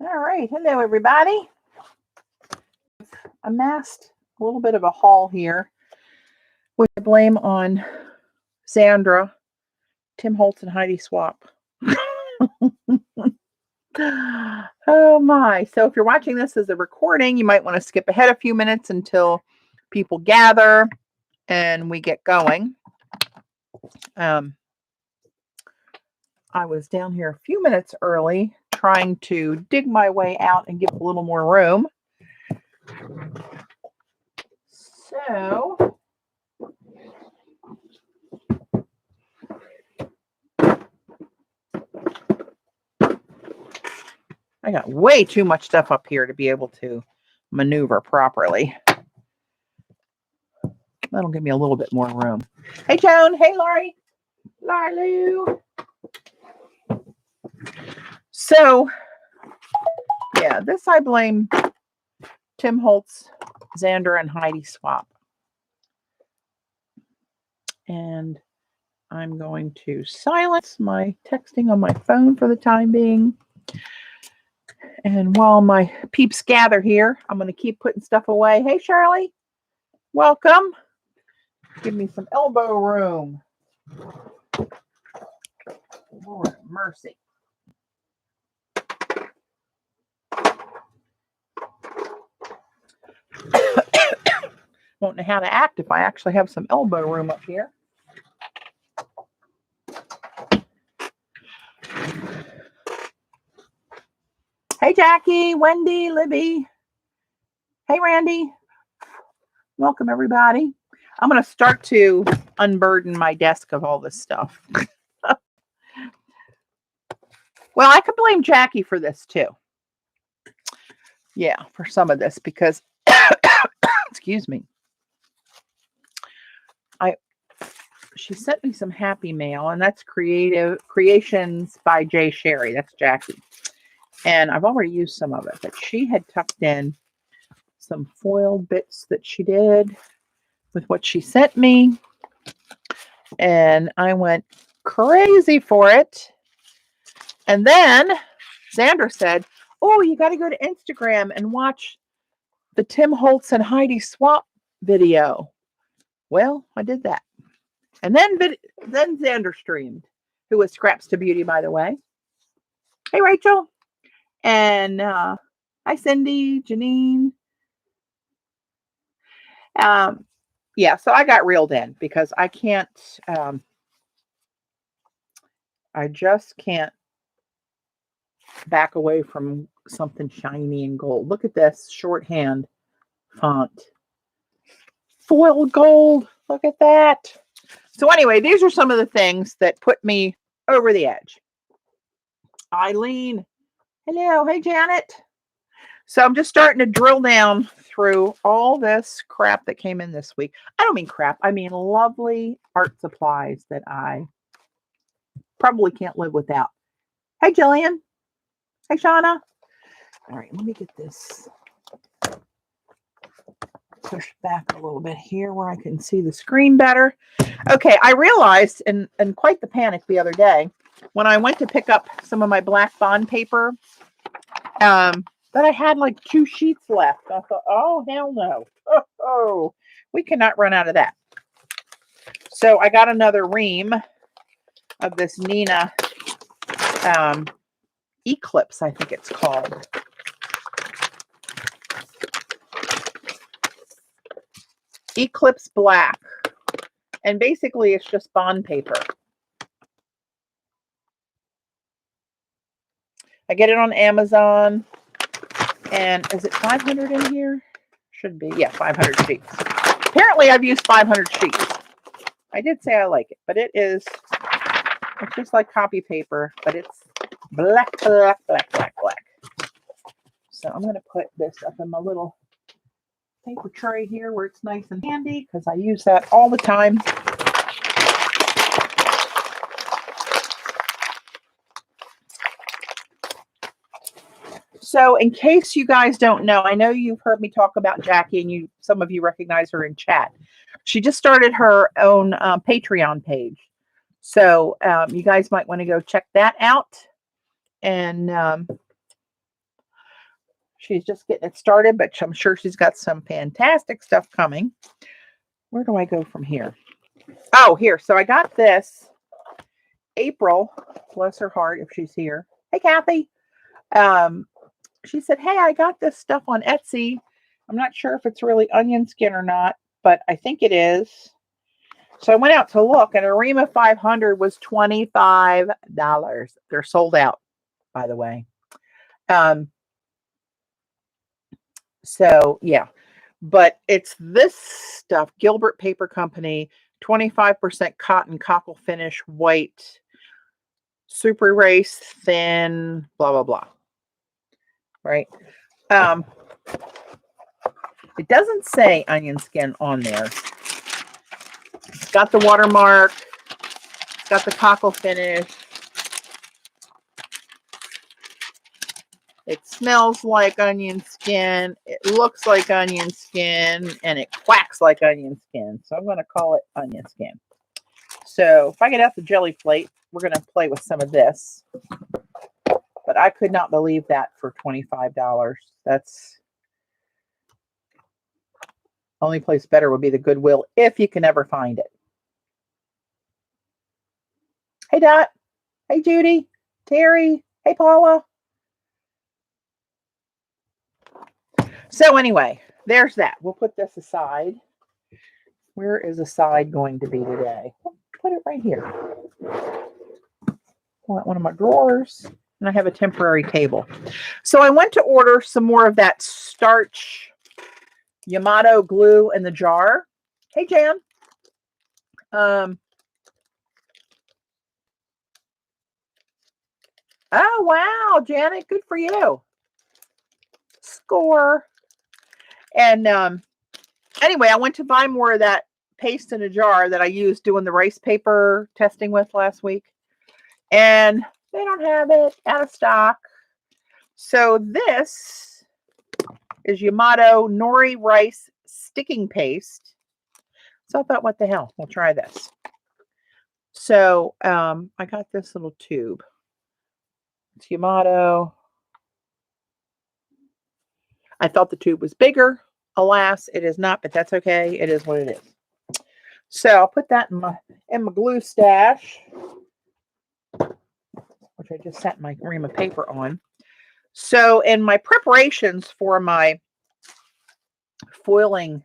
All right. Hello, everybody. Amassed a little bit of a haul here, which I blame on Sandra, Tim Holtz, and Heidi Swap. Oh my. So if you're watching this as a recording, you might want to skip ahead a few minutes until people gather and we get going. I was down here a few minutes early trying to dig my way out and give a little more room. So I got way too much stuff up here to be able to maneuver properly. That'll give me a little bit more room. Hey, Joan. Hey, Laurie. Larloo. So, yeah, this I blame Tim Holtz, Xander, and Heidi Swap. And I'm going to silence my texting on my phone for the time being. And while my peeps gather here, I'm going to keep putting stuff away. Hey, Shirley. Welcome. Give me some elbow room. Lord mercy. Won't know how to act if I actually have some elbow room up here. Hey, Jackie, Wendy, Libby. Hey, Randy. Welcome, everybody. I'm going to start to unburden my desk of all this stuff. Well, I could blame Jackie for this, too. Yeah, for some of this, because, excuse me, she sent me some happy mail, and that's Creations by Jay Sherry. That's Jackie. And I've already used some of it, but she had tucked in some foil bits that she did with what she sent me. And I went crazy for it. And then Xander said, oh, you got to go to Instagram and watch the Tim Holtz and Heidi Swap video. Well, I did that. And then Xander streamed, who was Scraps to Beauty, by the way. Hey, Rachel. And hi, Cindy, Janine. Yeah, so I got reeled in because I can't, I just can't back away from something shiny and gold. Look at this shorthand font. Foil gold. Look at that. So anyway, these are some of the things that put me over the edge. Eileen. Hello. Hey, Janet. So I'm just starting to drill down through all this crap that came in this week. I don't mean crap. I mean lovely art supplies that I probably can't live without. Hey, Jillian. Hey, Shauna. All right, let me get this pushed back a little bit here where I can see the screen better. Okay, I realized in quite the panic the other day when I went to pick up some of my black bond paper that I had like 2 sheets left. I thought, oh, hell no. Oh, we cannot run out of that. So I got another ream of this Nina Eclipse, I think it's called. Eclipse Black. And basically it's just bond paper. I get it on Amazon. And is it 500 in here? Should be. Yeah, 500 sheets. Apparently I've used 500 sheets. I did say I like it, but it's just like copy paper, but it's black, black, black, black, black. So I'm going to put this up in my little paper tray here where it's nice and handy because I use that all the time. So in case you guys don't know, I know you've heard me talk about Jackie and some of you recognize her in chat. She just started her own Patreon page. So you guys might want to go check that out. And She's just getting it started, but I'm sure she's got some fantastic stuff coming. Where do I go from here? Oh, here. So I got this. April, bless her heart if she's here. Hey, Kathy. She said, hey, I got this stuff on Etsy. I'm not sure if it's really onion skin or not, but I think it is. So I went out to look, and Arima 500 was $25. They're sold out, by the way. So yeah, but it's this stuff, Gilbert Paper Company, 25% cotton cockle finish, white, super erase, thin, blah, blah, blah. Right? It doesn't say onion skin on there. It's got the watermark. It's got the cockle finish. It smells like onion skin. It looks like onion skin, and it quacks like onion skin. So I'm going to call it onion skin. So if I get out the jelly plate, we're going to play with some of this. But I could not believe that for $25. That's only place better would be the Goodwill if you can ever find it. Hey, Dot. Hey, Judy. Terry. Hey, Paula. So anyway, there's that. We'll put this aside. Where is the side going to be today? I'll put it right here. One of my drawers. And I have a temporary table. So I went to order some more of that starch Yamato glue in the jar. Hey, Jan. Oh, wow, Janet. Good for you. Score. And anyway, I went to buy more of that paste in a jar that I used doing the rice paper testing with last week. And they don't have it, out of stock. So this is Yamato nori rice sticking paste. So I thought, what the hell? We'll try this. So I got this little tube. It's Yamato. I thought the tube was bigger. Alas, it is not, but that's okay. It is what it is. So I'll put that in my glue stash, which I just set my ream of paper on. So in my preparations for my foiling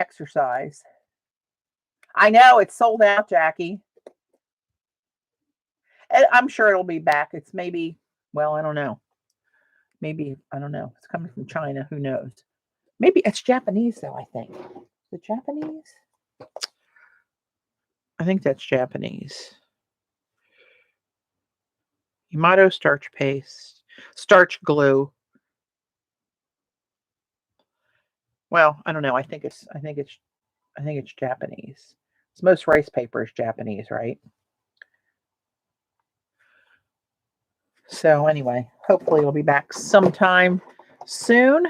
exercise, I know it's sold out, Jackie. I'm sure it'll be back. It's maybe, well, I don't know. Maybe, I don't know. It's coming from China. Who knows? Maybe it's Japanese, though, I think. Is it Japanese? I think that's Japanese. Yamato starch paste. Starch glue. Well, I don't know. I think it's Japanese. Most rice paper is Japanese, right? So anyway, hopefully it'll be back sometime soon.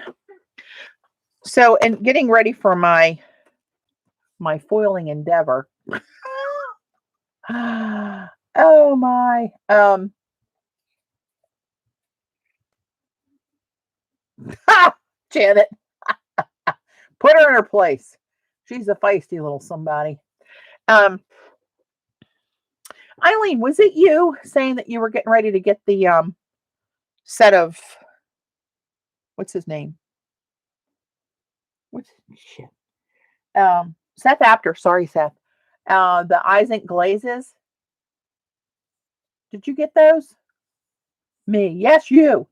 So, and getting ready for my foiling endeavor. Oh my. Janet. Put her in her place. She's a feisty little somebody. Eileen, was it you saying that you were getting ready to get the set of, what's his name? What's shit? Seth Apter. Sorry, Seth. The Isaac glazes. Did you get those? Me. Yes, you.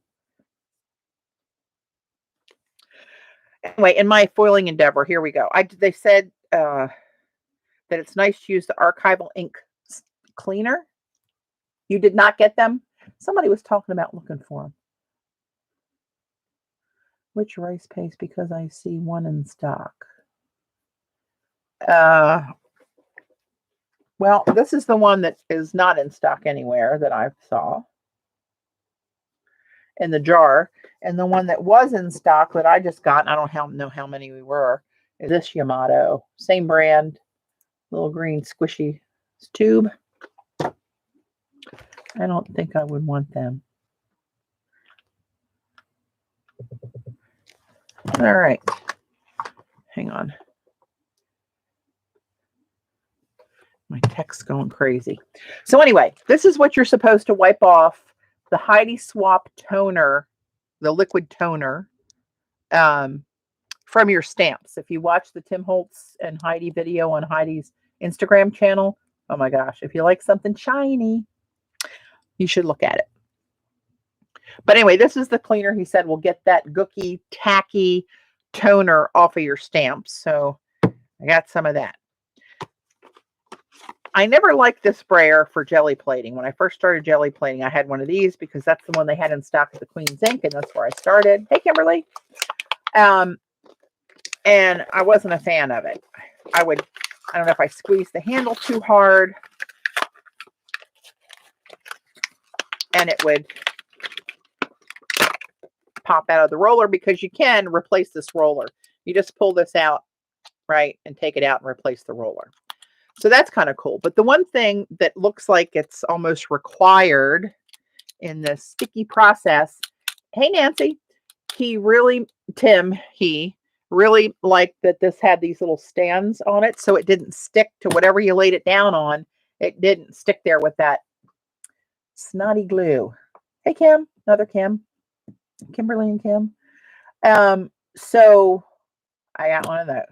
Anyway, in my foiling endeavor, here we go. They said that it's nice to use the archival ink cleaner. You did not get them? Somebody was talking about looking for them. Which rice paste? Because I see one in stock. Well, this is the one that is not in stock anywhere that I saw in the jar. And the one that was in stock that I just got, I don't know how many we were, is this Yamato. Same brand, little green squishy tube. I don't think I would want them. All right. Hang on. My text's going crazy. So anyway, this is what you're supposed to wipe off the Heidi Swap toner, the liquid toner, from your stamps. If you watch the Tim Holtz and Heidi video on Heidi's Instagram channel, oh my gosh, if you like something shiny, you should look at it. But anyway, this is the cleaner. He said will get that gooky, tacky toner off of your stamps. So I got some of that. I never liked this sprayer for jelly plating. When I first started jelly plating, I had one of these because that's the one they had in stock at the Queen's Ink, and that's where I started. Hey, Kimberly. And I wasn't a fan of it. I don't know if I squeezed the handle too hard, and it would pop out of the roller, because you can replace this roller. You just pull this out, right, and take it out and replace the roller. So that's kind of cool. But the one thing that looks like it's almost required in this sticky process, hey, Nancy, he really liked that this had these little stands on it, so it didn't stick to whatever you laid it down on. It didn't stick there with that snotty glue. Hey, Kim, another Kim, Kimberly and Kim. So I got one of those.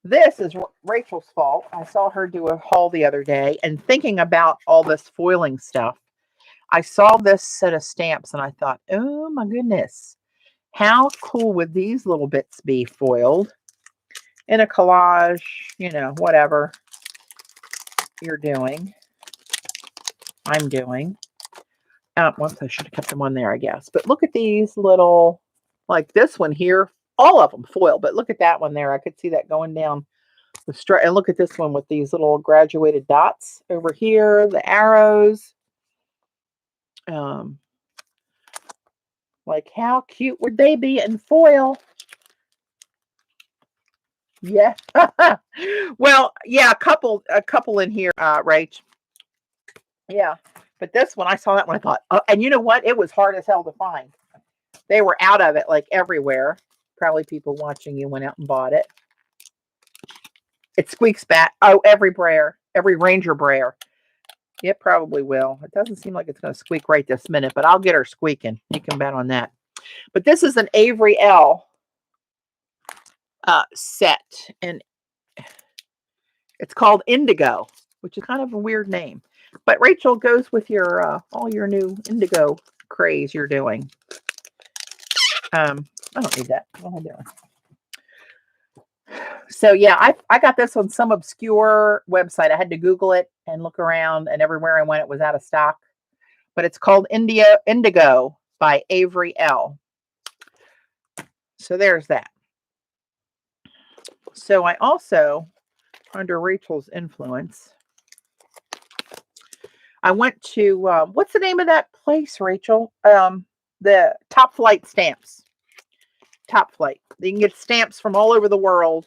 This is Rachel's fault. I saw her do a haul the other day, and thinking about all this foiling stuff, I saw this set of stamps and I thought, oh my goodness, how cool would these little bits be foiled in a collage, whatever you're doing. I'm doing. Once I should have kept them on there, I guess. But look at these little, like this one here, all of them foil, but look at that one there. I could see that going down the straight. And look at this one with these little graduated dots over here, the arrows. Like how cute would they be in foil? Yeah. Well, yeah, a couple in here, Rach. Yeah. But this one, I saw that one, I thought, oh, and you know what? It was hard as hell to find. They were out of it like everywhere. Probably people watching you went out and bought it. It squeaks back. Oh, every Ranger brayer. It probably will. It doesn't seem like it's going to squeak right this minute, but I'll get her squeaking. You can bet on that. But this is an Avery L set, and it's called Indigo, which is kind of a weird name. But Rachel, goes with your all your new indigo craze you're doing. I don't need that. What am I doing? So yeah, I got this on some obscure website. I had to Google it and look around, and everywhere I went, it was out of stock. But it's called Indigo by Avery L. So there's that. So I also, under Rachel's influence, I went to, what's the name of that place, Rachel? The Top Flight Stamps. Top Flight. You can get stamps from all over the world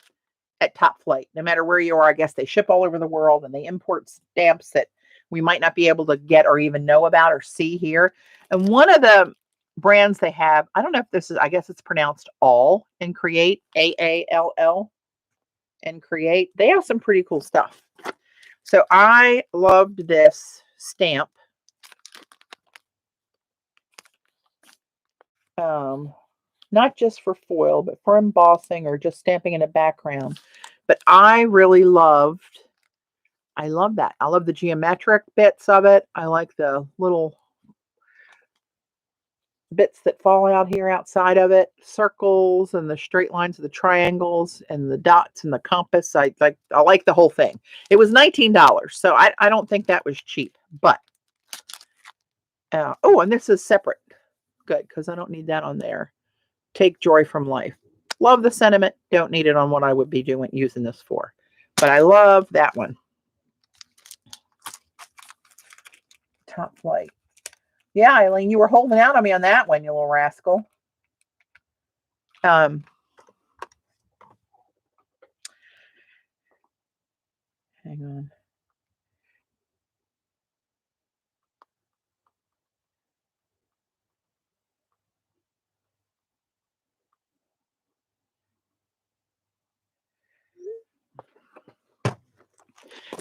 at Top Flight. No matter where you are, I guess they ship all over the world, and they import stamps that we might not be able to get or even know about or see here. And one of the brands they have, I don't know if this is, I guess it's pronounced All and Create, AALL and Create. They have some pretty cool stuff. So I loved this stamp. Not just for foil, but for embossing or just stamping in a background. But I really love that. I love the geometric bits of it. I like the little bits that fall out here outside of it, circles and the straight lines of the triangles and the dots and the compass. I like the whole thing. It was $19, so I don't think that was cheap. But oh, and this is separate. Good, because I don't need that on there. Take joy from life. Love the sentiment. Don't need it on what I would be using this for. But I love that one. Top Flight. Yeah, Eileen, you were holding out on me on that one, you little rascal. Hang on.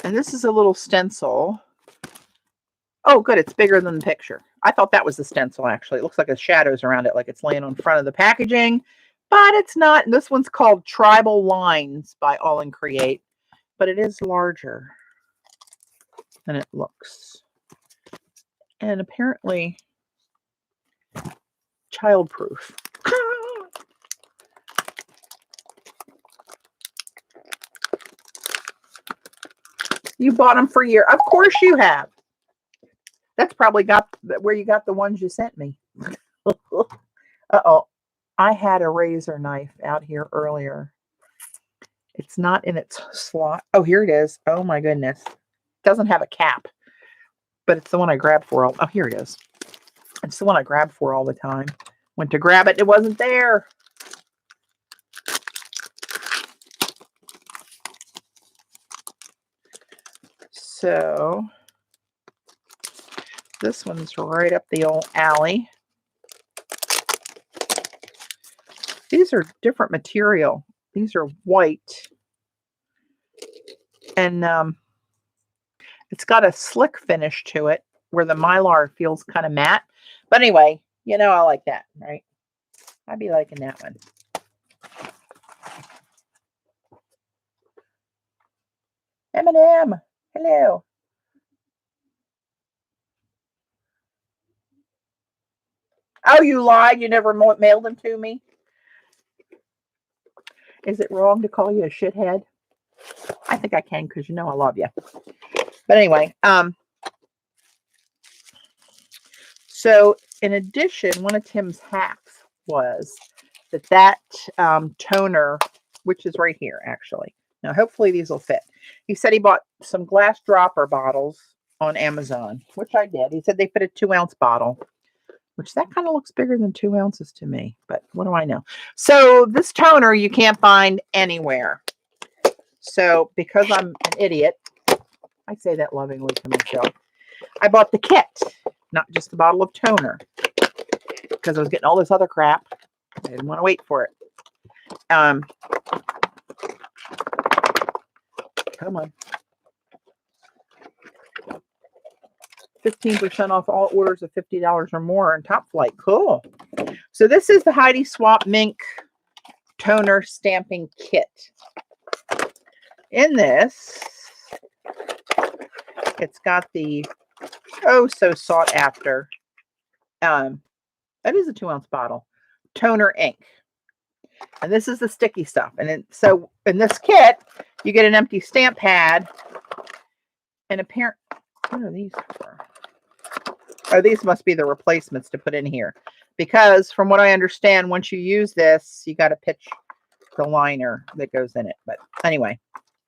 And this is a little stencil. Oh, good. It's bigger than the picture. I thought that was the stencil, actually. It looks like there's shadows around it, like it's laying on front of the packaging, but it's not. And this one's called Tribal Lines by All and Create, but it is larger than it looks. And apparently childproof. You bought them for a year. Of course you have. That's probably where you got the ones you sent me. Uh-oh. I had a razor knife out here earlier. It's not in its slot. Oh, here it is. Oh my goodness. It doesn't have a cap, but it's the one I grabbed for all. Oh, here it is. It's the one I grabbed for all the time. Went to grab it. It wasn't there. So this one's right up the old alley. These are different material. These are white. And it's got a slick finish to it where the Mylar feels kind of matte. But anyway, you know I like that, right? I'd be liking that one. M&M, hello. Oh, you lied. You never mailed them to me. Is it wrong to call you a shithead? I think I can because you know I love you. But anyway, so in addition, one of Tim's hacks was that toner, which is right here actually. Now, hopefully these will fit. He said he bought some glass dropper bottles on Amazon, which I did. He said they fit a 2-ounce bottle, which that kind of looks bigger than 2 ounces to me, but what do I know? So this toner you can't find anywhere. So because I'm an idiot, I say that lovingly to myself, I bought the kit, not just the bottle of toner, because I was getting all this other crap. I didn't want to wait for it. Come on. 15% off all orders of $50 or more on Top Flight. Cool. So this is the Heidi Swapp Mink toner stamping kit. In this, it's got the so sought after, that is a 2-ounce bottle, toner ink. And this is the sticky stuff. And so in this kit, you get an empty stamp pad and what are these for? Oh, these must be the replacements to put in here. Because from what I understand, once you use this, you got to pitch the liner that goes in it. But anyway,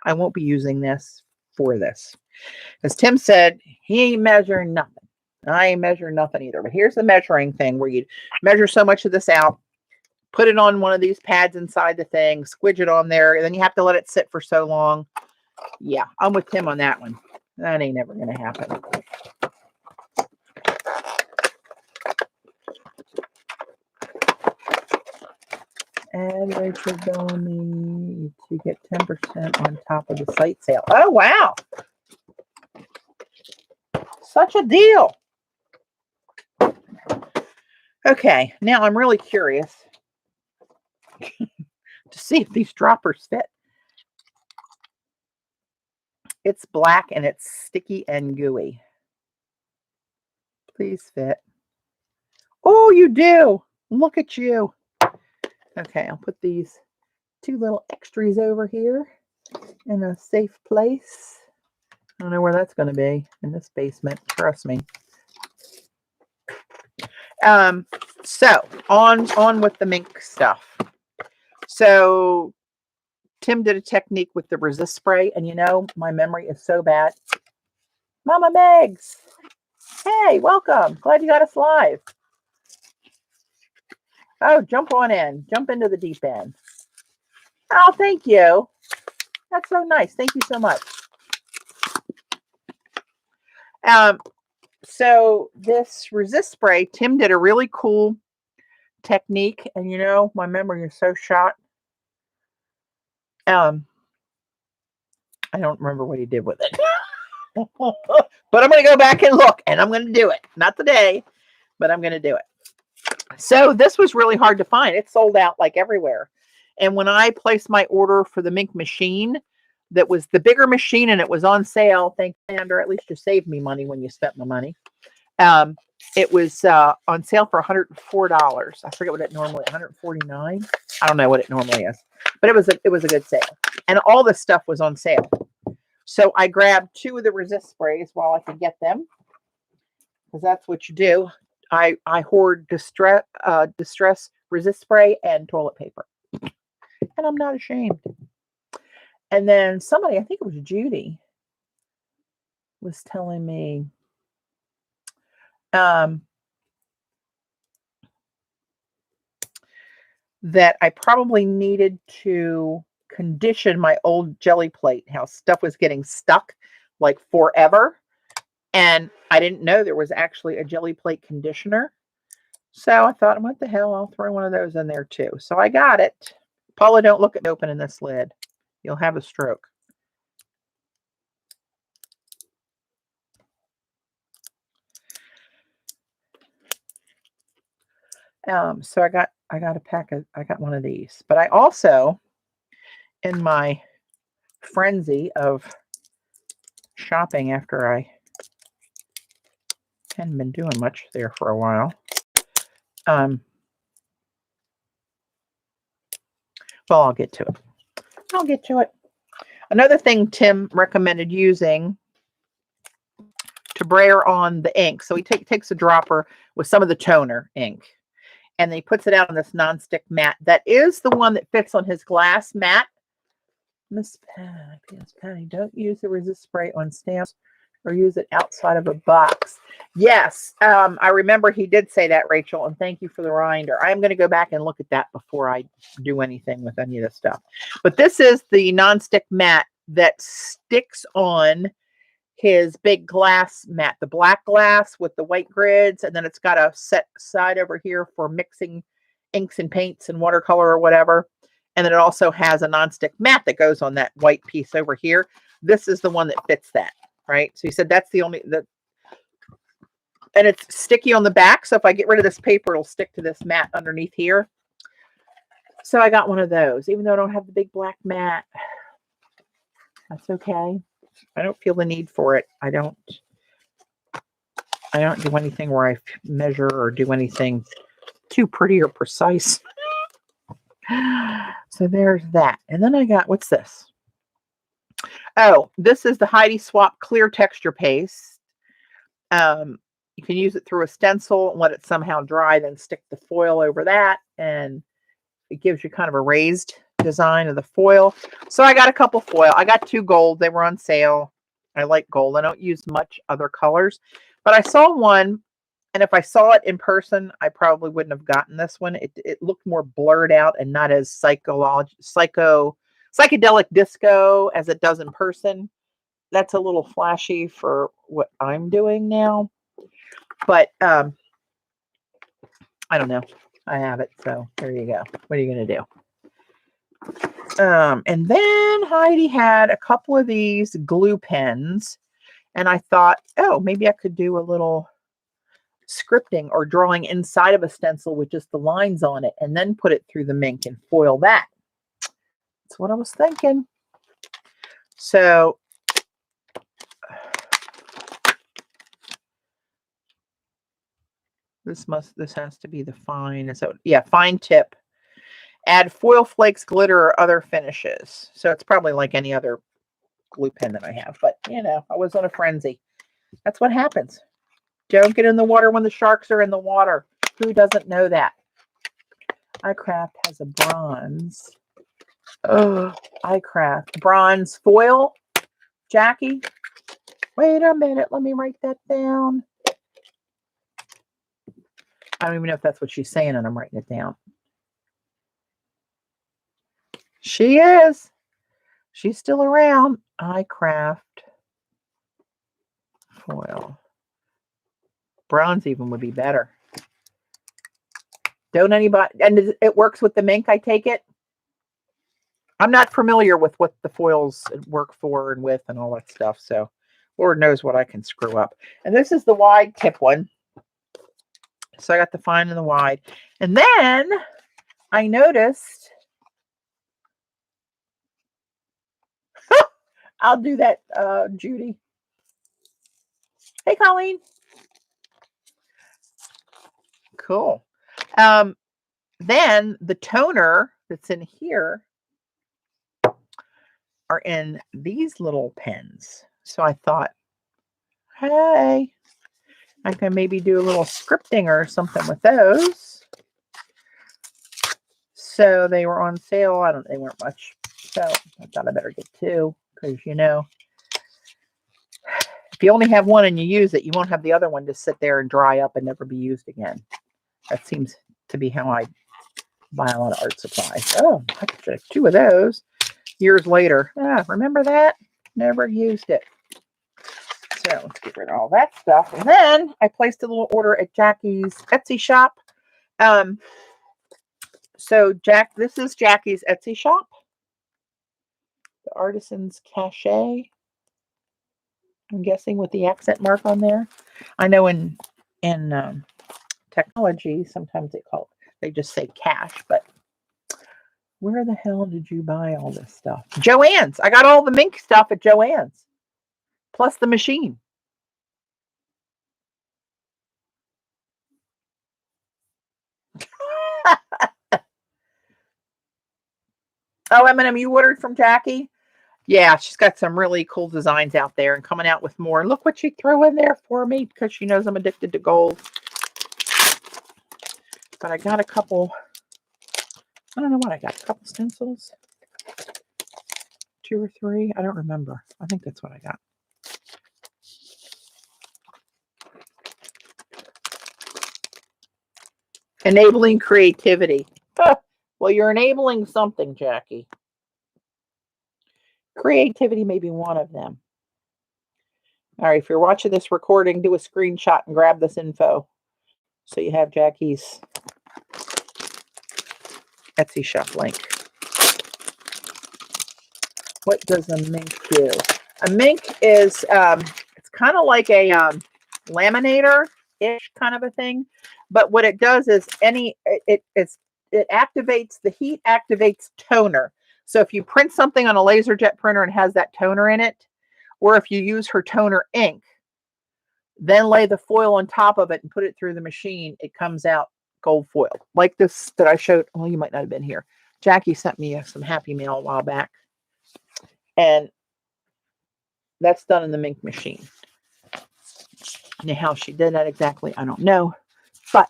I won't be using this for this. As Tim said, he ain't measuring nothing. I ain't measuring nothing either. But here's the measuring thing where you measure so much of this out, put it on one of these pads inside the thing, squidge it on there, and then you have to let it sit for so long. Yeah, I'm with Tim on that one. That ain't never going to happen. And Rachel Bellamy to get 10% on top of the site sale. Oh, wow. Such a deal. Okay, now I'm really curious to see if these droppers fit. It's black and it's sticky and gooey. Please fit. Oh, you do. Look at you. Okay, I'll put these 2 little extras over here in a safe place. I don't know where that's going to be in this basement. Trust me. So on with the Mink stuff. So Tim did a technique with the resist spray, and you know my memory is so bad. Mama Megs, hey, welcome. Glad you got us live. Oh, jump on in. Jump into the deep end. Oh, thank you. That's so nice. Thank you so much. So this resist spray, Tim did a really cool technique, and you know my memory is so shot. I don't remember what he did with it. But I'm going to go back and look, and I'm going to do it. Not today, but I'm going to do it. So this was really hard to find. It sold out like everywhere. And when I placed my order for the Mink machine, that was the bigger machine, and it was on sale. Thank you, Sandra. At least you saved me money when you spent my money. It was on sale for $104. I forget what it normally $149. I don't know what it normally is, but it was a good sale, and all this stuff was on sale. So I grabbed 2 of the resist sprays while I could get them, because that's what you do. I hoard distress resist spray and toilet paper, and I'm not ashamed. And then somebody, I think it was Judy, was telling me that I probably needed to condition my old jelly plate, how stuff was getting stuck like forever. And I didn't know there was actually a jelly plate conditioner. So I thought, what the hell, I'll throw one of those in there too. So I got it. Paula, don't look at opening this lid. You'll have a stroke. So I got a pack of, I got one of these, but I also, in my frenzy of shopping after I hadn't been doing much there for a while, well, I'll get to it. Another thing Tim recommended using to brayer on the ink. So he takes a dropper with some of the toner ink, and then he puts it out on this nonstick mat. That is the one that fits on his glass mat. Miss Patty, don't use the resist spray on stamps or use it outside of a box. Yes, I remember he did say that, Rachel, and thank you for the reminder. I'm going to go back and look at that before I do anything with any of this stuff. But this is the nonstick mat that sticks on his big glass mat, the black glass with the white grids, and then it's got a set side over here for mixing inks and paints and watercolor or whatever. And then it also has a nonstick mat that goes on that white piece over here. This is the one that fits that, right? So he said that's the only, and it's sticky on the back. So if I get rid of this paper, it'll stick to this mat underneath here. So I got one of those, even though I don't have the big black mat. That's okay. I don't feel the need for it. I don't do anything where I measure or do anything too pretty or precise. So there's that. And then I got, what's this? Oh, this is the Heidi Swap Clear Texture Paste. You can use it through a stencil and let it somehow dry, then stick the foil over that, and it gives you kind of a raised design of the foil. So I got a couple foil. I got 2 gold. They were on sale. I like gold. I don't use much other colors, but I saw one, and if I saw it in person, I probably wouldn't have gotten this one. It looked more blurred out and not as psychedelic disco as it does in person. That's a little flashy for what I'm doing now, but I don't know. I have it, so there you go. What are you gonna do? And then Heidi had a couple of these glue pens, and I thought, oh, maybe I could do a little scripting or drawing inside of a stencil with just the lines on it, and then put it through the Mink and foil that. That's what I was thinking. So this has to be the fine. So yeah, fine tip. Add foil flakes, glitter, or other finishes. So it's probably like any other glue pen that I have, but you know, I was on a frenzy. That's what happens. Don't get in the water when the sharks are in the water. Who doesn't know that? iCraft has a bronze. Oh, iCraft bronze foil. Jackie, wait a minute. Let me write that down. I don't even know if that's what she's saying, and I'm writing it down. She is. She's still around. iCraft foil. Bronze even would be better. Don't anybody, and it works with the Mink, I take it? I'm not familiar with what the foils work for and with and all that stuff. So Lord knows what I can screw up. And this is the wide tip one. So I got the fine and the wide. And then I noticed, I'll do that, Judy. Hey, Colleen. Cool. Then the toner that's in here are in these little pens. So I thought, hey, I can maybe do a little scripting or something with those. So they were on sale. They weren't much. So I thought I better get two because, you know, if you only have one and you use it, you won't have the other one to sit there and dry up and never be used again. That seems to be how I buy a lot of art supplies. Oh, I could take two of those years later. Remember that? Never used it. So let's get rid of all that stuff. And then I placed a little order at Jackie's Etsy shop. So this is Jackie's Etsy shop. The Artisan's Cachet. I'm guessing with the accent mark on there. I know in technology, sometimes they just say cash, but where the hell did you buy all this stuff? Joann's. I got all the Mink stuff at Joann's. Plus the machine. Oh, M&M, you ordered from Jackie? Yeah, she's got some really cool designs out there and coming out with more. Look what she threw in there for me because she knows I'm addicted to gold. But I got a couple, I don't know what I got, a couple stencils. 2 or 3, I don't remember. I think that's what I got. Enabling creativity. Well, you're enabling something, Jackie. Creativity may be one of them. All right, if you're watching this recording, do a screenshot and grab this info so you have Jackie's Etsy shop link. What does a Mink do? A Mink is, it's kind of like a laminator-ish kind of a thing. But what it does is it activates, the heat activates toner. So if you print something on a LaserJet printer and has that toner in it, or if you use her toner ink, then lay the foil on top of it and put it through the machine, it comes out gold foil. Like this that I showed. Well, you might not have been here. Jackie sent me some Happy Mail a while back. And that's done in the Mink machine. Now, how she did that exactly, I don't know. But,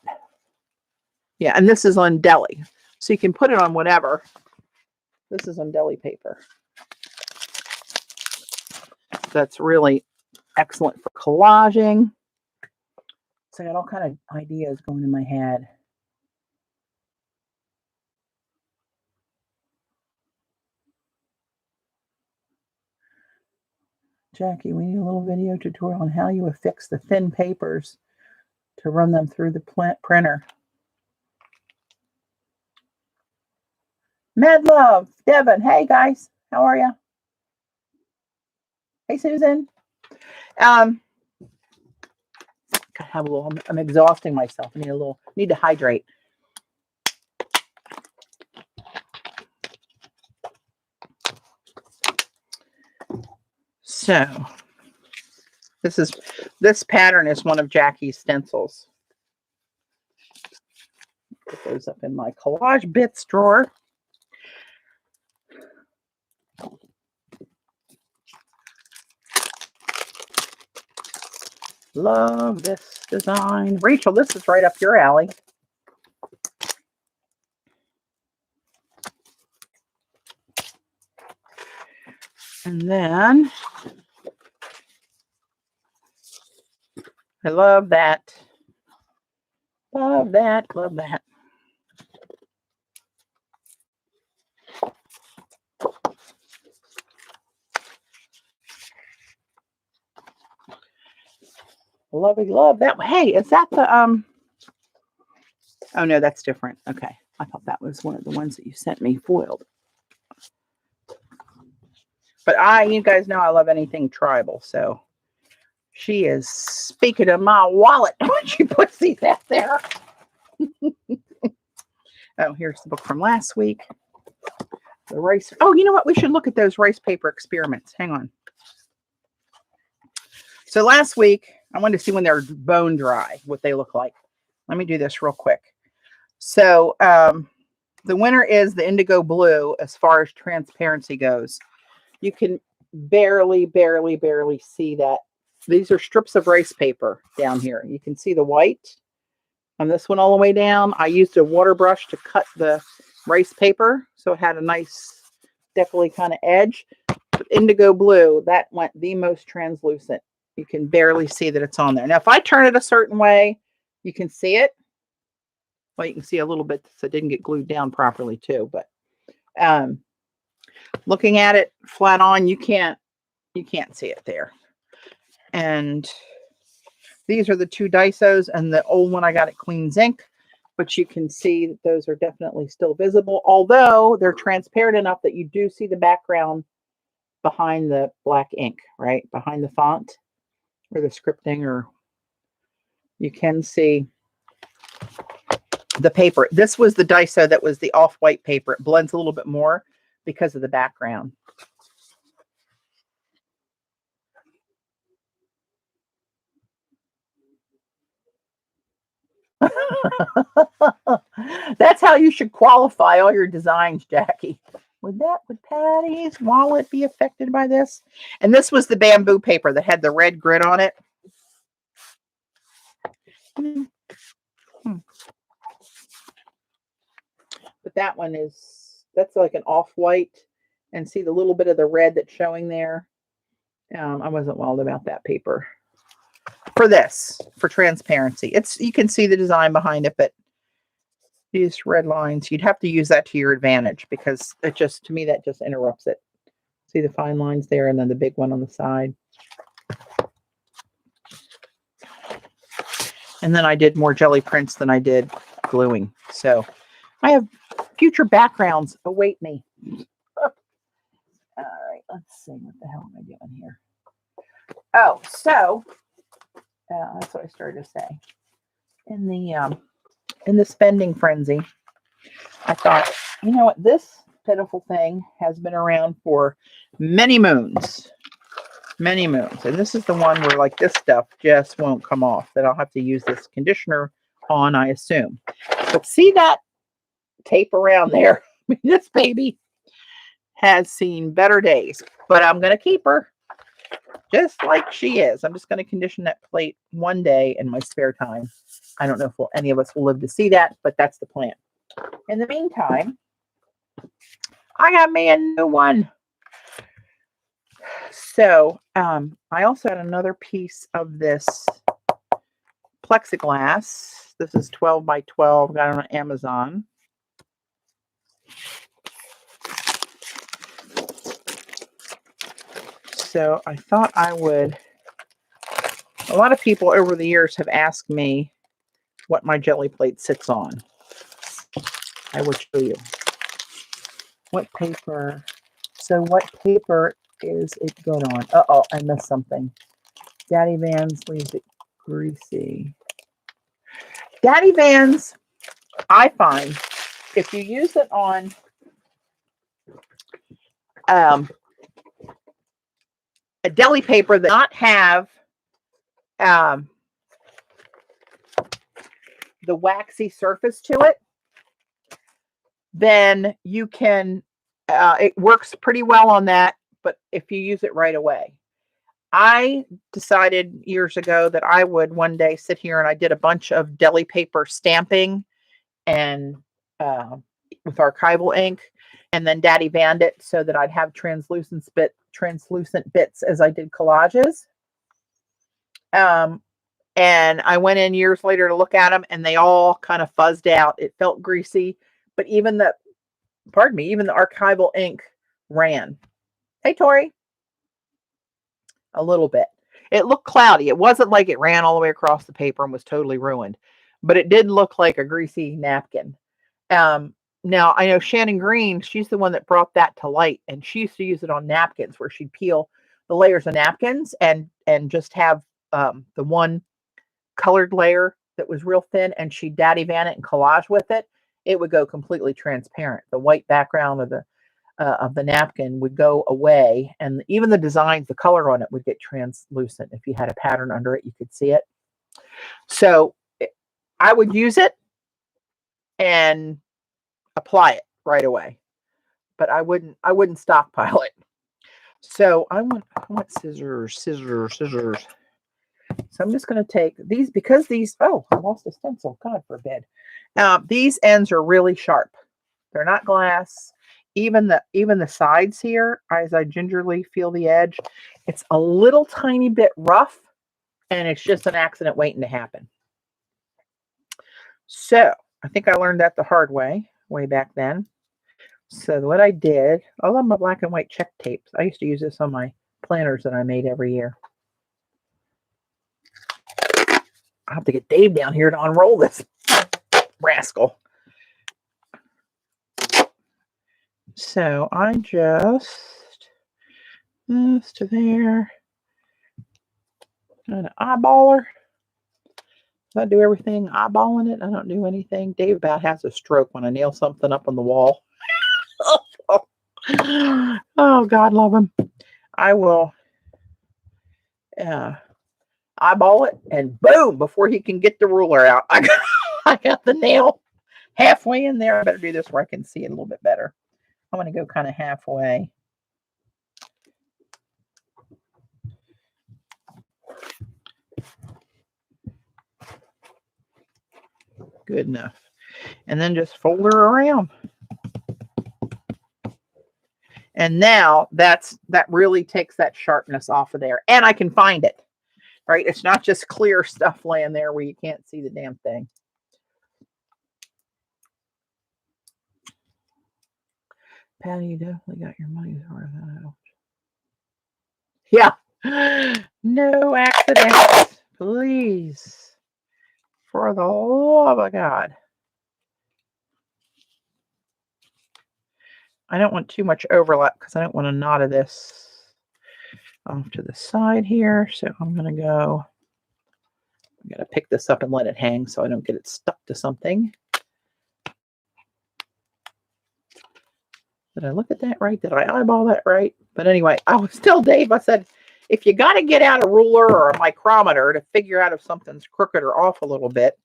yeah, and this is on deli. So you can put it on whatever. This is on deli paper. That's really excellent for collaging. So I got all kind of ideas going in my head. Jackie, we need a little video tutorial on how you affix the thin papers to run them through the printer. Mad Love, Devin. Hey, guys. How are you? Hey, Susan. God, have a little. I'm exhausting myself. I need to hydrate. So this pattern is one of Jackie's stencils. Put those up in my collage bits drawer. Love this design. Rachel, this is right up your alley. And then I love that. Love that. Love that. Love that. Hey, is that the oh no, that's different. Okay. I thought that was one of the ones that you sent me foiled. But you guys know I love anything tribal, so she is speaking of my wallet when she puts these out there. Oh, here's the book from last week. The rice. Oh, you know what? We should look at those rice paper experiments. Hang on. So last week, I wanted to see when they're bone dry, what they look like. Let me do this real quick. So the winner is the indigo blue as far as transparency goes. You can barely see that. These are strips of rice paper down here. You can see the white on this one all the way down. I used a water brush to cut the rice paper, so it had a nice deckly kind of edge. But indigo blue, that went the most translucent. You can barely see that it's on there. Now, if I turn it a certain way, you can see it. Well, you can see a little bit, so it didn't get glued down properly too. But looking at it flat on, you can't see it there. And these are the two Dysos, and the old one I got at Queen's Ink. But you can see that those are definitely still visible, although they're transparent enough that you do see the background behind the black ink, right? Behind the font or the scripting, or you can see the paper. This was the Dyso that was the off-white paper. It blends a little bit more because of the background. That's how you should qualify all your designs, Jackie. Would Patty's wallet be affected by this? And this was the bamboo paper that had the red grid on it. But that one that's like an off-white, and see the little bit of the red that's showing there. I wasn't wild about that paper. For transparency. You can see the design behind it, but these red lines, you'd have to use that to your advantage, because to me, that just interrupts it. See the fine lines there, and then the big one on the side. And then I did more jelly prints than I did gluing. So I have future backgrounds await me. All right, let's see. What the hell am I doing here? Oh, so that's what I started to say. In the spending frenzy, I thought, you know what? This pitiful thing has been around for many moons. Many moons. And this is the one where like this stuff just won't come off, that I'll have to use this conditioner on, I assume. But see that tape around there? This baby has seen better days, but I'm going to keep her just like she is. I'm just going to condition that plate one day in my spare time. I don't know if any of us will live to see that, but that's the plan. In the meantime, I got me a new one. So I also had another piece of this plexiglass. This is 12 by 12. Got it on Amazon. So I thought I would. A lot of people over the years have asked me what my jelly plate sits on. I will show you. What paper? So what paper is it good on? Uh-oh, I missed something. Daddy Vans leaves it greasy. Daddy Vans, I find, if you use it on a deli paper that does not have the waxy surface to it, then you can, it works pretty well on that, but if you use it right away. I decided years ago that I would one day sit here, and I did a bunch of deli paper stamping and with archival ink, and then Daddy Vanned it so that I'd have translucent bits as I did collages. And I went in years later to look at them, and they all kind of fuzzed out. It felt greasy, but even the archival ink ran. Hey, Tori. A little bit. It looked cloudy. It wasn't like it ran all the way across the paper and was totally ruined, but it did look like a greasy napkin. Now, I know Shannon Green, she's the one that brought that to light, and she used to use it on napkins where she'd peel the layers of napkins and just have the one colored layer that was real thin, and she'd daddy van it and collage with it. It would go completely transparent. The white background of the napkin would go away, and even the designs, the color on it would get translucent. If you had a pattern under it, you could see it. So I would use it and apply it right away, but I wouldn't stockpile it. So I want scissors. So I'm just going to take these because these, oh, I lost a stencil, God forbid. These ends are really sharp. They're not glass. Even the sides here, as I gingerly feel the edge, it's a little tiny bit rough, and it's just an accident waiting to happen. So I think I learned that the hard way back then. So what I did, I love my black and white check tapes. I used to use this on my planners that I made every year. I'll have to get Dave down here to unroll this rascal. So I just this to there. An eyeballer. I do everything eyeballing it. I don't do anything. Dave about has a stroke when I nail something up on the wall. Oh, God love him. I will eyeball it, and boom, before he can get the ruler out, I got the nail halfway in there. I better do this where I can see it a little bit better. I'm going to go kind of halfway. Good enough. And then just fold her around. And now that really takes that sharpness off of there. And I can find it. Right? It's not just clear stuff laying there where you can't see the damn thing. Patty, you definitely got your money's worth out. Yeah. No accidents. Please. For the love of God. I don't want too much overlap because I don't want a knot of this off to the side here. So I'm going to pick this up and let it hang so I don't get it stuck to something. Did I look at that right? Did I eyeball that right? But anyway, I was tell Dave, I said, if you got to get out a ruler or a micrometer to figure out if something's crooked or off a little bit,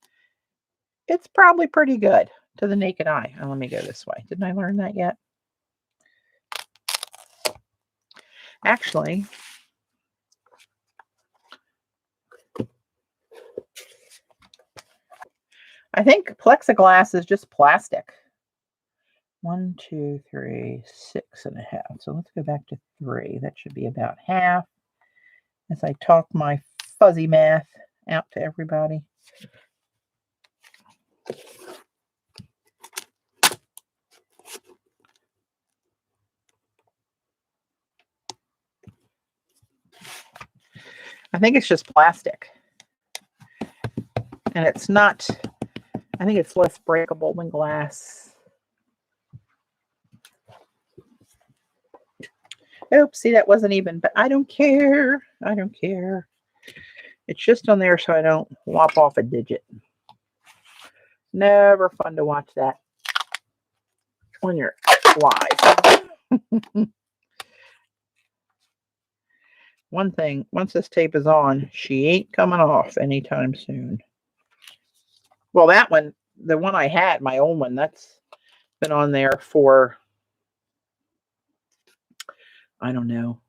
it's probably pretty good to the naked eye. Oh, let me go this way. Didn't I learn that yet? Actually, I think plexiglass is just plastic. 1, 2, 3, 6.5. So let's go back to 3. That should be about half. As I talk my fuzzy math out to everybody. I think it's just plastic. And it's not, I think it's less breakable than glass. Oops, see, that wasn't even, but I don't care. I don't care. It's just on there so I don't lop off a digit. Never fun to watch that when you're live. One thing, once this tape is on, she ain't coming off anytime soon. Well, that one, the one I had, my old one, that's been on there for, I don't know,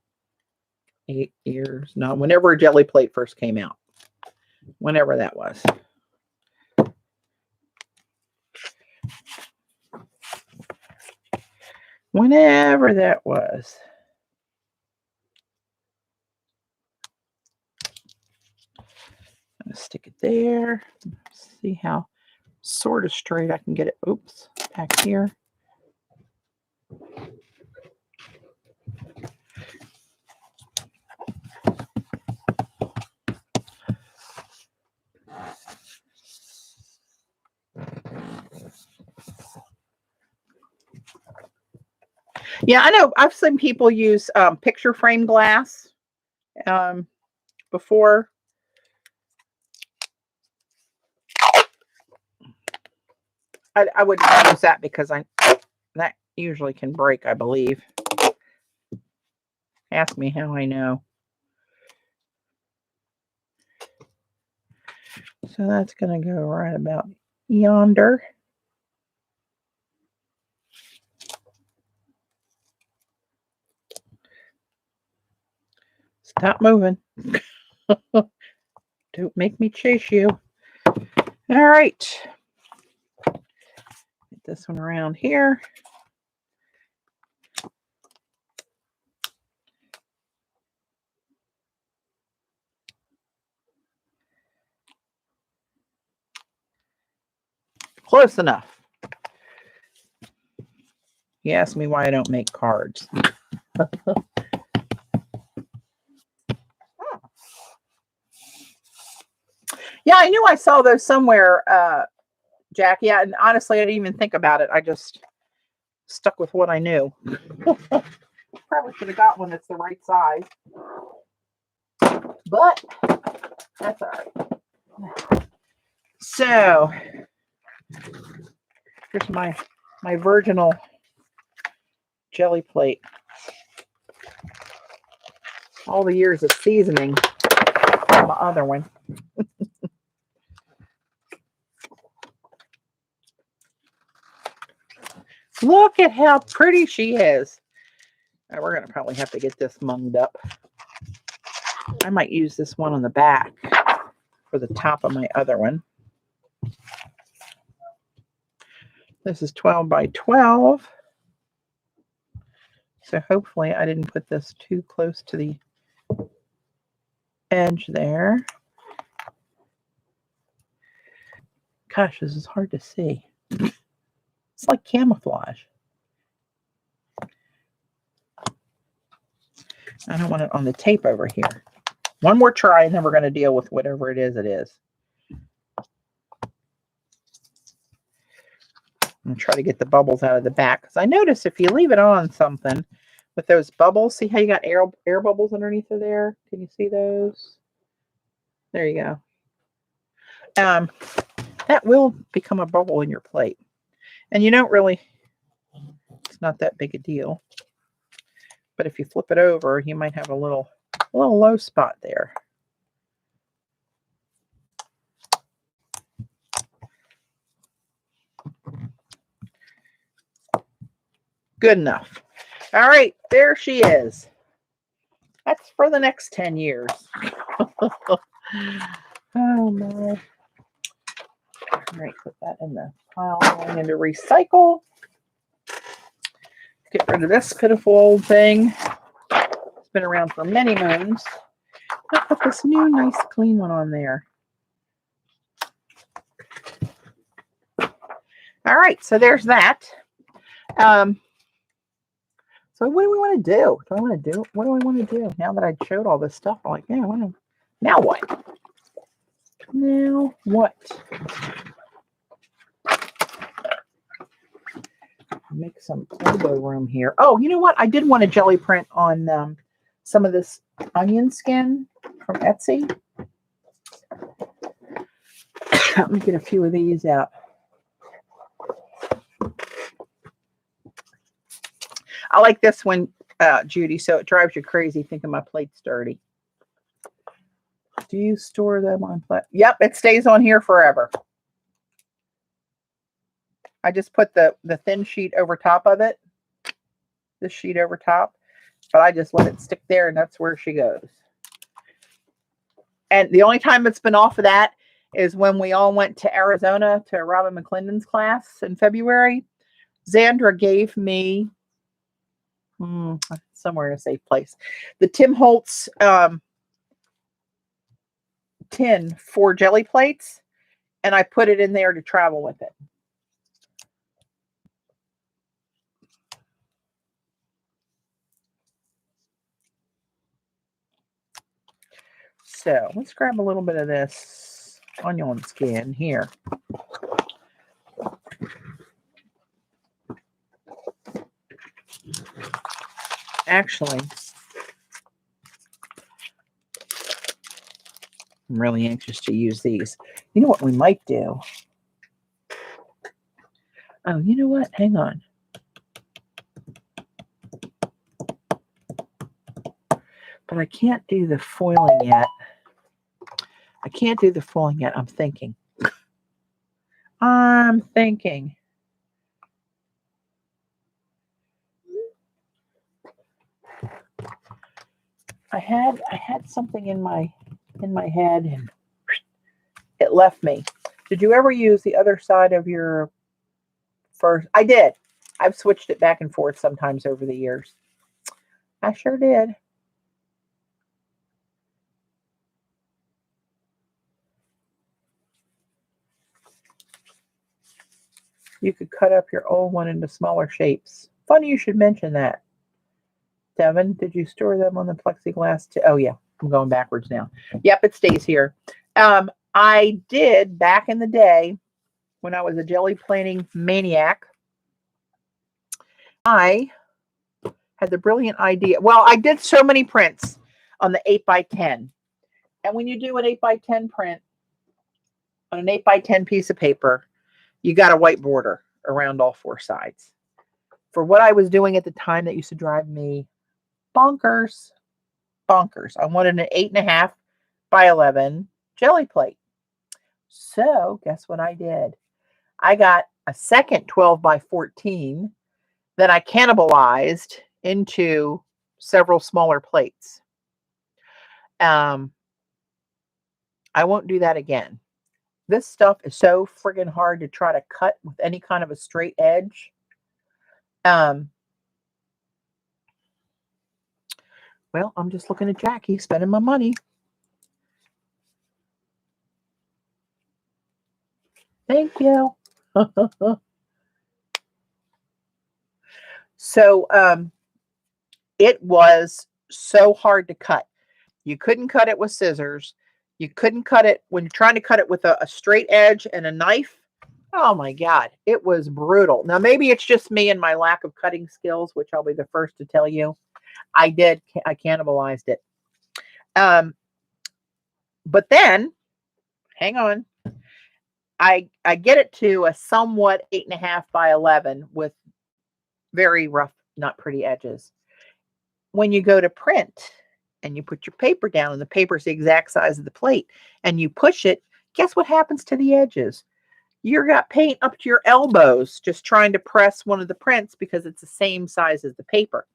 8 years. No, whenever Gelli Plate first came out. Whenever that was. Whenever that was. I'm going to stick it there. See how sort of straight I can get it. Oops, back here. Yeah, I know. I've seen people use picture frame glass before. I wouldn't use that because that usually can break, I believe. Ask me how I know. So that's going to go right about yonder. Stop moving. Don't make me chase you. All right. Get this one around here. Close enough. You ask me why I don't make cards. Yeah, I knew I saw those somewhere, Jack. Yeah, and honestly, I didn't even think about it. I just stuck with what I knew. Probably should have got one that's the right size. But that's all right. So here's my virginal jelly plate. All the years of seasoning on my other one. Look at how pretty she is. Now, we're going to probably have to get this munged up. I might use this one on the back for the top of my other one. This is 12 by 12. So hopefully I didn't put this too close to the edge there. Gosh, this is hard to see. It's like camouflage. I don't want it on the tape over here. One more try and then we're going to deal with whatever it is. I'm going to try to get the bubbles out of the back. Because I notice if you leave it on something with those bubbles, see how you got air bubbles underneath of there? Can you see those? There you go. That will become a bubble in your plate. And you don't really, it's not that big a deal. But if you flip it over, you might have a little low spot there. Good enough. All right, there she is. That's for the next 10 years. Oh my. All right, put that in the pile going into recycle. Get rid of this pitiful old thing. It's been around for many moons. I'll put this new, nice, clean one on there. All right, so there's that. So what do we want to do? What do I want to do? Now that I showed all this stuff, I'm like, yeah, now what? Now what? Make some elbow room here. Oh, you know what? I did want a jelly print on some of this onion skin from Etsy. Let me get a few of these out. I like this one, Judy, so it drives you crazy thinking my plate's dirty. Do you store them on plate? Yep, it stays on here forever. I just put the thin sheet over top of it. This sheet over top. But I just let it stick there, and that's where she goes. And the only time it's been off of that is when we all went to Arizona to Robin McClendon's class in February. Xandra gave me somewhere in a safe place the Tim Holtz tin for jelly plates, and I put it in there to travel with it. So let's grab a little bit of this onion skin here. Actually, I'm really anxious to use these. You know what we might do? Oh, you know what? Hang on. But I can't do the foiling yet. I can't do the foiling yet. I'm thinking. I had something in my head and it left me. Did you ever use the other side of your first? I did. I've switched it back and forth sometimes over the years. I sure did. You could cut up your old one into smaller shapes. Funny you should mention that. Devin, did you store them on the plexiglass too? Oh yeah, I'm going backwards now. Yep, it stays here. I did back in the day when I was a jelly plating maniac. I had the brilliant idea. Well, I did so many prints on the 8x10. And when you do an 8x10 print on an 8x10 piece of paper, you got a white border around all four sides. For what I was doing at the time, that used to drive me bonkers. Bonkers. I wanted an 8.5 by 11 jelly plate. So guess what I did? I got a second 12 by 14 that I cannibalized into several smaller plates. I won't do that again. This stuff is so friggin' hard to try to cut with any kind of a straight edge. Well, I'm just looking at Jackie spending my money. Thank you. So it was so hard to cut. You couldn't cut it with scissors. You couldn't cut it when you're trying to cut it with a straight edge and a knife. Oh my God, it was brutal. Now, maybe it's just me and my lack of cutting skills, which I'll be the first to tell you. I cannibalized it. But then, hang on, I get it to a somewhat 8.5 by 11 with very rough, not pretty edges. When you go to print and you put your paper down and the paper is the exact size of the plate and you push it, guess what happens to the edges? You got paint up to your elbows just trying to press one of the prints because it's the same size as the paper.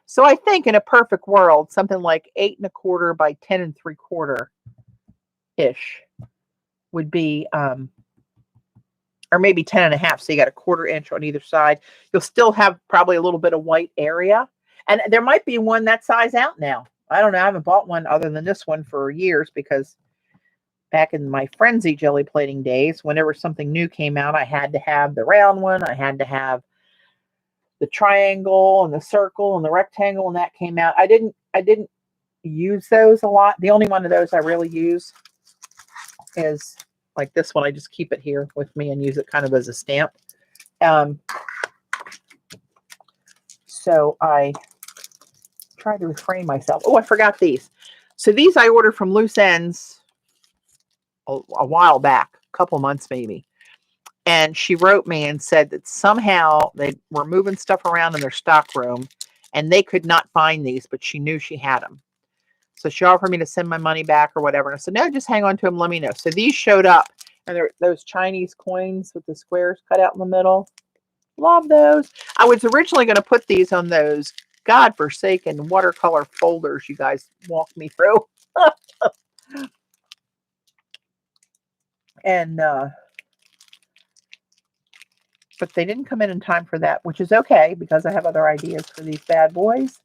So I think in a perfect world, something like 8.25 by 10.75 ish would be, or maybe 10.5. So you got a 1/4 inch on either side. You'll still have probably a little bit of white area. And there might be one that size out now. I don't know. I haven't bought one other than this one for years because back in my frenzy jelly plating days, whenever something new came out, I had to have the round one. I had to have the triangle and the circle and the rectangle, and that came out. I didn't use those a lot. The only one of those I really use is like this one. I just keep it here with me and use it kind of as a stamp. So I try to refrain myself. Oh, I forgot these. So these I ordered from Loose Ends a while back, a couple months maybe. And she wrote me and said that somehow they were moving stuff around in their stock room and they could not find these, but she knew she had them. So she offered me to send my money back or whatever. And I said, no, just hang on to them. Let me know. So these showed up and they're those Chinese coins with the squares cut out in the middle. Love those. I was originally going to put these on those godforsaken watercolor folders you guys walked me through. And but they didn't come in time for that, which is okay because I have other ideas for these bad boys.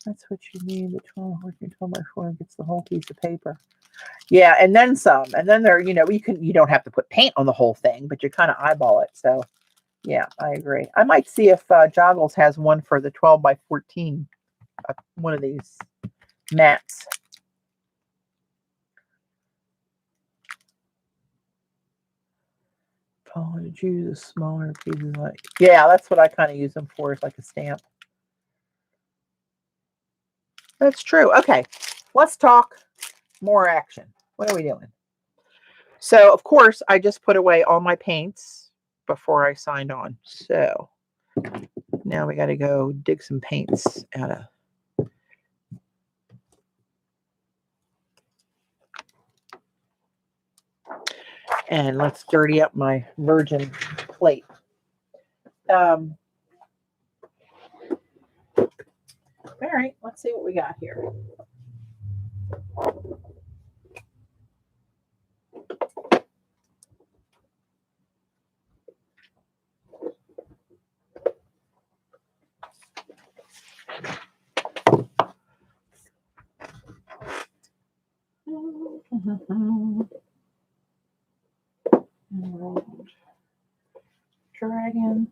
That's what you need. The 12 by 4 gets the whole piece of paper. Yeah, and then some. And then there, you don't have to put paint on the whole thing, but you kind of eyeball it. So yeah, I agree. I might see if Joggles has one for the 12 by 14, one of these mats. Oh, to choose a smaller pieces like, yeah, that's what I kind of use them for, is like a stamp. That's true. Okay, let's talk more action. What are we doing? So, of course, I just put away all my paints before I signed on. So now we got to go dig some paints out of. And let's dirty up my virgin plate. All right, let's see what we got here. Dragon.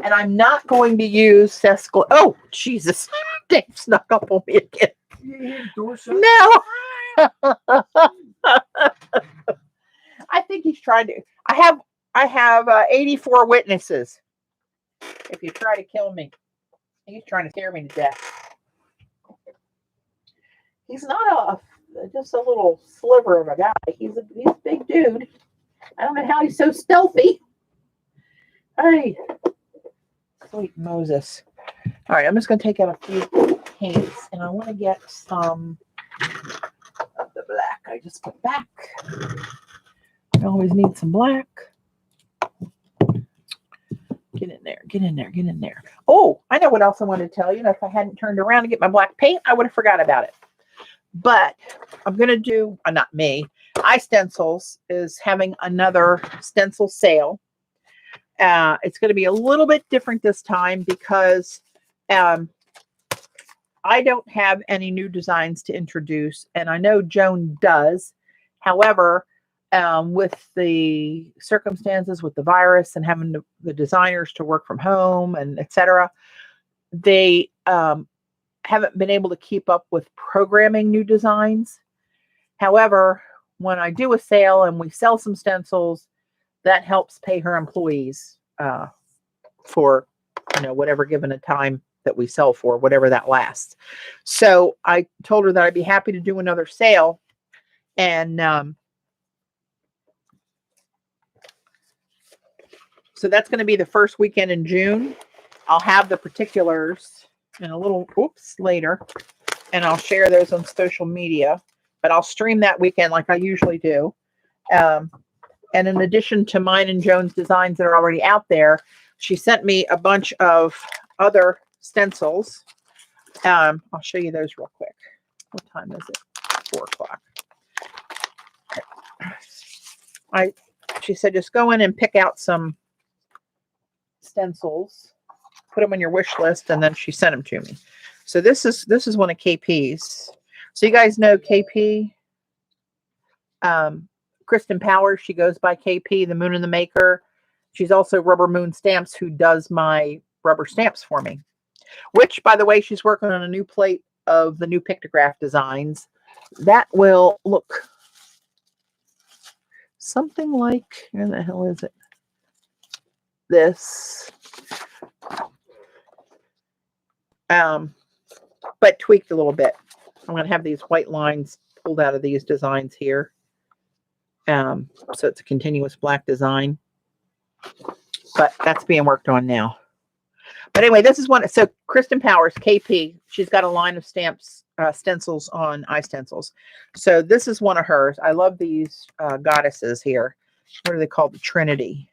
And I'm not going to use Sescal. Oh, Jesus. Dave snuck up on me again. No. I think he's trying to. I have 84 witnesses. If you try to kill me, he's trying to scare me to death. He's not just a little sliver of a guy. He's a big dude. I don't know how he's so stealthy. Hey, sweet Moses. All right, I'm just going to take out a few paints, and I want to get some of the black I just put back. I always need some black. Get in there, get in there, get in there. Oh, I know what else I wanted to tell you. If I hadn't turned around to get my black paint, I would have forgot about it. But I'm going to do, not me, iStencils is having another stencil sale. It's going to be a little bit different this time because I don't have any new designs to introduce, and I know Joan does. However, with the circumstances with the virus and having the designers to work from home and etc., they haven't been able to keep up with programming new designs. However, when I do a sale and we sell some stencils, that helps pay her employees for whatever given a time that we sell for, whatever that lasts. So I told her that I'd be happy to do another sale, and so that's going to be the first weekend in June. I'll have the particulars in a little later, and I'll share those on social media, but I'll stream that weekend like I usually do. And in addition to mine and Joan's designs that are already out there, she sent me a bunch of other stencils. I'll show you those real quick. What time is it? 4 o'clock. She said, just go in and pick out some stencils, put them on your wish list, and then she sent them to me. So this is one of KP's. So you guys know KP, Kristen Powers. She goes by KP, the Moon and the Maker. She's also Rubber Moon Stamps, who does my rubber stamps for me. Which, by the way, she's working on a new plate of the new pictograph designs that will look something like, where the hell is it? This. But tweaked a little bit. I'm going to have these white lines pulled out of these designs here. So it's a continuous black design. But that's being worked on now. But anyway, this is one. So Kristen Powers, KP, she's got a line of stamps, stencils on iStencils. So this is one of hers. I love these goddesses here. What are they called? The Trinity.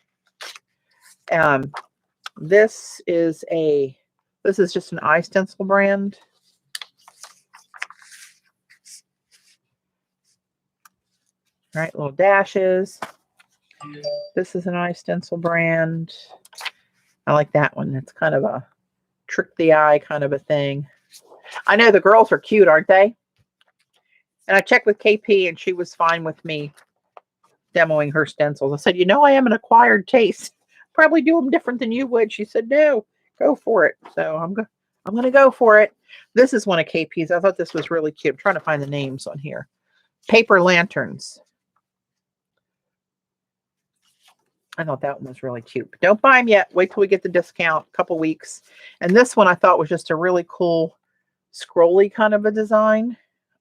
This is just an iStencil brand. All right, little dashes. This is an iStencil brand. I like that one. It's kind of a trick the eye kind of a thing. I know the girls are cute, aren't they? And I checked with KP, and she was fine with me demoing her stencils. I said, I am an acquired taste. Probably do them different than you would. She said, no, go for it. So I'm going to go for it. This is one of KP's. I thought this was really cute. I'm trying to find the names on here. Paper lanterns. I thought that one was really cute. But don't buy them yet. Wait till we get the discount, a couple weeks. And this one I thought was just a really cool scrolly kind of a design.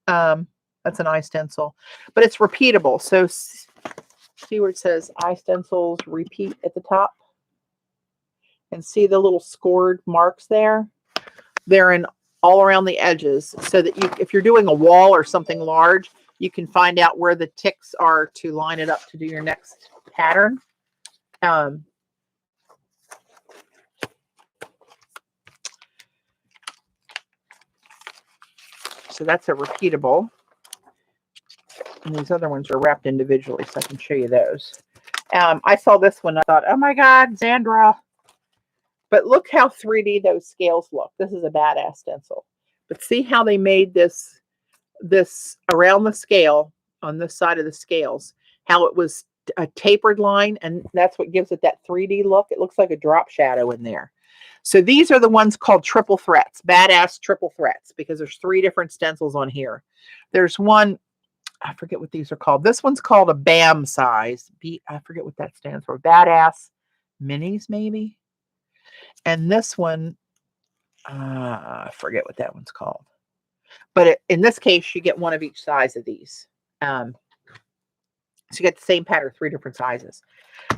That's an eye stencil, but it's repeatable. So see where it says eye stencils repeat at the top, and see the little scored marks there. They're in all around the edges, so that if you're doing a wall or something large, you can find out where the ticks are to line it up to do your next pattern. So that's a repeatable. And these other ones are wrapped individually, so I can show you those. I saw this one. I thought, oh my God, Zandra. But look how 3D those scales look. This is a badass stencil. But see how they made this around the scale on this side of the scales, how it was a tapered line, and that's what gives it that 3D look. It looks like a drop shadow in there. So these are the ones called triple threats, badass triple threats, because there's 3 different stencils on here. There's one, I forget what these are called. This one's called a BAM size. I forget what that stands for. Badass minis, maybe. And this one, I forget what that one's called. But in this case, you get one of each size of these. So you get the same pattern, 3 different sizes.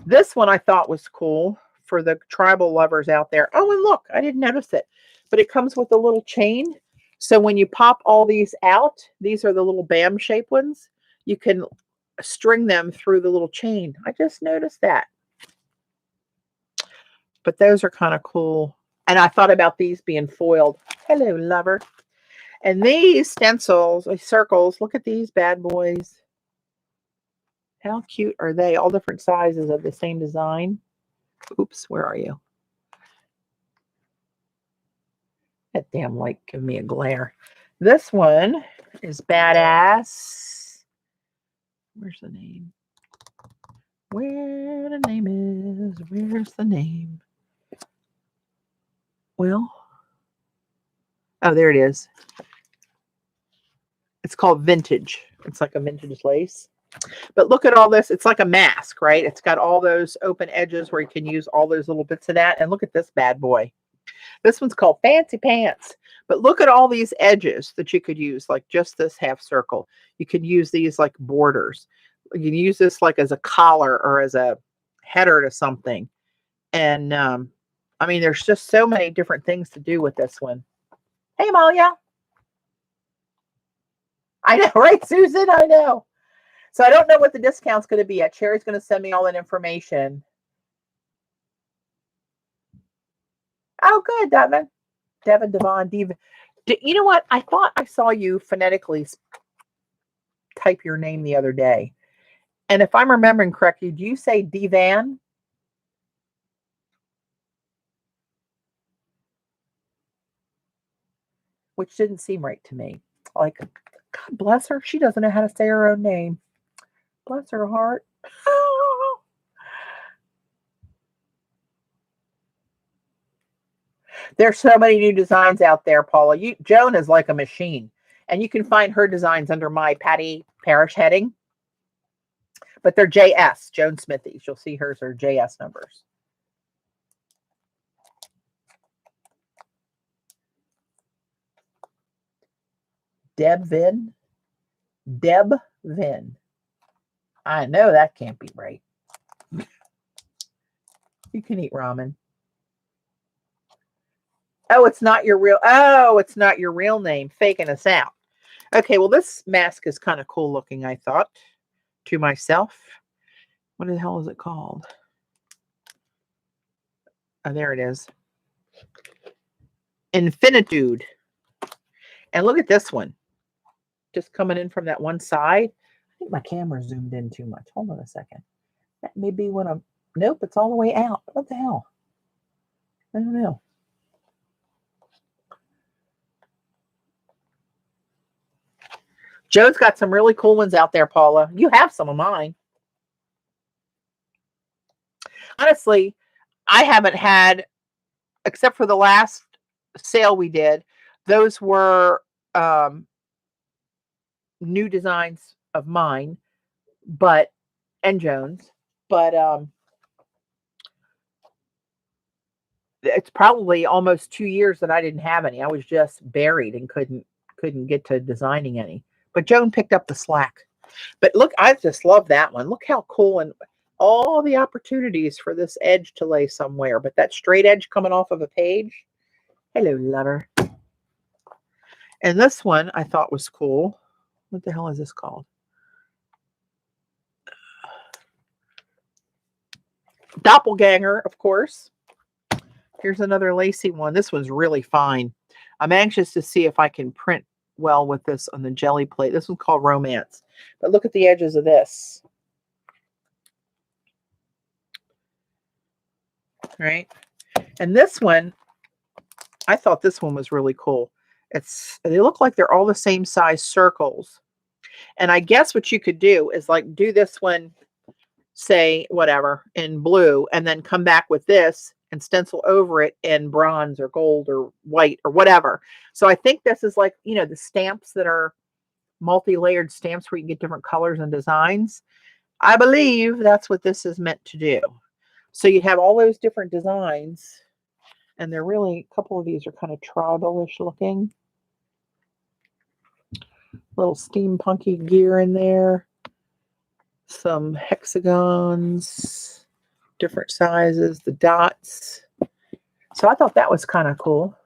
This one I thought was cool for the tribal lovers out there. Oh, and look, I didn't notice it. But it comes with a little chain. So when you pop all these out, these are the little BAM shape ones. You can string them through the little chain. I just noticed that. But those are kind of cool. And I thought about these being foiled. Hello, lover. And these stencils, circles, look at these bad boys. How cute are they? All different sizes of the same design. Oops, where are you? That damn light giving me a glare. This one is badass. Where's the name? Where the name is? Where's the name? Well, oh, there it is. It's called Vintage. It's like a vintage lace. But look at all this. It's like a mask, right? It's got all those open edges where you can use all those little bits of that. And look at this bad boy. This one's called Fancy Pants. But look at all these edges that you could use, like just this half circle. You can use these like borders. You can use this like as a collar or as a header to something. And I mean, there's just so many different things to do with this one. Hey, Malia. I know, right, Susan? I know. So I don't know what the discount's going to be yet. Sherry's going to send me all that information. Oh, good, Devin. Devon, you know what? I thought I saw you phonetically type your name the other day. And if I'm remembering correctly, do you say Devan? Which didn't seem right to me. Like, God bless her. She doesn't know how to say her own name. Bless her heart. There's so many new designs out there, Paula. Joan is like a machine. And you can find her designs under my Patti Parrish heading. But they're JS, Joan Smithies. You'll see hers are JS numbers. Deb Vin. I know that can't be right. You can eat ramen. Oh, it's not your real name. Faking us out. Okay, well, this mask is kind of cool looking, I thought to myself. What the hell is it called? Oh, there it is. Infinitude. And look at this one. Just coming in from that one side. I think my camera zoomed in too much. Hold on a second. That may be when I'm... Nope, it's all the way out. What the hell? I don't know. Joe's got some really cool ones out there, Paula. You have some of mine. Honestly, I haven't had, except for the last sale we did, those were new designs of mine, and Joan's. But It's probably almost 2 years that I didn't have any. I was just buried and couldn't get to designing any. But Joan picked up the slack. But look, I just love that one. Look how cool, and all the opportunities for this edge to lay somewhere. But that straight edge coming off of a page. Hello, lover. And this one I thought was cool. What the hell is this called? Doppelganger, of course. Here's another lacy one. This one's really fine. I'm anxious to see if I can print well with this on the Gelli plate. This one's called Romance. But look at the edges of this. Right? And this one, I thought this one was really cool. They look like they're all the same size circles. And I guess what you could do is like do this one, say, whatever, in blue, and then come back with this and stencil over it in bronze or gold or white or whatever. So I think this is like, you know, the stamps that are multi-layered stamps where you can get different colors and designs. I believe that's what this is meant to do. So you have all those different designs, and they're really, a couple of these are kind of tribal-ish looking. Little steampunky gear in there. Some hexagons, different sizes, the dots. So I thought that was kind of cool.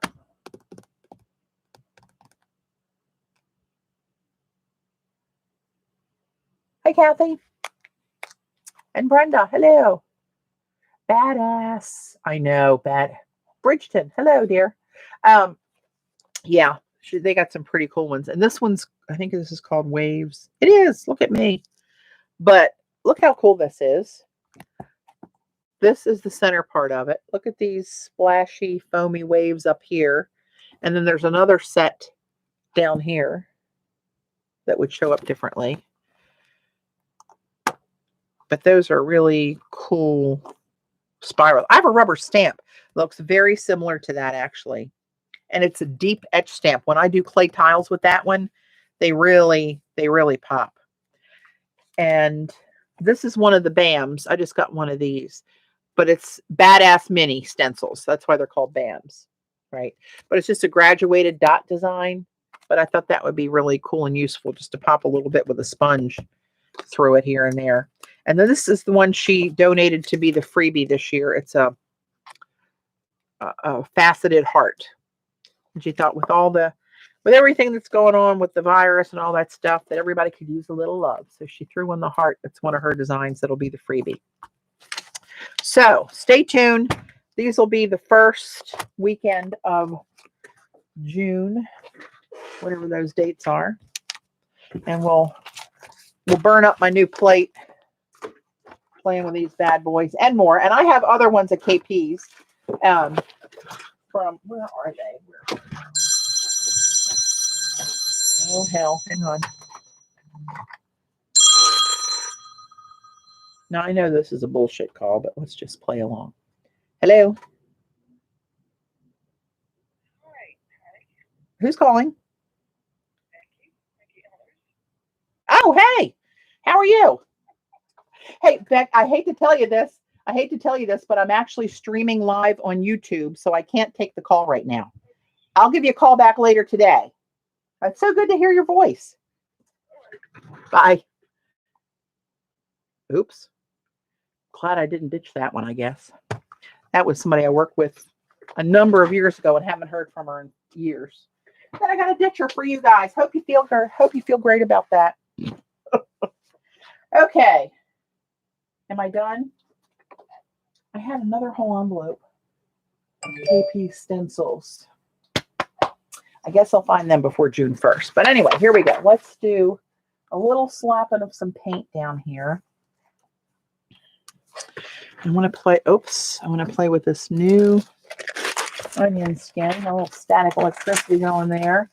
Hey, Kathy. And Brenda, hello. Badass. I know, bad. Bridgeton, hello, dear. Yeah, they got some pretty cool ones. And this one's, I think this is called Waves. It is. Look at me. But look how cool this is. This is the center part of it. Look at these splashy, foamy waves up here. And then there's another set down here that would show up differently. But those are really cool spiral. I have a rubber stamp. Looks very similar to that, actually. And it's a deep etch stamp. When I do clay tiles with that one, they really pop. And this is one of the BAMs. I just got one of these. But it's Badass Mini stencils. That's why they're called BAMs, right? But it's just a graduated dot design. But I thought that would be really cool and useful just to pop a little bit with a sponge through it here and there. And then this is the one she donated to be the freebie this year. It's a faceted heart. And she thought with everything that's going on with the virus and all that stuff, that everybody could use a little love. So she threw in the heart. That's one of her designs that'll be the freebie. So stay tuned. These will be the first weekend of June, whatever those dates are. And we'll burn up my new plate playing with these bad boys and more. And I have other ones at KP's from, where are they? Oh, hell. Hang on. Now, I know this is a bullshit call, but let's just play along. Hello? Who's calling? Oh, hey. How are you? Hey, Beck, I hate to tell you this, but I'm actually streaming live on YouTube, so I can't take the call right now. I'll give you a call back later today. It's so good to hear your voice. Bye. Oops. Glad I didn't ditch that one, I guess. That was somebody I worked with a number of years ago and haven't heard from her in years. Then I got a ditcher for you guys. Hope you feel great about that. Okay. Am I done? I had another whole envelope of KP stencils. I guess I'll find them before June 1st. But anyway, here we go. Let's do a little slapping of some paint down here. I want to play with this new onion skin, a little static electricity going there,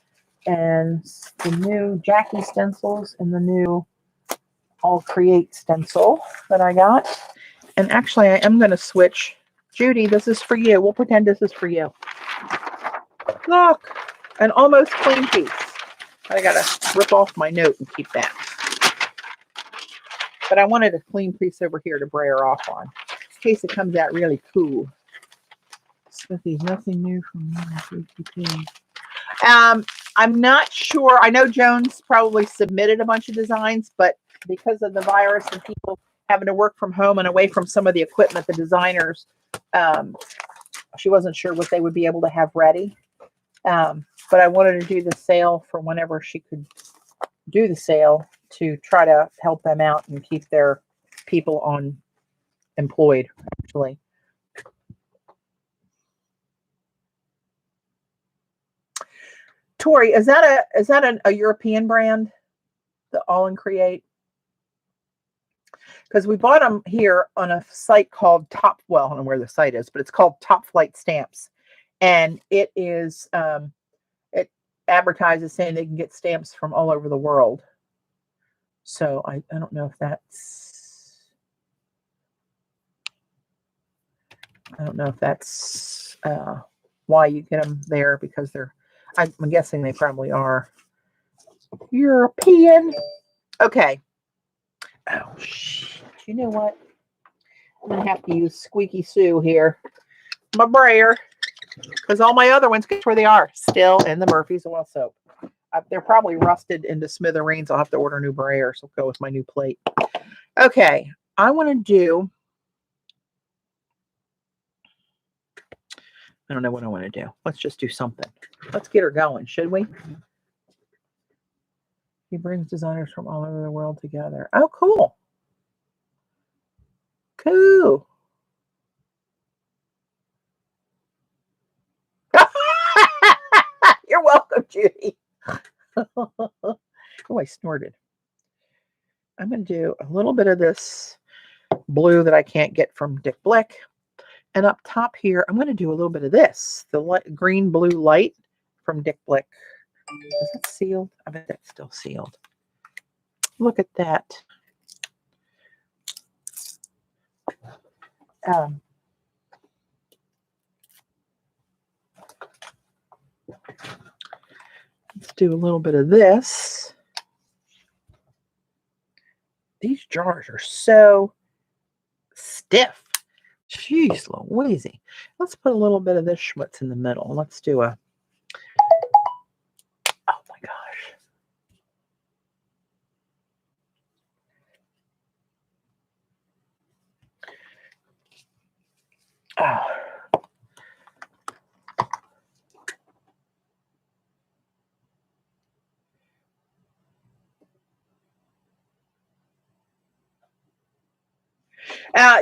and the new Jackie stencils and the new All Create stencil that I got. And actually, I am going to switch. Judy, this is for you. We'll pretend this is for you. Look, an almost clean piece. I got to rip off my note and keep that. But I wanted a clean piece over here to brayer off on, in case it comes out really cool. There's nothing new from PPT. I'm not sure. I know Jones probably submitted a bunch of designs, but because of the virus and people having to work from home and away from some of the equipment, the designers, she wasn't sure what they would be able to have ready. But I wanted to do the sale for whenever she could do the sale to try to help them out and keep their people on employed, actually. Tori, is that a European brand, the All and Create? Because we bought them here on a site called well, I don't know where the site is, but it's called Top Flight Stamps, and it is it advertises saying they can get stamps from all over the world. So I don't know if that's why you get them there, because I'm guessing they probably are European. Okay. Oh, shit. You know what? I'm going to have to use Squeaky Sue here. My brayer. Because all my other ones, guess where they are? Still in the Murphy's Oil Soap. They're probably rusted into smithereens. I'll have to order new brayers. So go with my new plate. Okay. I want to do... I don't know what I want to do. Let's just do something. Let's get her going, should we? He brings designers from all over the world together. Oh, cool. Cool. You're welcome, Judy. Oh, I snorted. I'm going to do a little bit of this blue that I can't get from Dick Blick. And up top here, I'm going to do a little bit of this, the green blue light from Dick Blick. Is it sealed? I bet that's still sealed. Look at that. Let's do a little bit of this. These jars are so stiff. Jeez Louise. Let's put a little bit of this schmutz in the middle. Let's do a... Oh my gosh. Oh.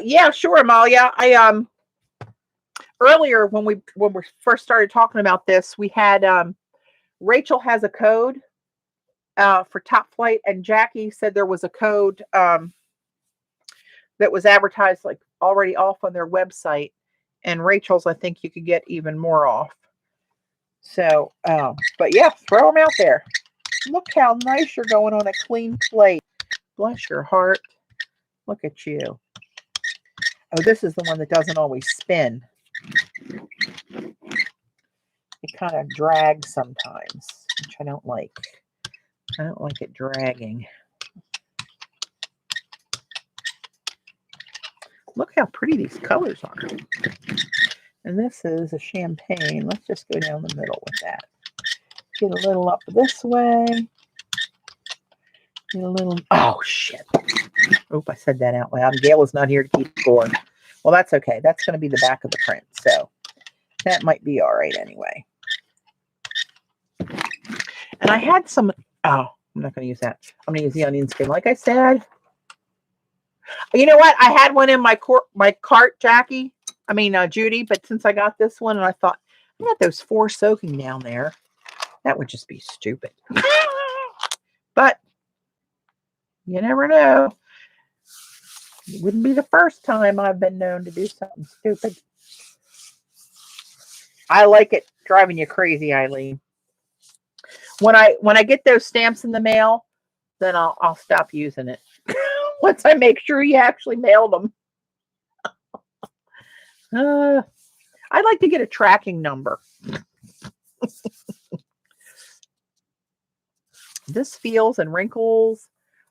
Yeah, sure, Amalia. I earlier when we first started talking about this, we had Rachel has a code for Top Flight, and Jackie said there was a code that was advertised like already off on their website, and Rachel's, I think you could get even more off. So, but yeah, throw them out there. Look how nice you're going on a clean plate. Bless your heart. Look at you. Oh, this is the one that doesn't always spin. It kind of drags sometimes, which I don't like. I don't like it dragging. Look how pretty these colors are. And this is a champagne. Let's just go down the middle with that. Get a little up this way. Get a little... Oh, shit. Oh, I said that out loud. Gail is not here to keep score. Well, that's okay. That's going to be the back of the print. So that might be all right anyway. And I had some... Oh, I'm not going to use that. I'm going to use the onion skin. Like I said... You know what? I had one in my cart, Jackie. I mean, Judy. But since I got this one, and I thought, I got those 4 soaking down there. That would just be stupid. But you never know. It wouldn't be the first time I've been known to do something stupid. I like it driving you crazy, Eileen. When I get those stamps in the mail, then I'll stop using it. Once I make sure you actually mailed them. I'd like to get a tracking number. This feels and wrinkles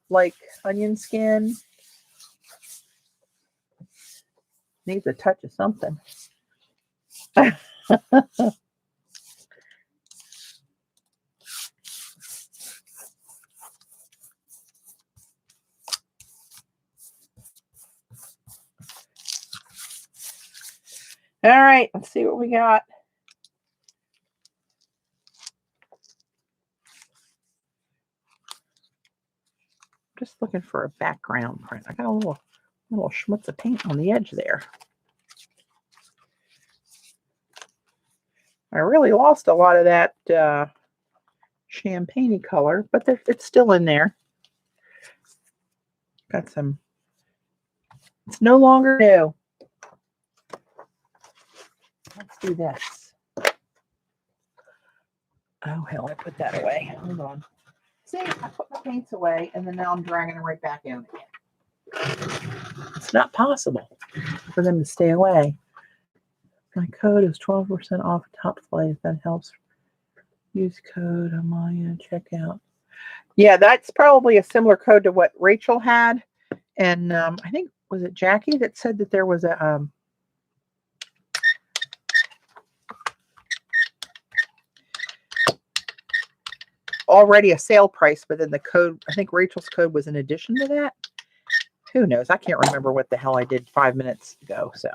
like onion skin. Needs a touch of something. All right, let's see what we got. Just looking for a background print. I got a little schmutz of paint on the edge there. I really lost a lot of that champagne-y color, but it's still in there. Got some. It's no longer new. Let's do this. Oh, hell, I put that away. Hold on. See, I put my paints away, and then now I'm dragging them right back in again. It's not possible for them to stay away. My code is 12% off top flight. If that helps, use code on my checkout. Yeah, that's probably a similar code to what Rachel had. And I think, was it Jackie that said that there was a already a sale price, but then the code, I think Rachel's code was in addition to that. Who knows? I can't remember what the hell I did 5 minutes ago, so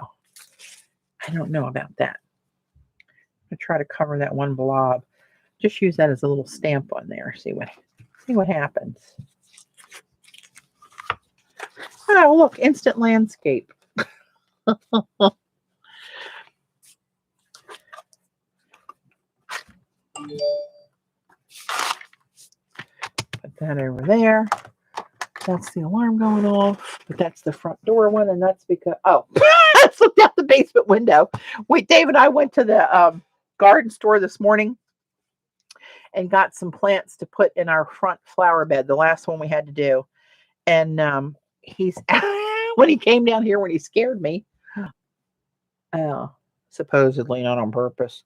I don't know about that. I'm gonna try to cover that one blob. Just use that as a little stamp on there. See what happens. Oh, look, instant landscape. Put that over there. That's the alarm going off, but that's the front door one, and that's because, oh, let's look out the basement window. Wait, Dave and I went to the garden store this morning and got some plants to put in our front flower bed, the last one we had to do. And he's, when he came down here, when he scared me, supposedly not on purpose,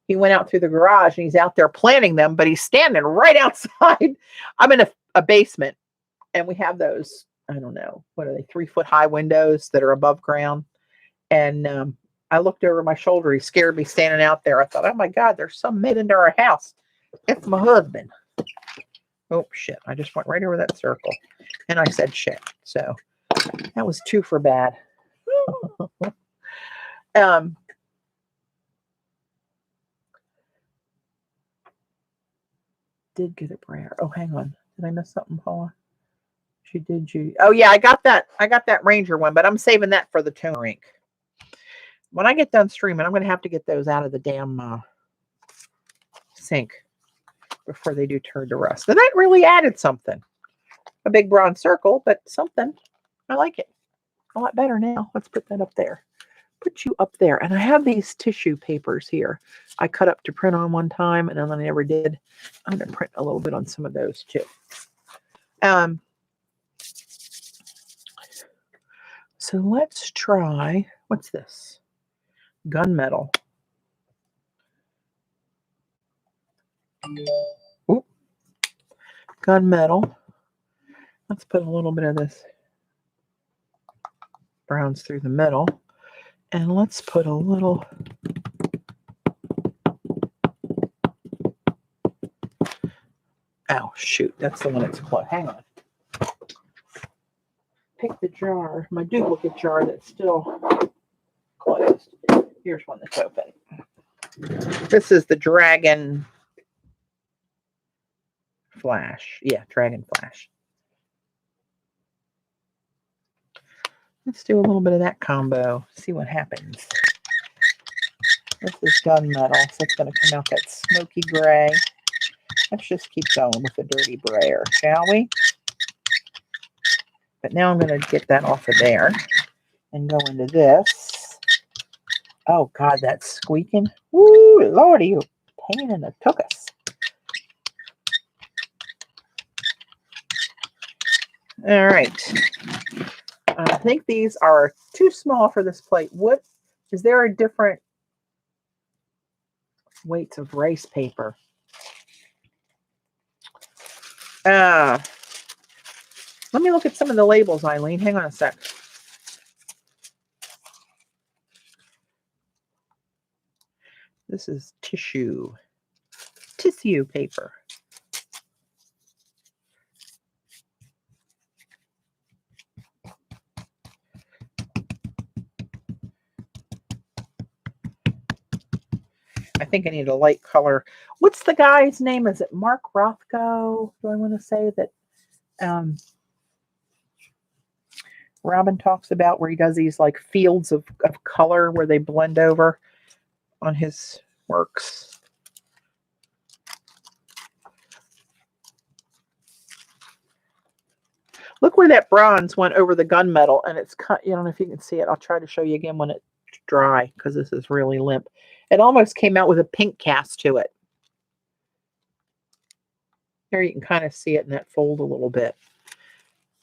he went out through the garage and he's out there planting them, but he's standing right outside. I'm in a basement. And we have those, I don't know, what are they, 3-foot high windows that are above ground. And I looked over my shoulder. He scared me standing out there. I thought, oh my God, there's some made into our house. It's my husband. Oh, shit. I just went right over that circle. And I said shit. So that was 2 for bad. Did get a brayer. Oh, hang on. Did I miss something, Paula? She did, Judy. Oh yeah, I got that Ranger one, but I'm saving that for the toner ink. When I get done streaming, I'm going to have to get those out of the damn sink before they do turn to rust. And that really added something. A big brown circle, but something. I like it a lot better now. Let's put that up there. Put you up there. And I have these tissue papers here. I cut up to print on one time, and then I never did. I'm going to print a little bit on some of those too. So let's try, what's this? Gunmetal. Ooh. Gunmetal. Let's put a little bit of this browns through the middle. And let's put a little. Oh, shoot. That's the one that's closed. Hang on. Pick the jar, my duplicate jar that's still closed. Here's one that's open. This is the Dragon Flash. Yeah, Dragon Flash. Let's do a little bit of that combo. See what happens. This is gunmetal, so it's going to come out that smoky gray. Let's just keep going with the dirty brayer, shall we? But now I'm going to get that off of there and go into this. Oh, God, that's squeaking. Woo, Lordy, you pain in the tuchus. All right. I think these are too small for this plate. What is there a different weights of rice paper? Let me look at some of the labels, Eileen. Hang on a sec. This is tissue paper. I think I need a light color. What's the guy's name? Is it Mark Rothko? Do I want to say that Robin talks about, where he does these like fields of color where they blend over on his works? Look where that bronze went over the gunmetal, and it's cut. I don't know if you can see it. I'll try to show you again when it's dry, because this is really limp. It almost came out with a pink cast to it. Here you can kind of see it in that fold a little bit.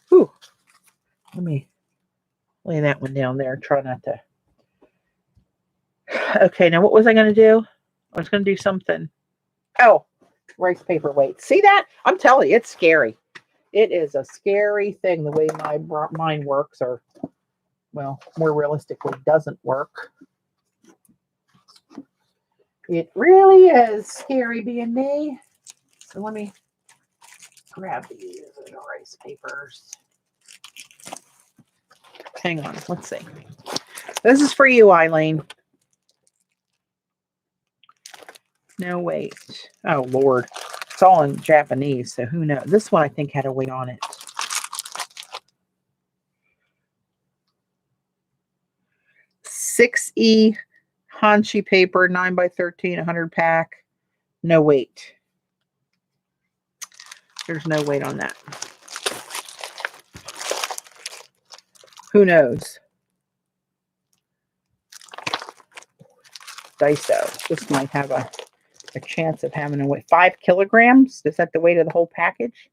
Whew. Let me lay that one down there. Try not to. Okay, now what was I going to do? I was going to do something. Oh, rice paper weight. See that? I'm telling you, it's scary. It is a scary thing the way my mind works, or, well, more realistically, doesn't work. It really is scary being me. So let me grab these rice papers. Hang on, let's see. This is for you, Eileen. No, wait. Oh, Lord. It's all in Japanese, so who knows? This one, I think, had a weight on it. .6E Hanshi paper, 9x13, 100 pack. No weight. There's no weight on that. Who knows? Daiso. This might have a chance of having a weight. 5 kilograms? Is that the weight of the whole package?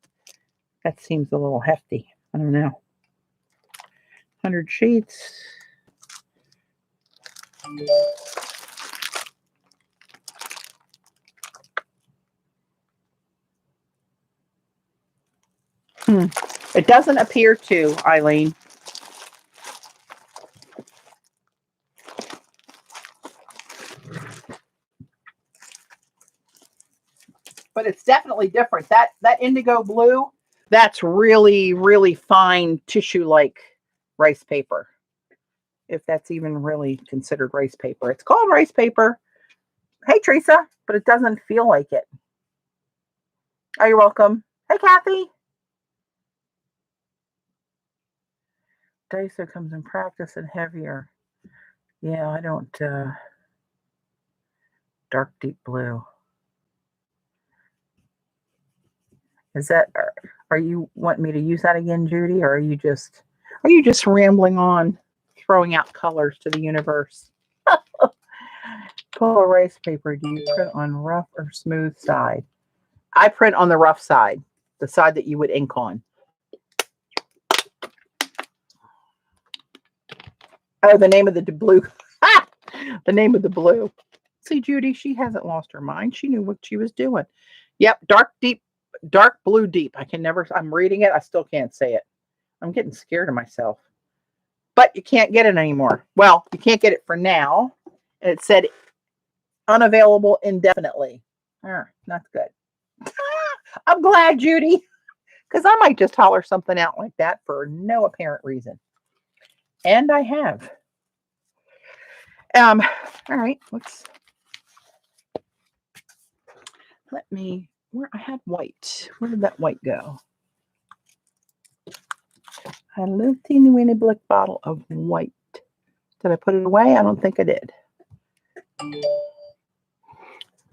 That seems a little hefty. I don't know. 100 sheets. It doesn't appear to, Eileen. But it's definitely different. That indigo blue, that's really, really fine tissue-like rice paper. If that's even really considered rice paper. It's called rice paper. Hey, Teresa, but it doesn't feel like it. Oh, you're welcome. Hey, Kathy. Daiso comes in practice and heavier. Yeah, I don't, dark deep blue. Is that, are you wanting me to use that again, Judy, or are you just rambling on, throwing out colors to the universe? Color rice paper, do you print on rough or smooth side? I print on the rough side, the side that you would ink on. Oh, the name of the blue. The name of the blue. See, Judy, she hasn't lost her mind. She knew what she was doing. Yep, dark blue deep. I'm reading it. I still can't say it. I'm getting scared of myself. But you can't get it anymore. Well, you can't get it for now. And it said unavailable indefinitely. That's good. I'm glad, Judy, because I might just holler something out like that for no apparent reason. And I have. All right, let me, where I had white. Where did that white go? I had a little teeny weeny black bottle of white. Did I put it away? I don't think I did.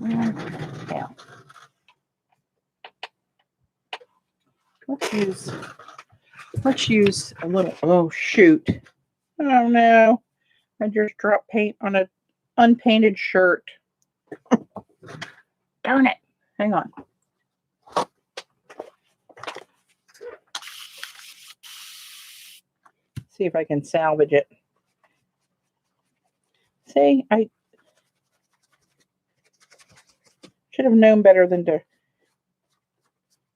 Yeah. Let's use a little, oh shoot. Oh no. I just dropped paint on an unpainted shirt. Darn it. Hang on. See if I can salvage it. See, I should have known better than to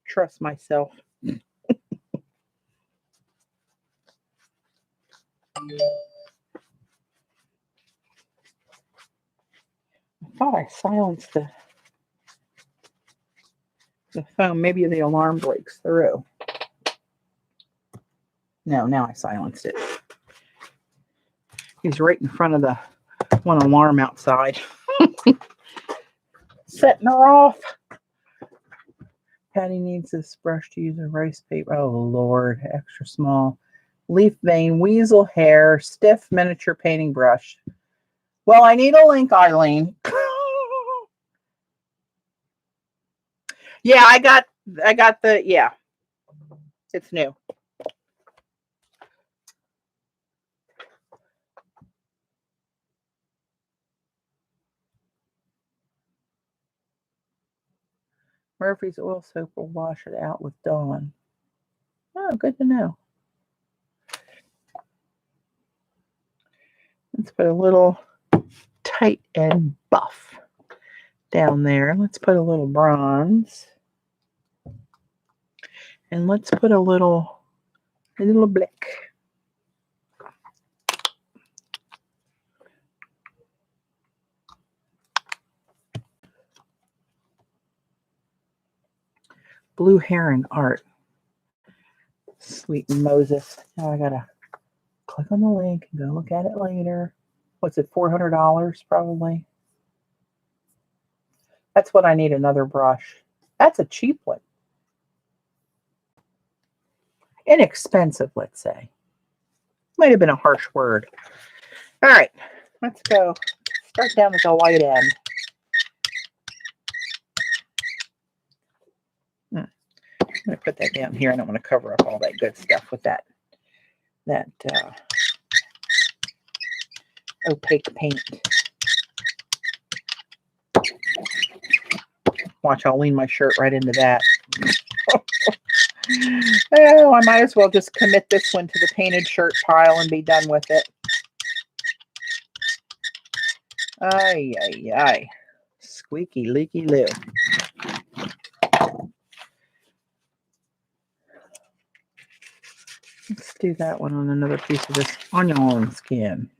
trust myself. I thought I silenced the phone. Maybe the alarm breaks through. No, now I silenced it. He's right in front of the one alarm outside. Setting her off. Patty needs this brush to use a rice paper. Oh, Lord. Extra small. Leaf vein, weasel hair, stiff miniature painting brush. Well, I need a link, Eileen. Yeah, I got the, yeah. It's new. Murphy's oil soap will wash it out with Dawn. Oh, good to know. Let's put a little tight and buff down there. Let's put a little bronze. And let's put a little black. Blue Heron art. Sweet Moses. Now I gotta click on the link and go look at it later. What's it, $400 probably? That's what I need, another brush. That's a cheap one. Inexpensive, let's say. Might have been a harsh word. All right, let's go. Start down at the light end. I'm going to put that down here. I don't want to cover up all that good stuff with that opaque paint. Watch, I'll lean my shirt right into that. Oh, I might as well just commit this one to the painted shirt pile and be done with it. Ay, ay, ay. Squeaky, leaky loo. Let's do that one on another piece of this onion skin.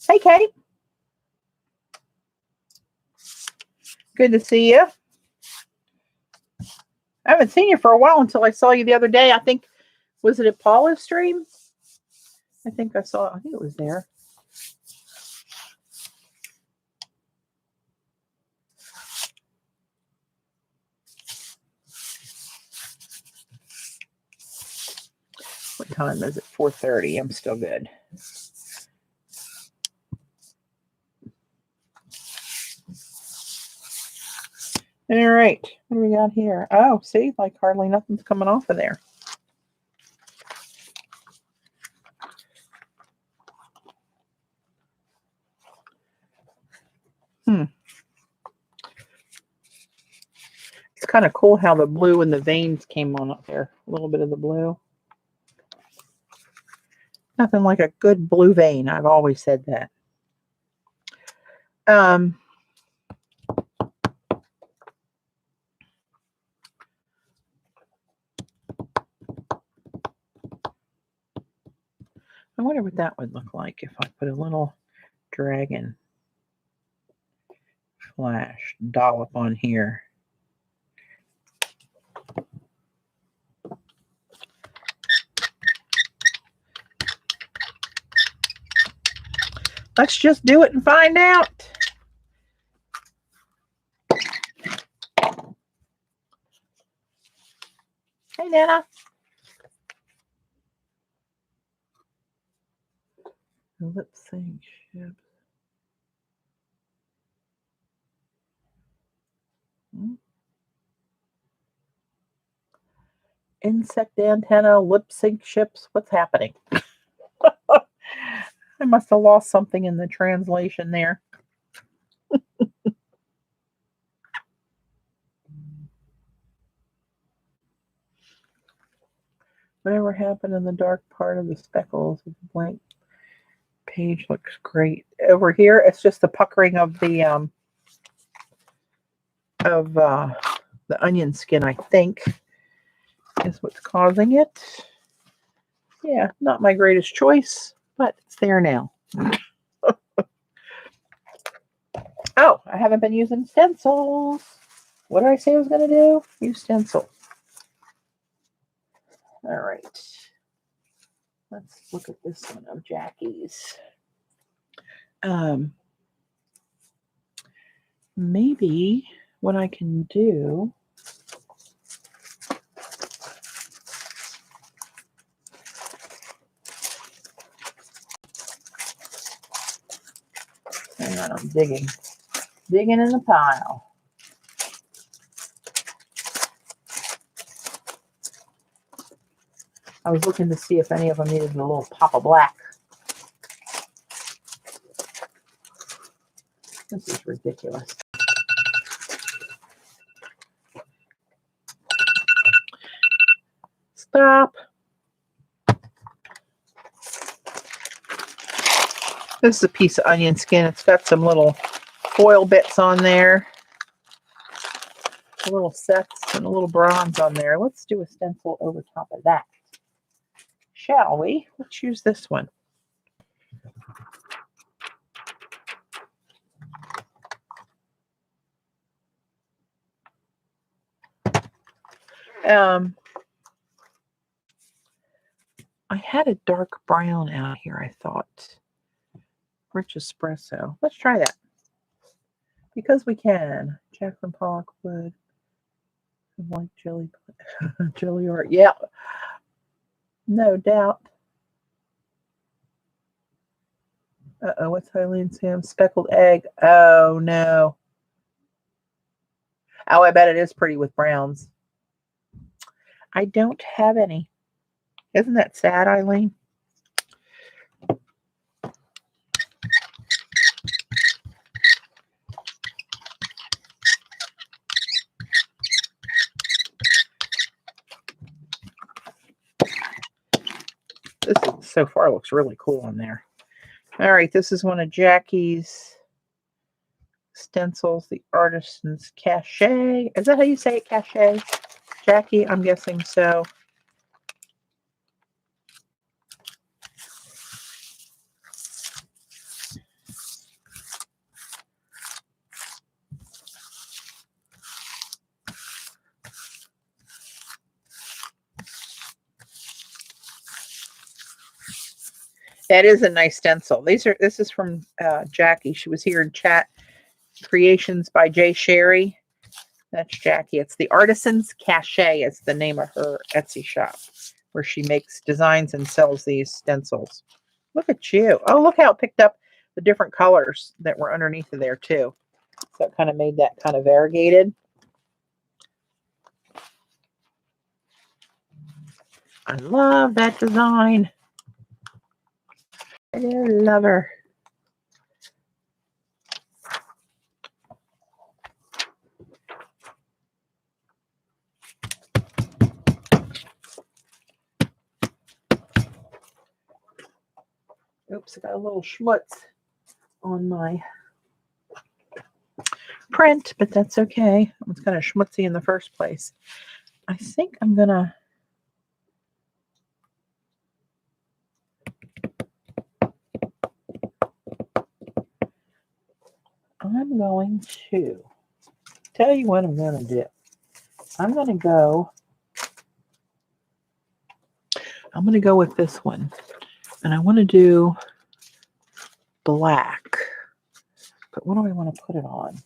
Hey, Kate. Good to see you. I haven't seen you for a while until I saw you the other day. I think, was it at Paula's stream? I think it was there. What time is it? 4:30. I'm still good. All right. What do we got here? Oh, see, like hardly nothing's coming off of there. It's kind of cool how the blue and the veins came on up there. A little bit of the blue. Nothing like a good blue vein. I've always said that. I wonder what that would look like if I put a little dragon flash dollop on here. Let's just do it and find out. Hey, Nana. Lip sync ship. Insect antenna, lip sync ships. What's happening? I must have lost something in the translation there. Whatever happened in the dark part of the speckles of the blank page looks great. Over here, it's just the puckering of the onion skin, I think. is what's causing it. Yeah, not my greatest choice, but it's there now. Oh, I haven't been using stencils. What did I say I was going to do? Use stencil. All right. Let's look at this one of Jackie's. Maybe what I can do hang on, I'm digging in the pile. I was looking to see if any of them needed a little pop of black. This is ridiculous. Stop. This is a piece of onion skin. It's got some little foil bits on there. A little sets and a little bronze on there. Let's do a stencil over top of that. Shall we? Let's use this one. I had a dark brown out here, I thought. Rich espresso. Let's try that. Because we can. Jacqueline Pollock wood. White jelly. Jelly art. Yeah. No doubt. Uh-oh, what's Eileen Sam? Speckled egg. Oh, no. Oh, I bet it is pretty with browns. I don't have any. Isn't that sad, Eileen? This is, so far looks really cool on there. All right, this is one of Jackie's stencils, the Artisan's Cachet. Is that how you say it, Cachet? Jackie, I'm guessing so. That is a nice stencil. This is from Jackie. She was here in chat. Creations by J. Sherry. That's Jackie. It's the Artisan's Cachet. It's the name of her Etsy shop where she makes designs and sells these stencils. Look at you. Oh, look how it picked up the different colors that were underneath of there too. So it kind of made that kind of variegated. I love that design. I love her. Oops, I got a little schmutz on my print, but that's okay. It was kind of schmutzy in the first place. I think I'm going to tell you what I'm going to do. I'm going to go with this one. And I want to do black. But what do I want to put it on?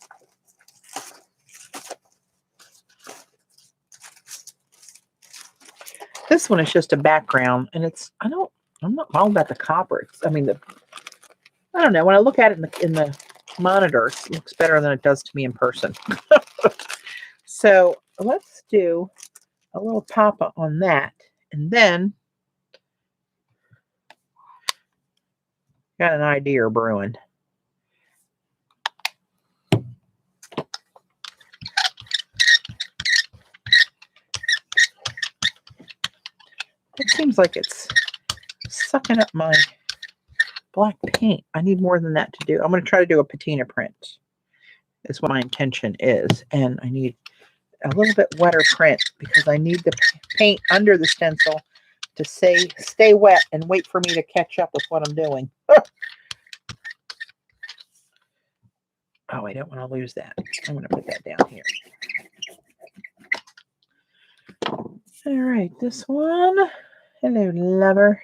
This one is just a background, and it's I'm not all about the copper. I don't know. When I look at it in the monitors, it looks better than it does to me in person. So let's do a little pop on that, and then got an idea brewing. It seems like it's sucking up my black paint. I need more than that to do. I'm going to try to do a patina print. Is what my intention is. And I need a little bit wetter print because I need the paint under the stencil to stay wet and wait for me to catch up with what I'm doing. Oh, I don't want to lose that. I'm going to put that down here. All right, this one. Hello, lover.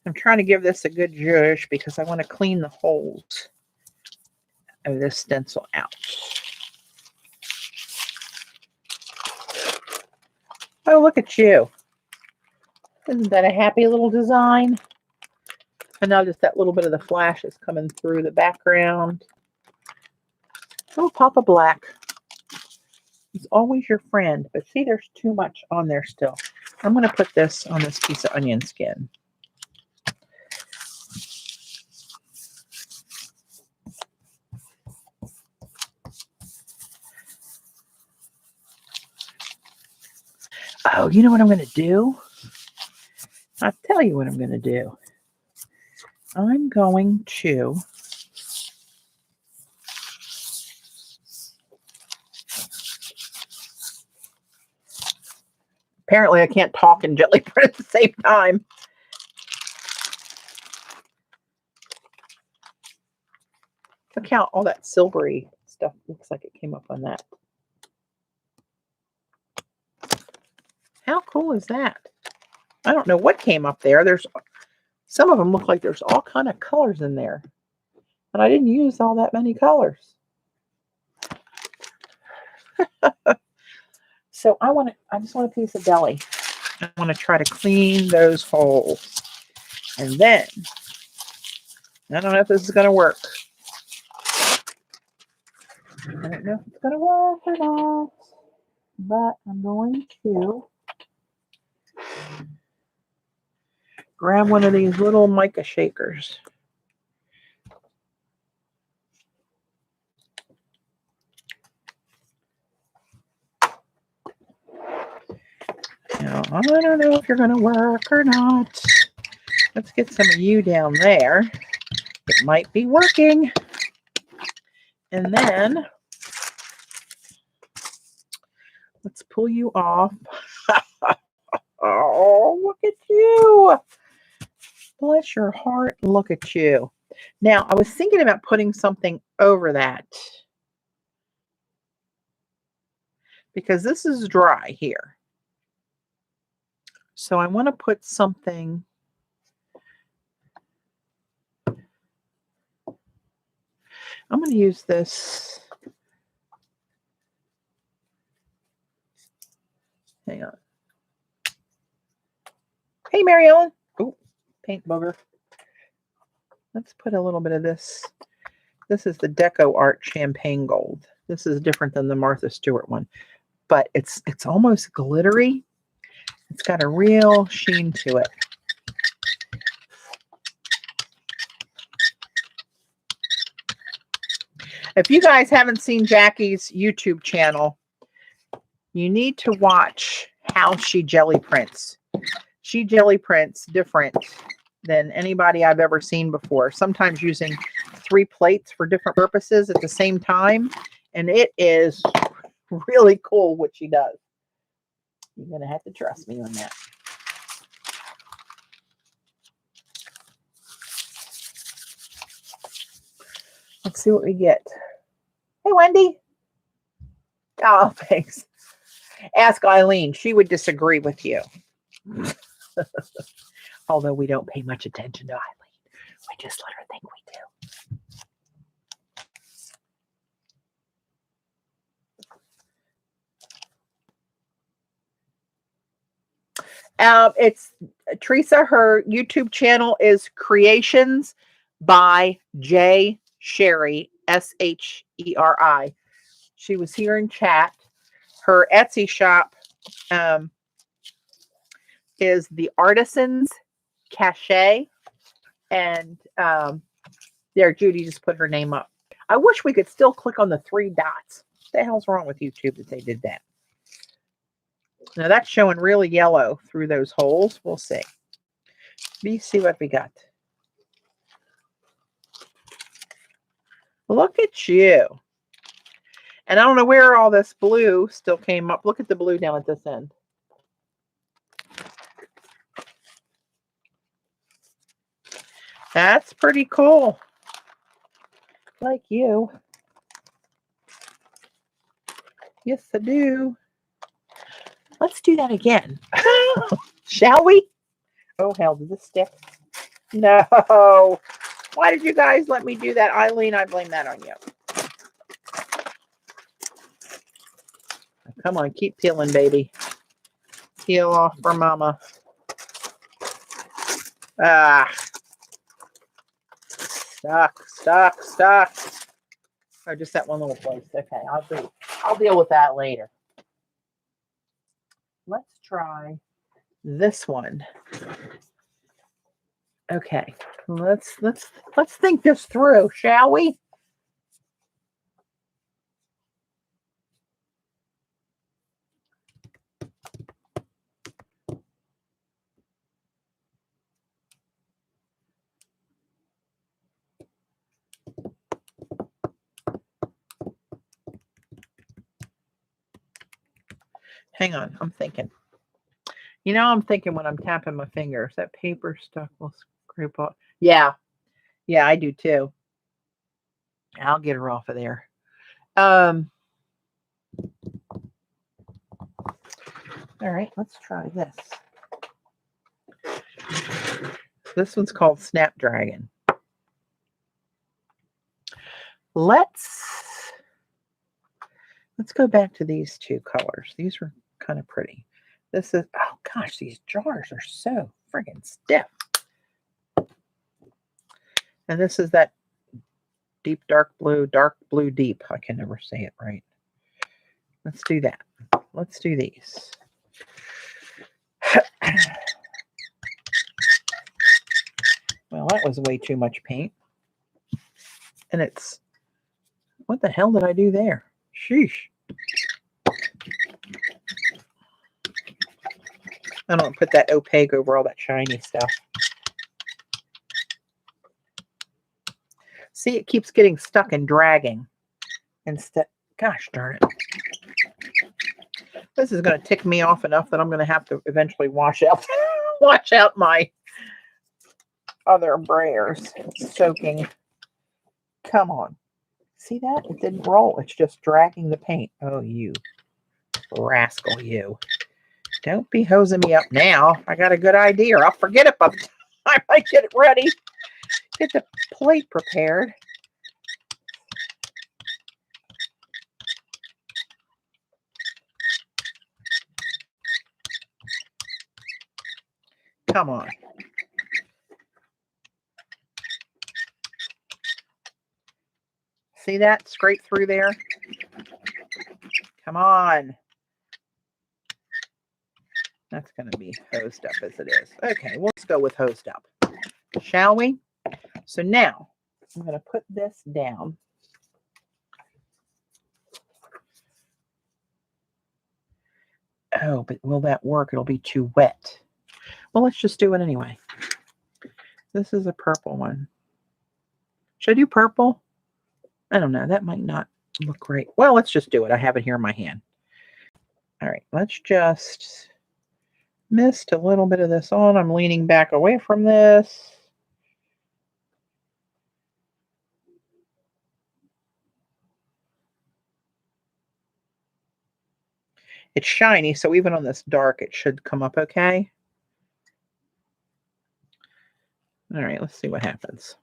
I'm trying to give this a good zhuzh because I want to clean the holes of this stencil out. Oh, look at you. Isn't that a happy little design? And now just that little bit of the flash is coming through the background. Oh, Papa Black. He's always your friend. But see, there's too much on there still. I'm going to put this on this piece of onion skin. Oh, you know what I'm going to do? I'll tell you what I'm going to do. I'm going to apparently I can't talk and gently print at the same time. Look how all that silvery stuff looks like it came up on that. How cool is that? I don't know what came up there. There's some of them look like there's all kind of colors in there. And I didn't use all that many colors. So I just want a piece of Gelli. I want to try to clean those holes. And then, I don't know if this is going to work. I don't know if it's going to work or not. But I'm going to grab one of these little mica shakers. Now, I don't know if you're going to work or not. Let's get some of you down there. It might be working. And then, let's pull you off. Oh, look at you. Bless your heart. Look at you. Now, I was thinking about putting something over that because this is dry here. So I want to put something. I'm going to use this. Hang on. Hey, Mary Ellen. Oh, paint booger. Let's put a little bit of this. This is the Deco Art Champagne Gold. This is different than the Martha Stewart one, but it's almost glittery. It's got a real sheen to it. If you guys haven't seen Jackie's YouTube channel, you need to watch how she jelly prints. She jelly prints different than anybody I've ever seen before, sometimes using 3 plates for different purposes at the same time. And it is really cool what she does. You're going to have to trust me on that. Let's see what we get. Hey, Wendy. Oh, thanks. Ask Eileen. She would disagree with you. Although we don't pay much attention to Eileen. We just let her think we do. It's Teresa. Her YouTube channel is Creations by J. Sherry, Sheri. She was here in chat. Her Etsy shop is the Artisan's Cachet. And there, Judy just put her name up. I wish we could still click on the 3 dots. What the hell's wrong with YouTube that they did that? Now that's showing really yellow through those holes. We'll see. Let's see what we got. Look at you. And I don't know where all this blue still came up. Look at the blue down at this end. That's pretty cool. Like you. Yes, I do. Let's do that again. Shall we? Oh, hell, did this stick? No. Why did you guys let me do that? Eileen, I blame that on you. Come on, keep peeling, baby. Peel off for mama. Ah. Stuck. Oh, just that one little place. Okay, I'll deal with that later. Let's try this one. Okay, let's think this through, shall we? Hang on, I'm thinking. You know, I'm thinking when I'm tapping my fingers, that paper stuff will scrape off. Yeah, I do too. I'll get her off of there. All right, let's try this. This one's called Snapdragon. Let's go back to these 2 colors. These are kind of pretty. This is, oh gosh, these jars are so friggin' stiff. And this is that deep dark blue deep. I can never say it right. Let's do that. Let's do these. Well, that was way too much paint. And it's, what the hell did I do there? Sheesh. I don't put that opaque over all that shiny stuff. See, it keeps getting stuck and dragging. Instead, gosh darn it. This is going to tick me off enough that I'm going to have to eventually wash out my other brayers. It's soaking. Come on. See that? It didn't roll. It's just dragging the paint. Oh, you rascal, you. Don't be hosing me up now. I got a good idea. I'll forget it by the time I get it ready. Get the plate prepared. Come on. See that? Straight through there. Come on. That's going to be hosed up as it is. Okay, let's go with hosed up. Shall we? So now, I'm going to put this down. Oh, but will that work? It'll be too wet. Well, let's just do it anyway. This is a purple one. Should I do purple? I don't know. That might not look great. Well, let's just do it. I have it here in my hand. All right, let's just mist a little bit of this on. I'm leaning back away from this. It's shiny, so even on this dark, it should come up okay. All right, let's see what happens.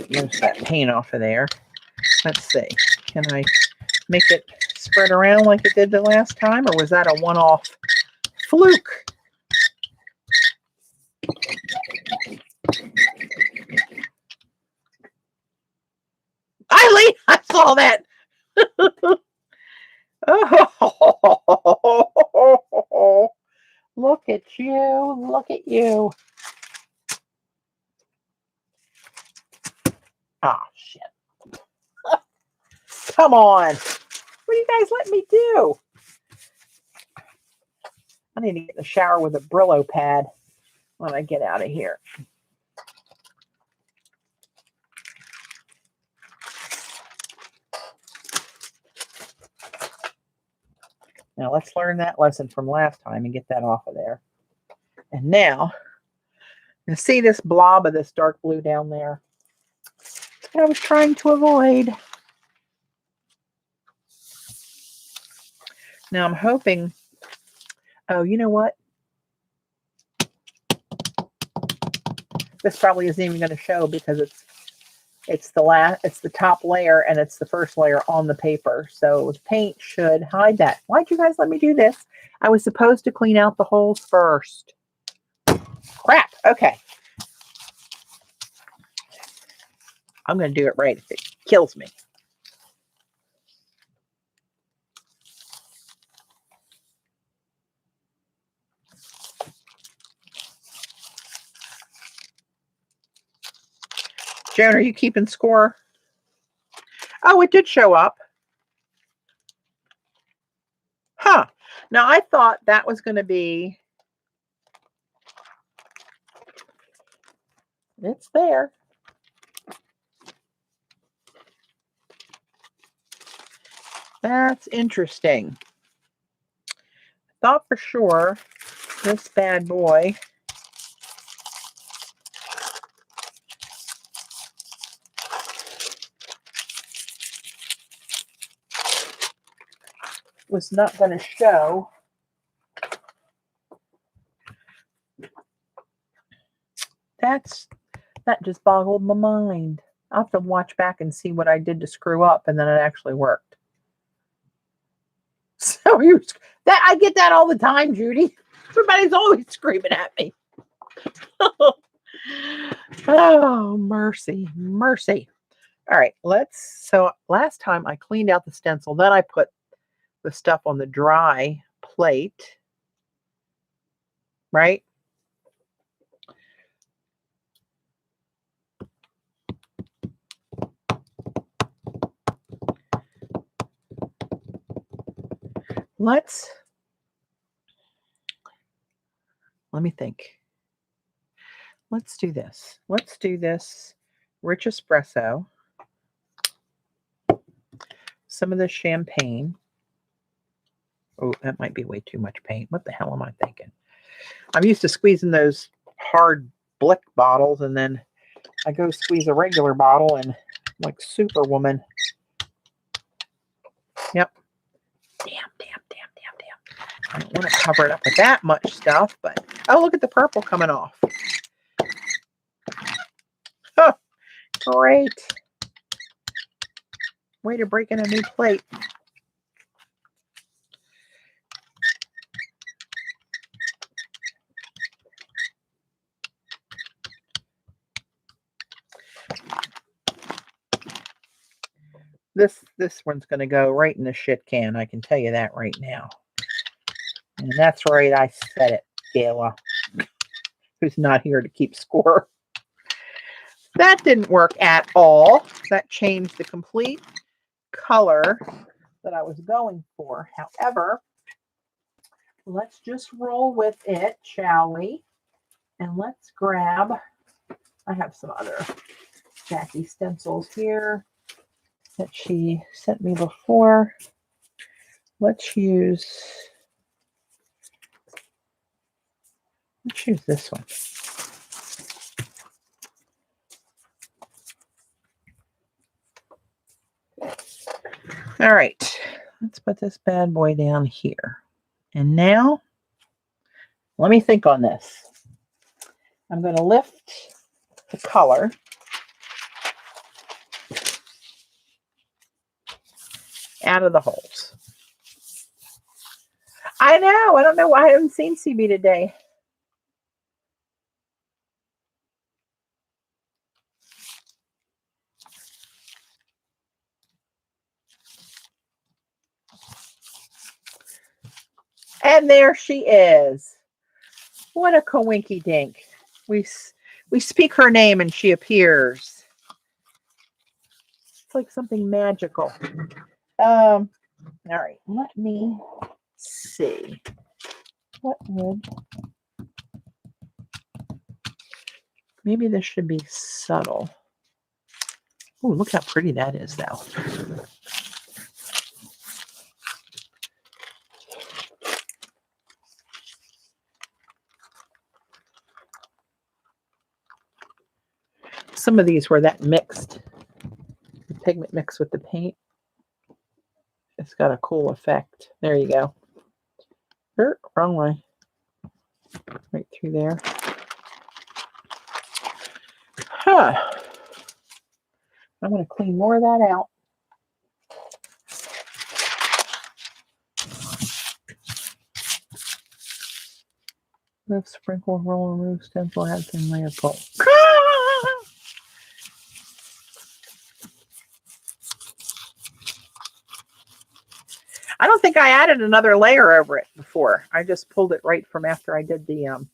Rinse that paint off of there. Let's see. Can I make it spread around like it did the last time, or was that a one-off fluke? Eileen, I saw that. Oh, look at you. Look at you. Oh, shit. Come on. What do you guys let me do? I need to get in the shower with a Brillo pad when I get out of here. Now let's learn that lesson from last time and get that off of there. And now, you see this blob of this dark blue down there? That's what I was trying to avoid. Now I'm hoping, oh, you know what? This probably isn't even going to show because it's the top layer and it's the first layer on the paper. So the paint should hide that. Why'd you guys let me do this? I was supposed to clean out the holes first. Crap. Okay. I'm going to do it right if it kills me. Joan, are you keeping score? Oh, it did show up. Huh. Now, I thought that was going to be... It's there. That's interesting. I thought for sure this bad boy was not going to show. That just boggled my mind. I'll have to watch back and see what I did to screw up, and then it actually worked. So I get that all the time, Judy. Everybody's always screaming at me. Oh, mercy, mercy. All right, so last time I cleaned out the stencil, then I put the stuff on the dry plate, right? Let me think. Let's do this. Let's do this rich espresso, some of the champagne. Oh, that might be way too much paint. What the hell am I thinking? I'm used to squeezing those hard Blick bottles, and then I go squeeze a regular bottle and I'm like Superwoman. Yep. Damn. I don't want to cover it up with that much stuff, but oh, look at the purple coming off. Oh, great. Way to break in a new plate. This one's going to go right in the shit can. I can tell you that right now. And that's right. I said it, Gayla, who's not here to keep score. That didn't work at all. That changed the complete color that I was going for. However, let's just roll with it, shall we? And let's grab, I have some other Jackie stencils here that she sent me before. Let's use this one. All right, let's put this bad boy down here. And now, let me think on this. I'm going to lift the color out of the holes. I know. I don't know why I haven't seen CB today. And there she is. What a coinky dink. We speak her name and she appears. It's like something magical. All right, let me see. What would... Maybe this should be subtle. Oh, look how pretty that is, though. Some of these were that mixed, the pigment mixed with the paint. It's got a cool effect. There you go. Wrong way. Right through there. Huh. I'm going to clean more of that out. Remove, sprinkle, roll, remove, stencil, add thin layer, pull. I don't think I added another layer over it before. I just pulled it right from after I did the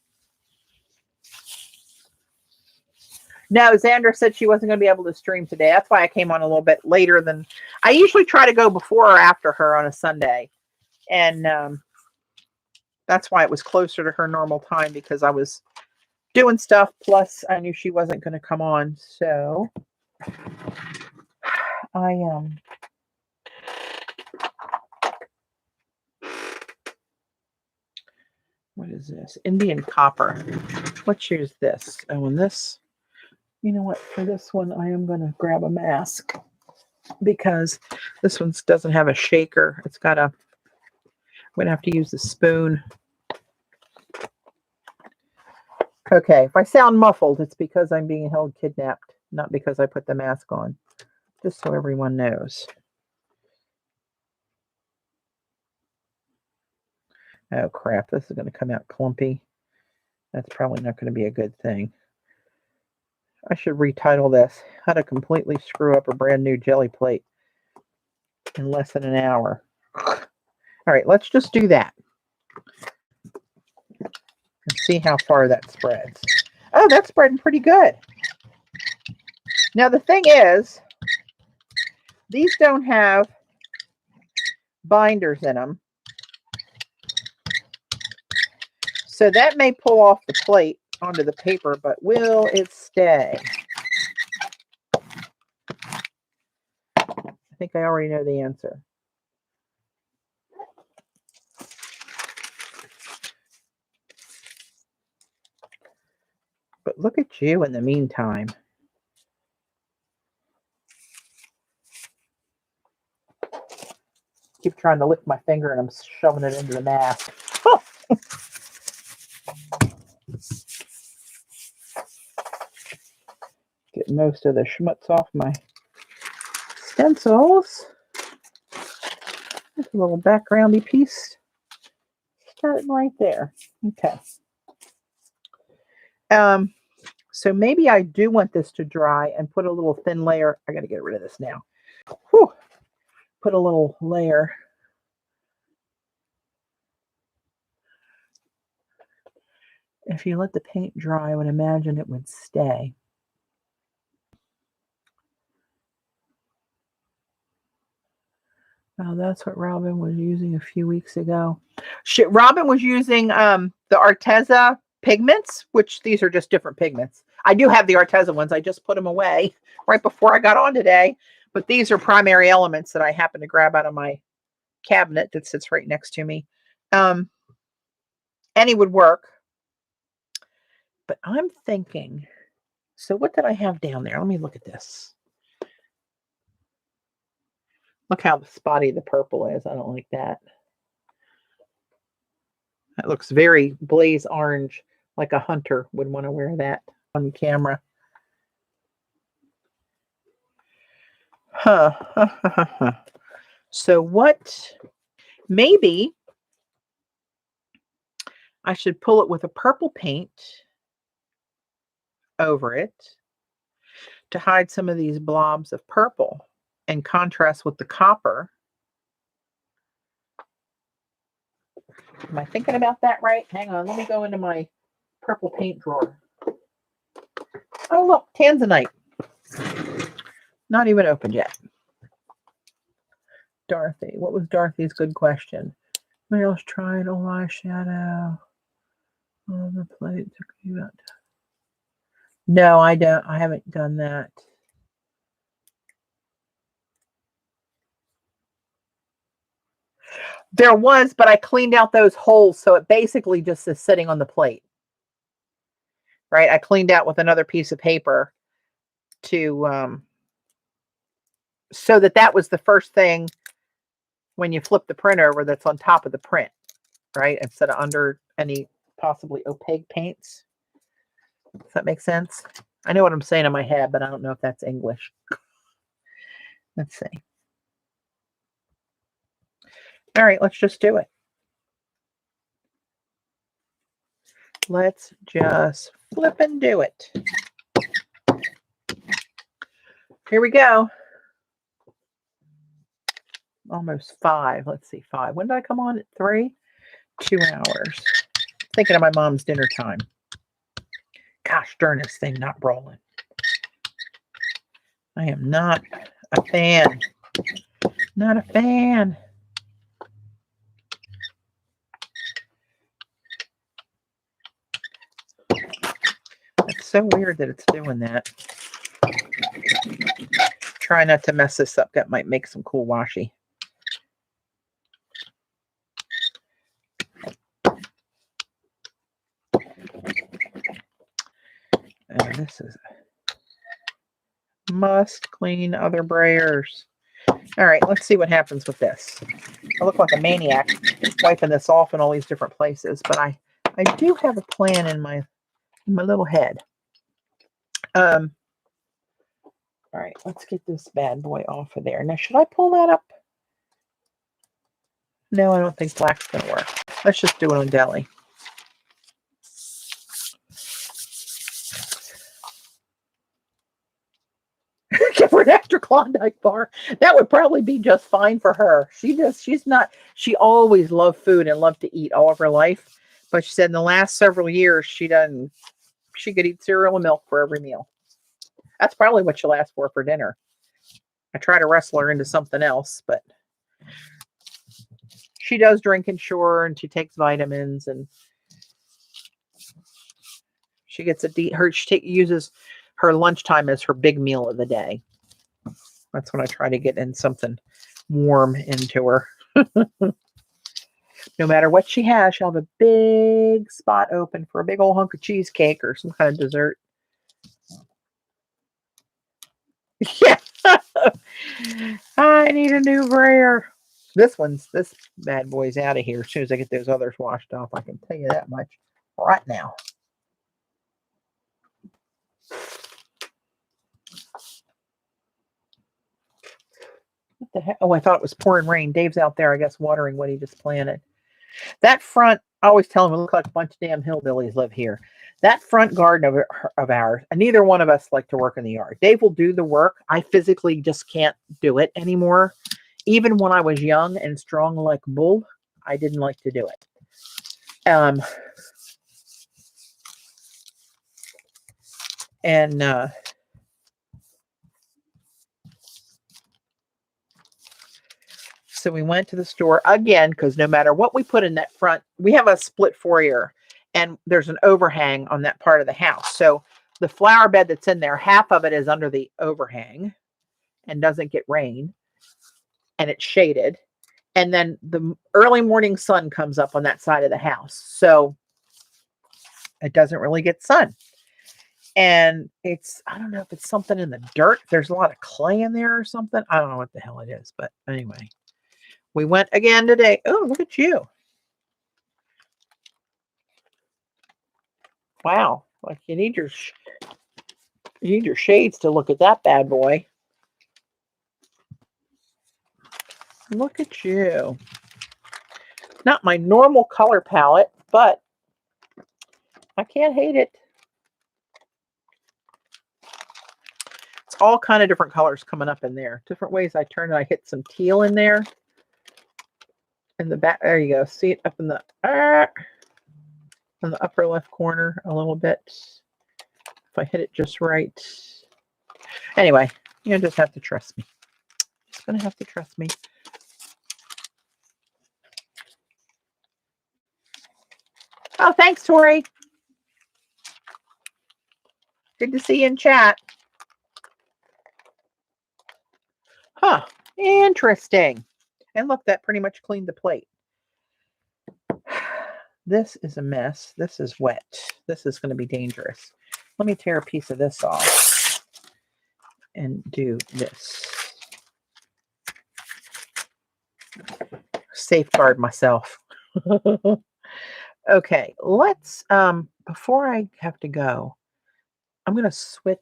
No, Xander said she wasn't going to be able to stream today. That's why I came on a little bit later than I usually try to go before or after her on a Sunday. And that's why it was closer to her normal time, because I was doing stuff. Plus, I knew she wasn't going to come on. So I what is this? Indian copper. Let's use this. Oh, and this, you know what? For this one, I am going to grab a mask because this one doesn't have a shaker. It's got a, I'm going to have to use the spoon. Okay, if I sound muffled, it's because I'm being held kidnapped, not because I put the mask on. Just so everyone knows. Oh crap, this is going to come out clumpy. That's probably not going to be a good thing. I should retitle this, How to Completely Screw Up a Brand New Jelly Plate in Less Than an Hour. All right, let's just do that. And see how far that spreads. Oh, that's spreading pretty good. Now the thing is, these don't have binders in them. So that may pull off the plate onto the paper, but will it stay? I think I already know the answer. But look at you in the meantime. Keep trying to lift my finger and I'm shoving it into the mask. Oh. Get most of the schmutz off my stencils. Just a little backgroundy piece. Starting right there. Okay. So maybe I do want this to dry and put a little thin layer. I got to get rid of this now. Whew. Put a little layer. If you let the paint dry, I would imagine it would stay. Oh, that's what Robin was using a few weeks ago. Robin was using the Arteza pigments, which these are just different pigments. I do have the Arteza ones. I just put them away right before I got on today. But these are primary elements that I happen to grab out of my cabinet that sits right next to me. Any would work. But I'm thinking, so what did I have down there? Let me look at this. Look how spotty the purple is. I don't like that. That looks very blaze orange, like a hunter would want to wear that on camera. Huh. So what, maybe I should pull it with a purple paint over it to hide some of these blobs of purple and contrast with the copper. Am I thinking about that right? Hang on, let me go into my purple paint drawer. Oh, look, Tanzanite. Not even opened yet. Dorothy. What was Dorothy's good question? What else tried? Oh, eyeshadow. On the plate. Took me about. No, I don't. I haven't done that. There was, but I cleaned out those holes, so it basically just is sitting on the plate. Right? I cleaned out with another piece of paper to so that was the first thing when you flip the print over that's on top of the print, right? Instead of under any possibly opaque paints. Does that make sense? I know what I'm saying in my head, but I don't know if that's English. Let's see. All right, let's just do it. Let's just flip and do it. Here we go. Almost 5. Let's see, 5. When did I come on? At 3? 2 hours. Thinking of my mom's dinner time. Gosh darn this thing not rolling. I am not a fan. Not a fan. It's so weird that it's doing that. Try not to mess this up. That might make some cool washi. And this is must clean other brayers. All right, let's see what happens with this. I look like a maniac wiping this off in all these different places, but I do have a plan in my little head. All right, let's get this bad boy off of there. Now, should I pull that up? No, I don't think black's going to work. Let's just do it on Gelli. Give her an extra Klondike bar. That would probably be just fine for her. She always loved food and loved to eat all of her life. But she said in the last several years, she could eat cereal and milk for every meal. That's probably what she'll ask for dinner. I try to wrestle her into something else, but she does drink Ensure and she takes vitamins and she gets uses her lunchtime as her big meal of the day. That's when I try to get in something warm into her. No matter what she has, she'll have a big spot open for a big old hunk of cheesecake or some kind of dessert. Yeah. I need a new brayer. This bad boy's out of here as soon as I get those others washed off. I can tell you that much right now. What the heck? Oh, I thought it was pouring rain. Dave's out there, I guess, watering what he just planted. That front, I always tell him it looks like a bunch of damn hillbillies live here. That front garden of ours, and neither one of us like to work in the yard. Dave will do the work. I physically just can't do it anymore. Even when I was young and strong like bull, I didn't like to do it. So we went to the store again, because no matter what we put in that front, we have a split foyer and there's an overhang on that part of the house. So the flower bed that's in there, half of it is under the overhang and doesn't get rain and it's shaded. And then the early morning sun comes up on that side of the house. So it doesn't really get sun. And I don't know if it's something in the dirt. There's a lot of clay in there or something. I don't know what the hell it is, but anyway. We went again today. Oh, look at you. Wow. Like you need your shades to look at that bad boy. Look at you. Not my normal color palette, but I can't hate it. It's all kind of different colors coming up in there. Different ways I turn it. I hit some teal in there. In the back, there you go. See it up in the. in the upper left corner a little bit. If I hit it just right. Anyway, you just have to trust me. Just going to have to trust me. Oh, thanks, Tori. Good to see you in chat. Huh. Interesting. And look, that pretty much cleaned the plate. This is a mess. This is wet. This is going to be dangerous. Let me tear a piece of this off and do this. Safeguard myself. Okay, let's, before I have to go, I'm going to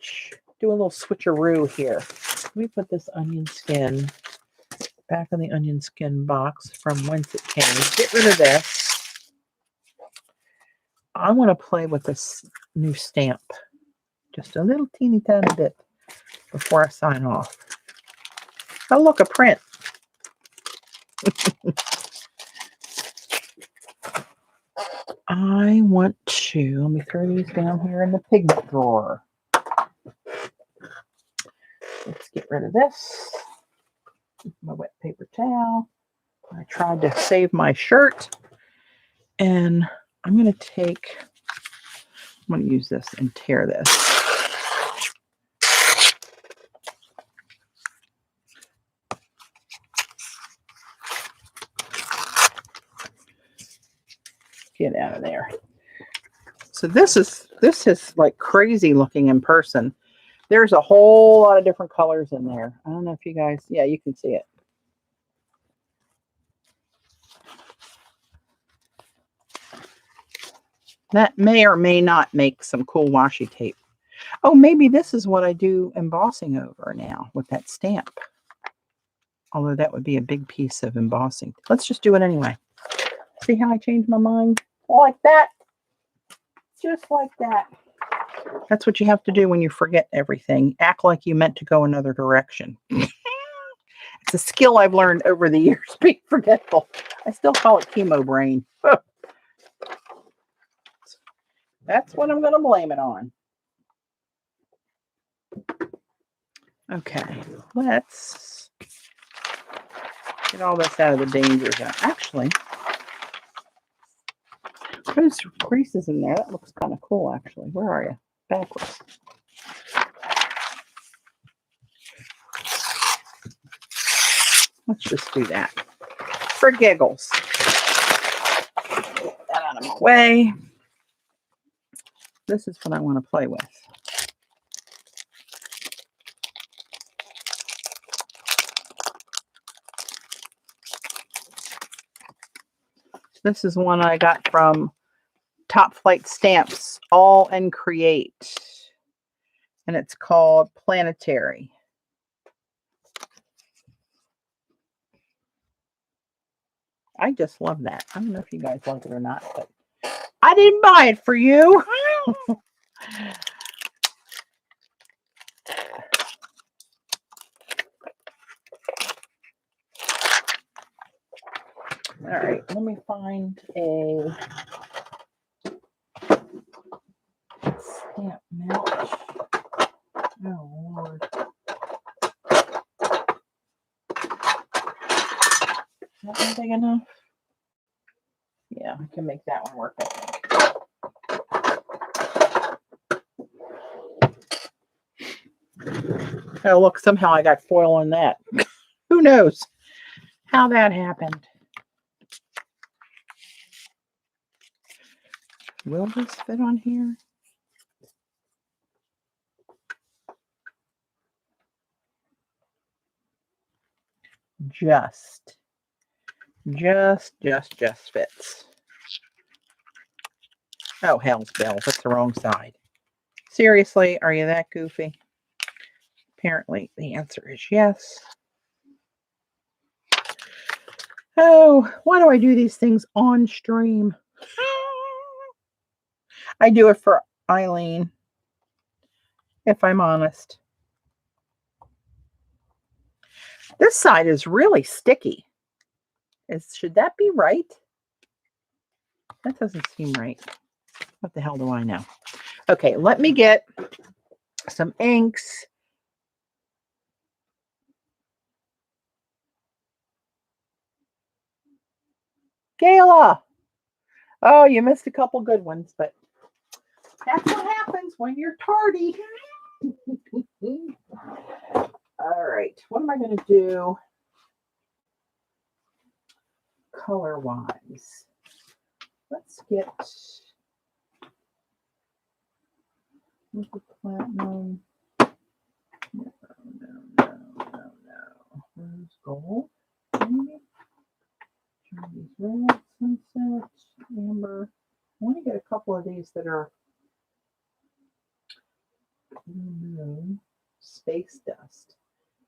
do a little switcheroo here. Let me put this onion skin back in the onion skin box from whence it came. Get rid of this. I want to play with this new stamp just a little teeny tiny bit before I sign off. Oh, look, a print. I want to, let me throw these down here in the pigment drawer. Let's get rid of this. My wet paper towel. I tried to save my shirt. And I'm going to use this and tear this. Get out of there. So this is like crazy looking in person. There's a whole lot of different colors in there. I don't know if you guys, yeah, you can see it. That may or may not make some cool washi tape. Oh, maybe this is what I do embossing over now with that stamp. Although that would be a big piece of embossing. Let's just do it anyway. See how I changed my mind? Like that. Just like that. That's what you have to do when you forget everything. Act like you meant to go another direction. It's a skill I've learned over the years, being forgetful. I still call it chemo brain. That's what I'm going to blame it on. Okay, let's get all this out of the danger zone. Actually, there's creases in there. That looks kind of cool, actually. Where are you? Backwards. Let's just do that for giggles. Get that out of my way. This is what I want to play with. This is one I got from Top Flight Stamps, All and Create. And it's called Planetary. I just love that. I don't know if you guys like it or not, but I didn't buy it for you. All right, let me find a stamp match. Oh, Lord. Is that one big enough? Yeah, I can make that one work, I think. Oh, look, somehow I got foil on that. Who knows how that happened? Will this fit on here? Just fits. Oh, hell's bells. That's the wrong side. Seriously, are you that goofy? Apparently, the answer is yes. Oh, why do I do these things on stream? I do it for Eileen, if I'm honest. This side is really sticky. Should that be right? That doesn't seem right. What the hell do I know? Okay, let me get some inks. Gayla. Oh, you missed a couple good ones, but that's what happens when you're tardy. All right, what am I going to do color-wise? Let's get platinum. No. Rose gold, maybe. Chinese red, sunset, amber. I want to get a couple of these that are moon, space dust.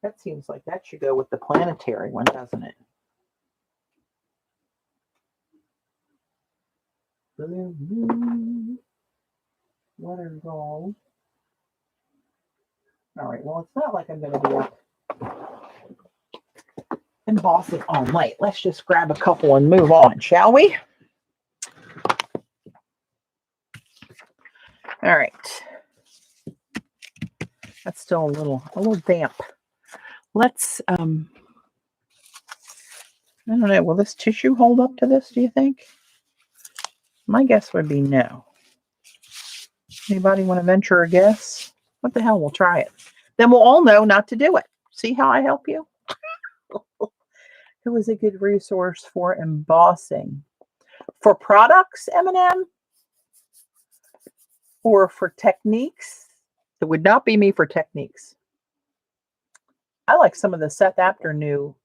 That seems like that should go with the planetary one, doesn't it? Blue moon, weather gold. All right, well, it's not like I'm going to be up embossing all night. Let's just grab a couple and move on, shall we? All right. That's still a little damp. Let's I don't know, will this tissue hold up to this, do you think? My guess would be no. Anybody want to venture a guess? What the hell, we'll try it. Then we'll all know not to do it. See how I help you? Who is a good resource for embossing? For products, M&M? Or for techniques? It would not be me for techniques. I like some of the Seth Apter new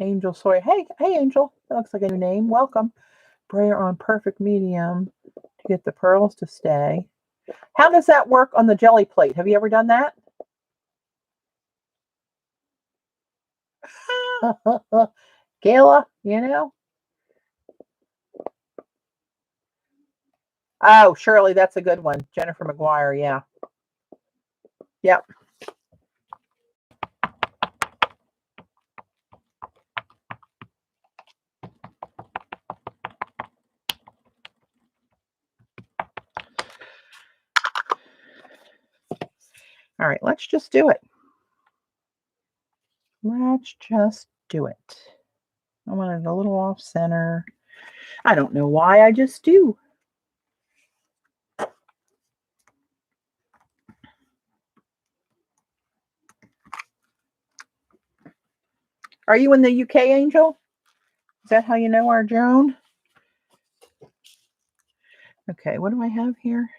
Angel Sawyer. Hey Angel, that looks like a new name. Welcome. Brayer on perfect medium to get the pearls to stay. How does that work on the jelly plate? Have you ever done that? Gayla, you know? Oh, Shirley, that's a good one. Jennifer McGuire, yeah. Yep. All right, let's just do it. Let's just do it. I want it a little off center. I don't know why, I just do. Are you in the UK, Angel? Is that how you know our Joan? Okay, what do I have here?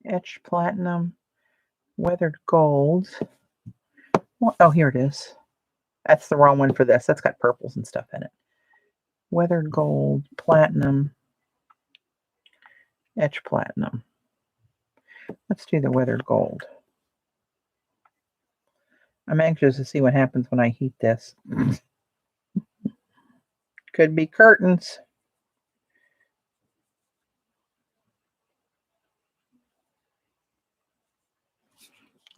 Etched platinum, weathered gold. Oh, here it is. That's the wrong one for this. That's got purples and stuff in it. Weathered gold, platinum, etched platinum. Let's do the weathered gold. I'm anxious to see what happens when I heat this. Could be curtains.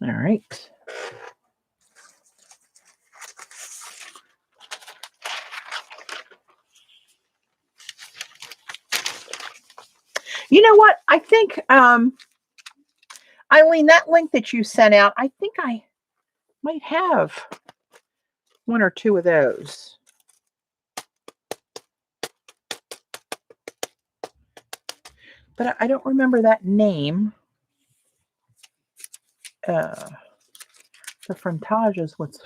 All right. You know what? I think, Eileen, that link that you sent out, I think I might have one or two of those. But I don't remember that name. The frontage is what's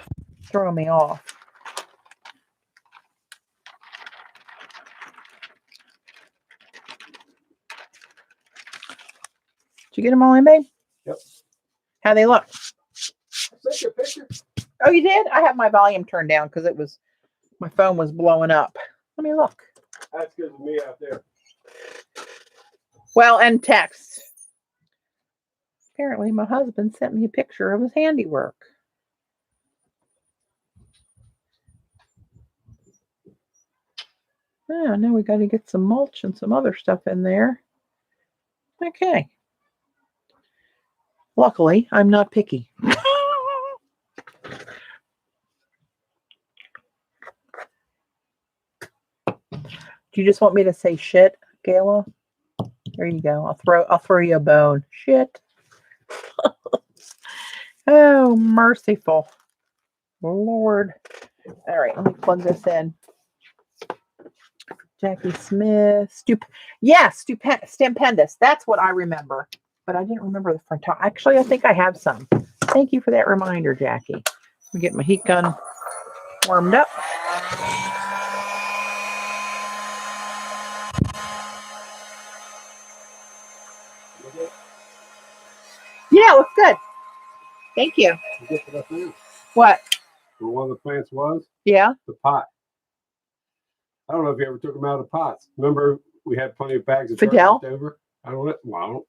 throwing me off. Did you get them all in, babe? Yep. How they look? Sent you a picture. Oh, you did? I have my volume turned down because it was, my phone was blowing up. Let me look. That's good with me out there. Well, and text. Apparently, my husband sent me a picture of his handiwork. Oh, now we got to get some mulch and some other stuff in there. Okay. Luckily, I'm not picky. Do you just want me to say shit, Gayla? There you go. I'll throw you a bone. Shit. Oh, merciful Lord. All right, let me plug this in. Jackie Smith. Stupendous. That's what I remember. But I didn't remember the front top. Actually, I think I have some. Thank you for that reminder, Jackie. Let me get my heat gun warmed up. Yeah, it looks good. Thank you. You get what I found? What? Where one of the plants was? Yeah. The pot. I don't know if you ever took them out of the pots. Remember, we had plenty of bags of dirt Fidel? left over? I don't know. Well,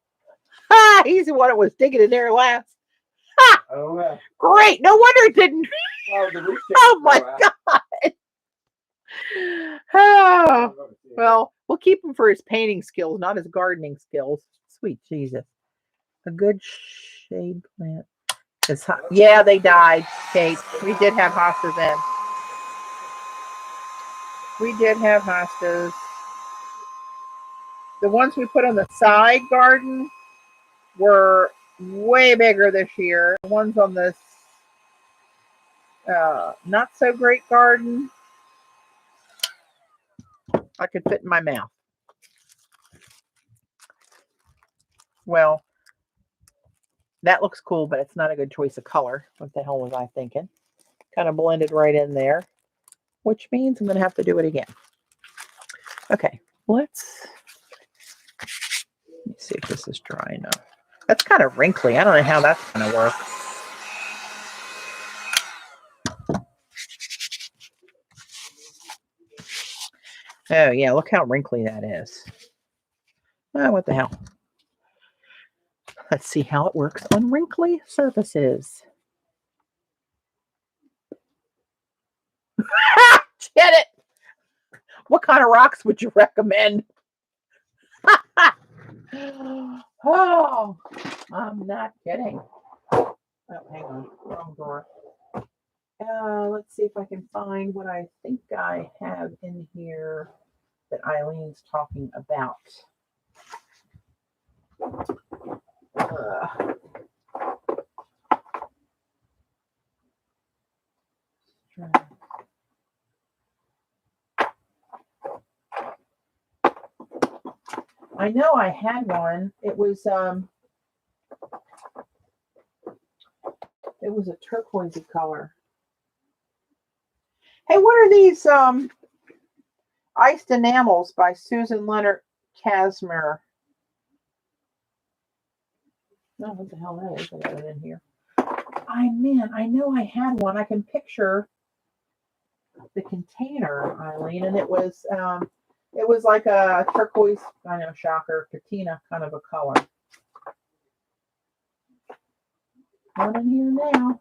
Ah, he's the one that was digging in there last. I don't know. Great. No wonder it didn't. Well, the root Oh my God. Oh, well, we'll keep him for his painting skills, not his gardening skills. Sweet Jesus. A good shade plant. Yeah, they died, Kate. We did have hostas in. We did have hostas. The ones we put on the side garden were way bigger this year. The ones on this not so great garden, I could fit in my mouth. Well, that looks cool, but it's not a good choice of color. What the hell was I thinking? Kind of blended right in there, which means I'm going to have to do it again. Okay, let me see if this is dry enough. That's kind of wrinkly. I don't know how that's going to work. Oh, yeah, look how wrinkly that is. Oh, what the hell? Let's see how it works on wrinkly surfaces. Get it? What kind of rocks would you recommend? Oh, I'm not kidding. Oh, hang on. Wrong drawer. Let's see if I can find what I think I have in here that Eileen's talking about. I know I had one. It was a turquoisey color. Hey, what are these iced enamels by Susan Leonard Casimir? No, what the hell that is? I got it in here. I know I had one. I can picture the container, Eileen, and it was like a turquoise, I know, shocker, patina kind of a color. Not in here now.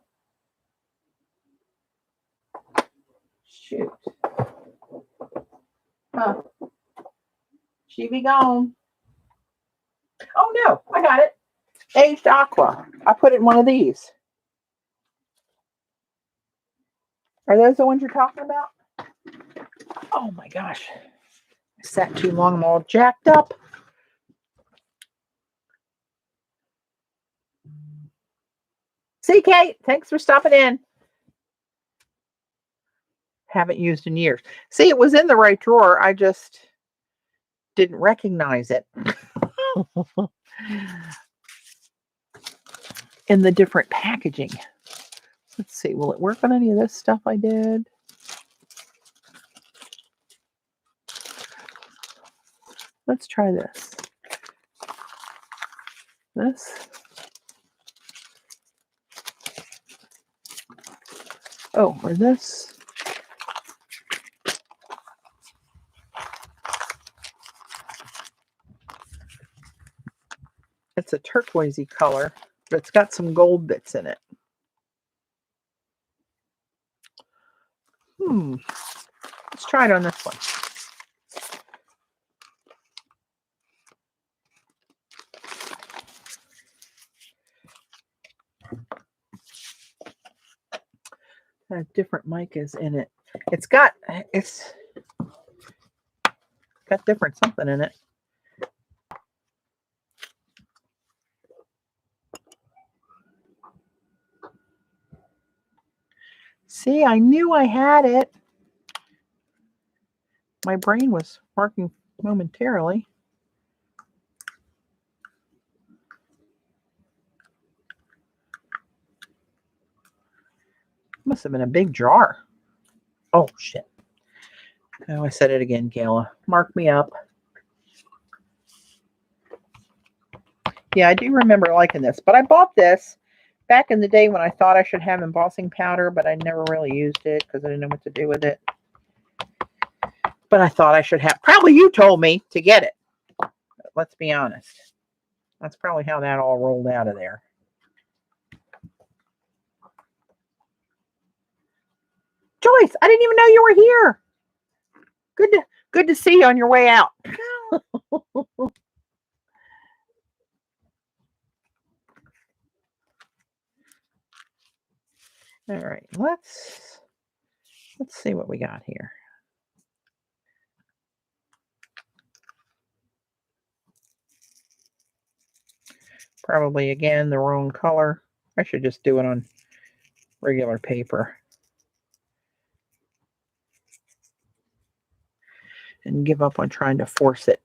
Shoot. Huh. She be gone. Oh no, I got it. Aged aqua. I put it in one of these. Are those the ones you're talking about? Oh my gosh. I sat too long, I'm all jacked up. See, Kate, thanks for stopping in. Haven't used in years. See, it was in the right drawer. I just didn't recognize it. In the different packaging. Let's see, will it work on any of this stuff I did? Let's try this. This. Oh, or this. It's a turquoisey color, but it's got some gold bits in it. Let's try it on this one. Different micas in it. It's got different something in it. See, I knew I had it. My brain was working momentarily. Must have been a big jar. Oh, shit. Oh, I said it again, Gayla. Mark me up. Yeah, I do remember liking this, but I bought this back in the day when I thought I should have embossing powder, but I never really used it because I didn't know what to do with it. But I thought I should have. Probably you told me to get it. But let's be honest. That's probably how that all rolled out of there. Joyce, I didn't even know you were here. Good to see you on your way out. All right, let's see what we got here. Probably again the wrong color. I should just do it on regular paper and give up on trying to force it.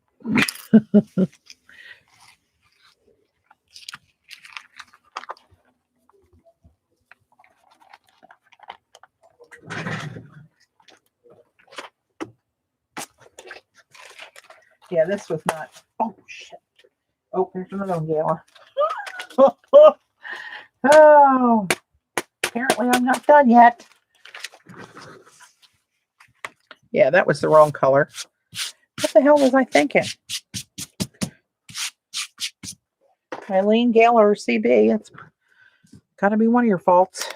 Yeah, this was not. Oh, shit. Oh, there's another one, Gayla. Oh, apparently I'm not done yet. Yeah, that was the wrong color. What the hell was I thinking? Eileen, Gayla, or CB? It's got to be one of your faults.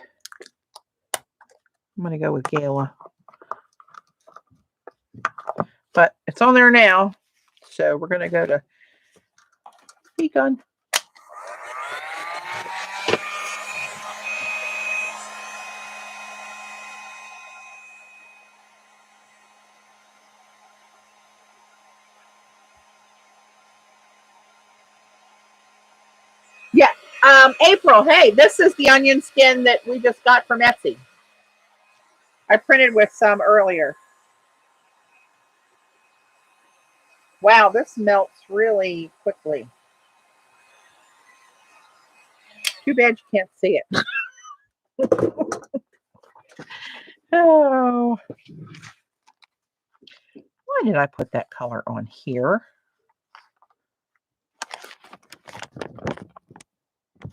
I'm going to go with Gayla. But it's on there now. So we're going to go to Beacon. Yeah. April, hey, this is the onion skin that we just got from Etsy. I printed with some earlier. Wow, this melts really quickly. Too bad you can't see it. Oh. Why did I put that color on here?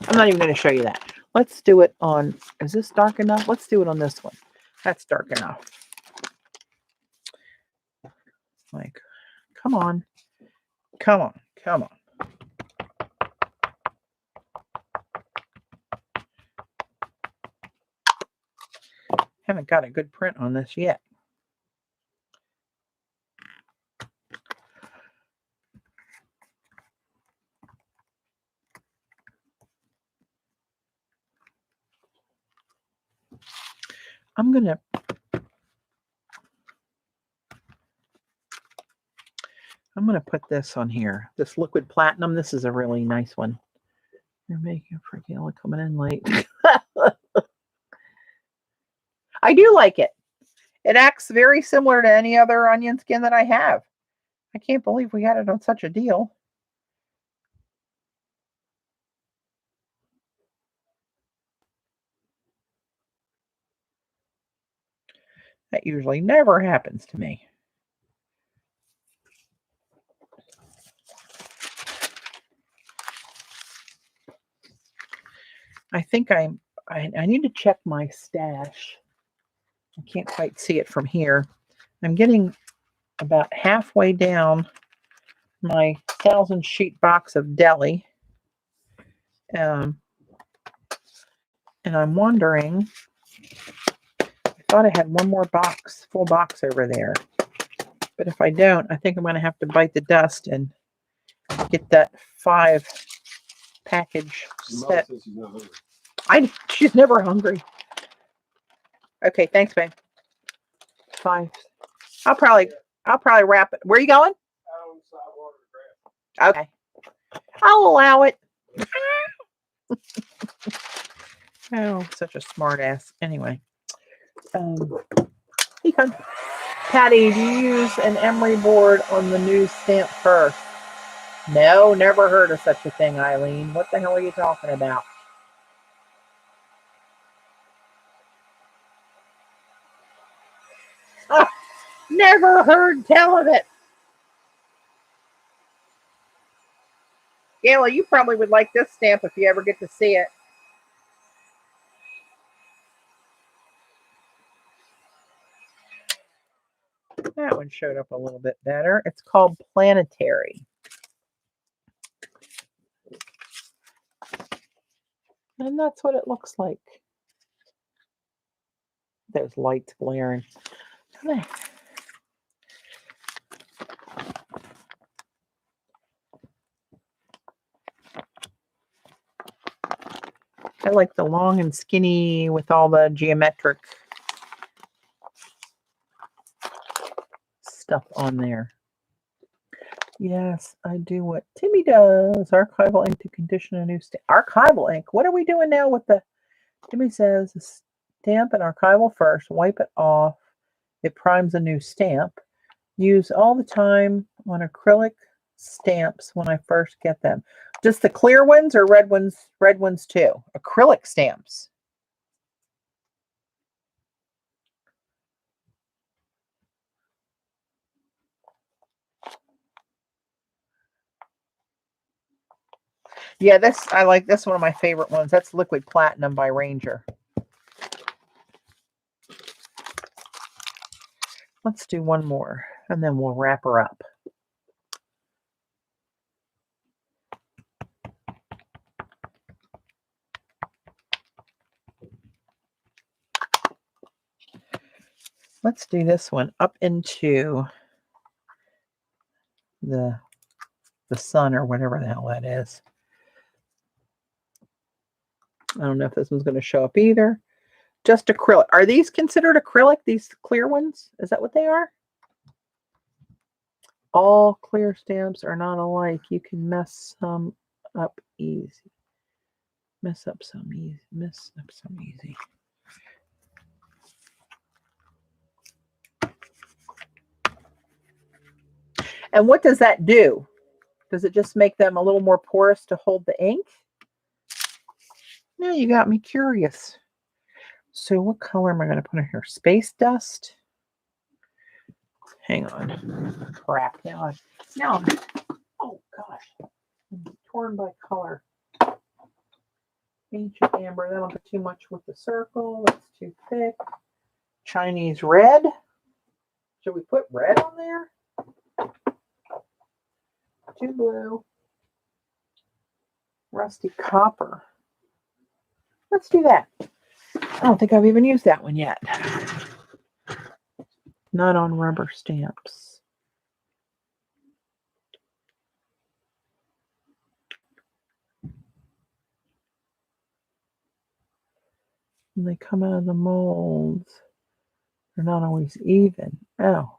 I'm not even going to show you that. Let's do it on, is this dark enough? Let's do it on this one. That's dark enough. Like, come on. Come on. Come on. Haven't got a good print on this yet. I'm going to put this on here. This liquid platinum. This is a really nice one. You're making for Gayla coming in late. I do like it. It acts very similar to any other onion skin that I have. I can't believe we got it on such a deal. That usually never happens to me. I think I need to check my stash. I can't quite see it from here. I'm getting about halfway down my 1,000 sheet box of Gelli. And I'm wondering, I thought I had one more box, full box over there. But if I don't, I think I'm going to have to bite the dust and get that 5 package set. She's never hungry. Okay, thanks, babe. 5. I'll probably I'll probably wrap it. Where are you going? Out on the sidewalk of the grass. Okay. I'll allow it. Oh, such a smart ass. Anyway. He comes. Patty, do you use an emery board on the new stamp first? No, never heard of such a thing, Eileen. What the hell are you talking about? Oh, never heard tell of it. Gelli, you probably would like this stamp if you ever get to see it. That one showed up a little bit better. It's called Planetary. And that's what it looks like. There's lights glaring. I like the long and skinny with all the geometric stuff on there. Yes, I do what Timmy does. Archival ink to condition a new stamp. Archival ink? What are we doing now with the... Timmy says stamp an archival first, wipe it off. It primes a new stamp. Use all the time on acrylic stamps when I first get them. Just the clear ones or red ones? Red ones too. Acrylic stamps. Yeah, I like this one of my favorite ones. That's Liquid Platinum by Ranger. Let's do one more and then we'll wrap her up. Let's do this one up into the sun or whatever the hell that is. I don't know if this one's going to show up either. Just acrylic. Are these considered acrylic, these clear ones? Is that what they are? All clear stamps are not alike. You can mess some up easy. Mess up some easy. And what does that do? Does it just make them a little more porous to hold the ink? Now you got me curious. So what color am I going to put in here? Space Dust? Hang on. Crap. Now I'm oh gosh. I'm torn by color. Ancient Amber. That'll be too much with the circle. That's too thick. Chinese Red. Should we put red on there? Too blue. Rusty Copper. Let's do that. I don't think I've even used that one yet. Not on rubber stamps. When they come out of the molds, they're not always even. Oh.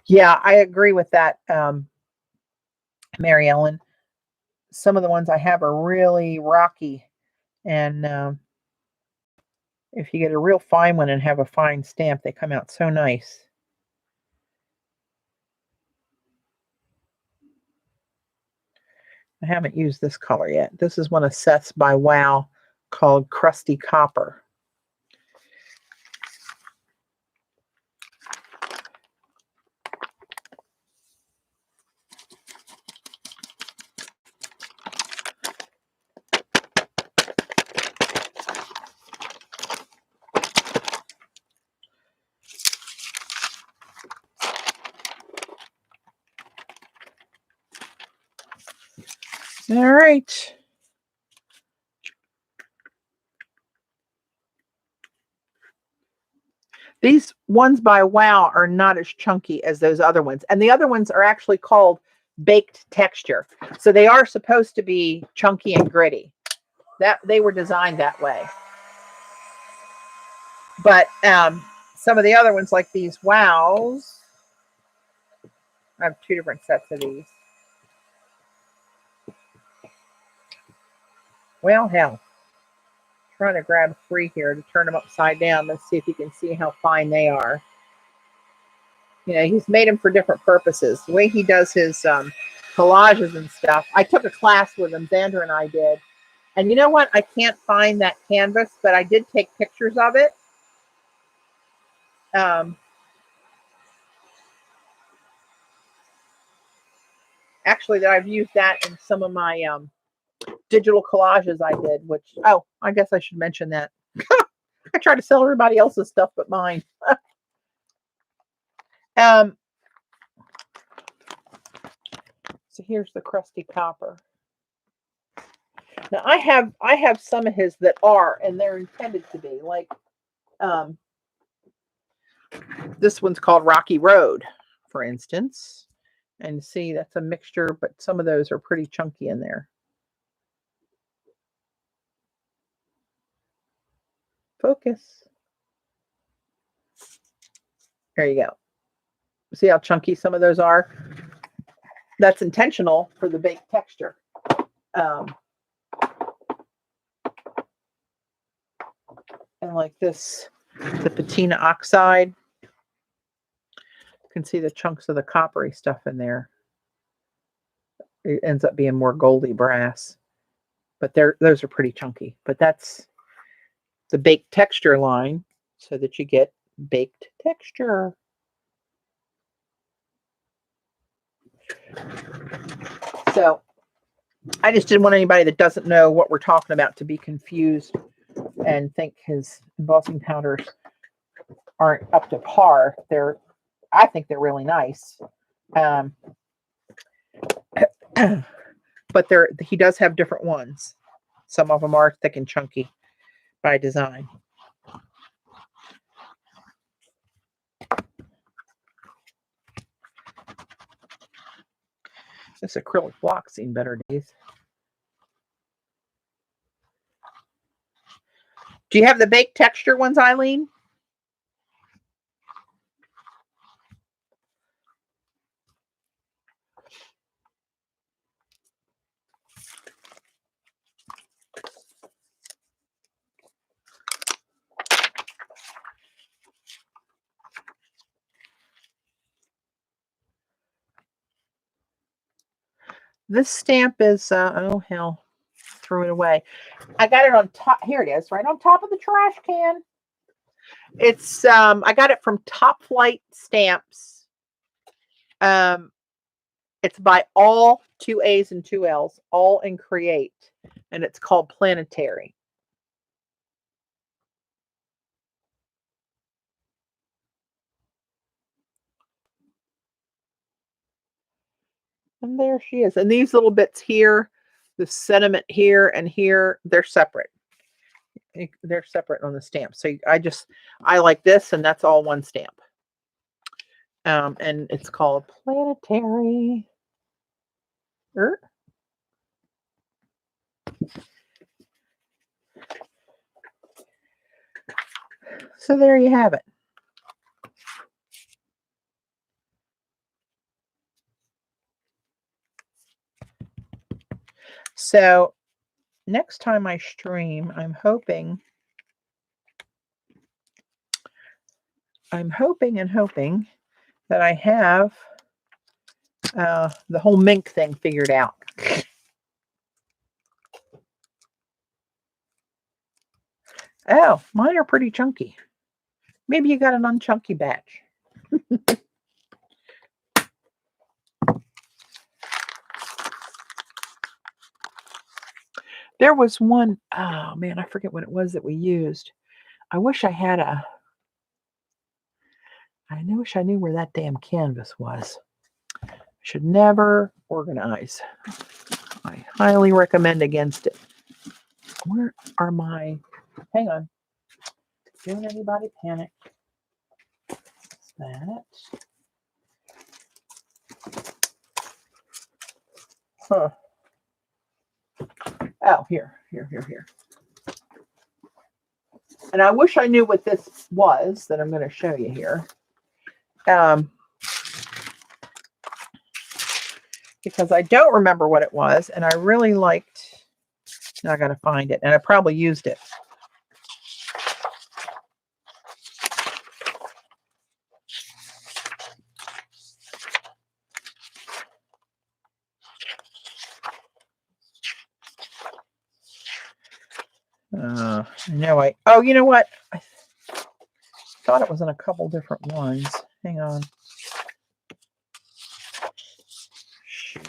Yeah, I agree with that, Mary Ellen. Some of the ones I have are really rocky. And if you get a real fine one and have a fine stamp, they come out so nice. I haven't used this color yet. This is one of Seth's by Wow called Crusty Copper. All right. These ones by Wow are not as chunky as those other ones. And the other ones are actually called baked texture. So they are supposed to be chunky and gritty. That they were designed that way. But some of the other ones, like these wows, I have 2 different sets of these. Well, hell. Trying to grab 3 here to turn them upside down. Let's see if you can see how fine they are. You know, he's made them for different purposes. The way he does his collages and stuff. I took a class with him, Xander and I did. And you know what? I can't find that canvas, but I did take pictures of it. Actually, that I've used that in some of my digital collages I did, which, oh, I guess I should mention that. I try to sell everybody else's stuff but mine. So here's the crusty copper. Now I have some of his that are, and they're intended to be, like this one's called Rocky Road, for instance. And see, that's a mixture, but some of those are pretty chunky in there. Focus. There you go. See how chunky some of those are? That's intentional for the baked texture. And like this, the patina oxide. You can see the chunks of the coppery stuff in there. It ends up being more goldy brass. But those are pretty chunky. But that's the baked texture line so that you get baked texture. So I just didn't want anybody that doesn't know what we're talking about to be confused and think his embossing powders aren't up to par. I think they're really nice. But he does have different ones. Some of them are thick and chunky by design. This acrylic block's seen better days. Do you have the baked texture ones, Eileen? This stamp is, oh hell, threw it away. I got it on top. Here it is, right on top of the trash can. It's, I got it from Top Flight Stamps. It's by all 2 A's and 2 L's, all in Create. And it's called Planetary. And there she is. And these little bits here, the sentiment here and here, they're separate. They're separate on the stamp. So I like this, and that's all one stamp. And it's called Planetary. So there you have it. So next time I stream, I'm hoping that I have the whole Mink thing figured out. Oh, mine are pretty chunky. Maybe you got an unchunky batch. There was one, oh man, I forget what it was that we used. I wish I had I wish I knew where that damn canvas was. I should never organize. I highly recommend against it. Where are my, hang on. Don't anybody panic. That. Huh. Oh, here. And I wish I knew what this was that I'm going to show you here. Because I don't remember what it was, and I really liked, now I got to find it, and I probably used it. Oh, you know what? I thought it was in a couple different ones. Hang on. Shoot.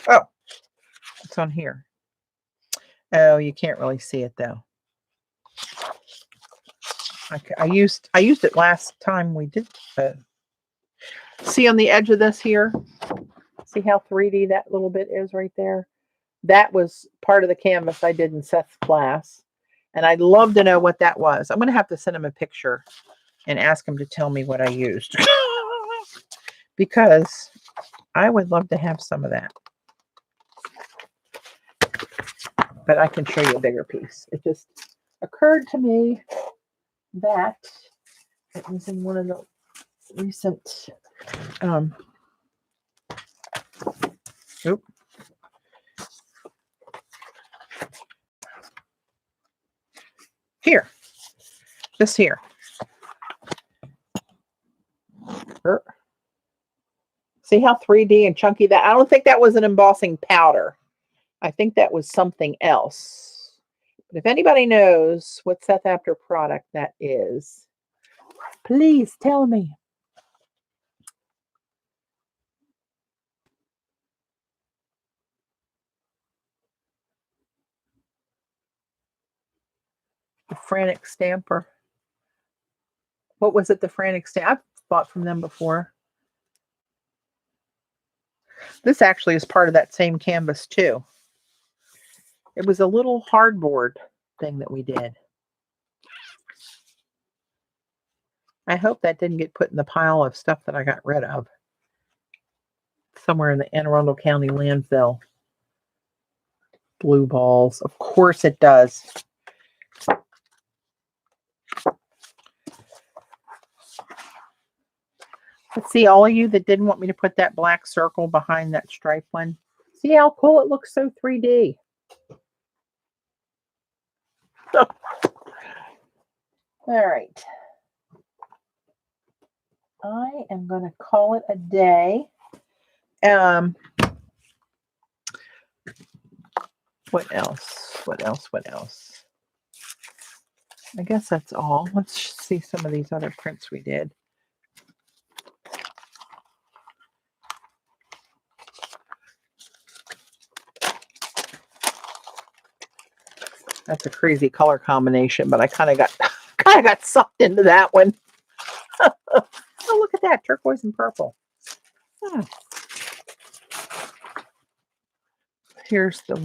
Oh, it's on here. Oh, you can't really see it though. I used it last time we did. See on the edge of this here? See how 3D that little bit is right there? That was part of the canvas I did in Seth's class. And I'd love to know what that was. I'm going to have to send him a picture and ask him to tell me what I used. Because I would love to have some of that. But I can show you a bigger piece. It just occurred to me that it was in one of the recent here. This here. See how 3D and chunky that? I don't think that was an embossing powder. I think that was something else. But if anybody knows what Seth After product that is, please tell me. The Frantic Stamper. What was it? The Frantic Stamp. I've bought from them before. This actually is part of that same canvas too. It was a little hardboard thing that we did. I hope that didn't get put in the pile of stuff that I got rid of. Somewhere in the Anne Arundel County landfill. Blue balls. Of course it does. Let's see, all of you that didn't want me to put that black circle behind that stripe one. See how cool it looks so 3D. All right. I am going to call it a day. What else? What else? I guess that's all. Let's see some of these other prints we did. That's a crazy color combination, but I kind of got sucked into that one. Oh, look at that, turquoise and purple. Oh. Here's the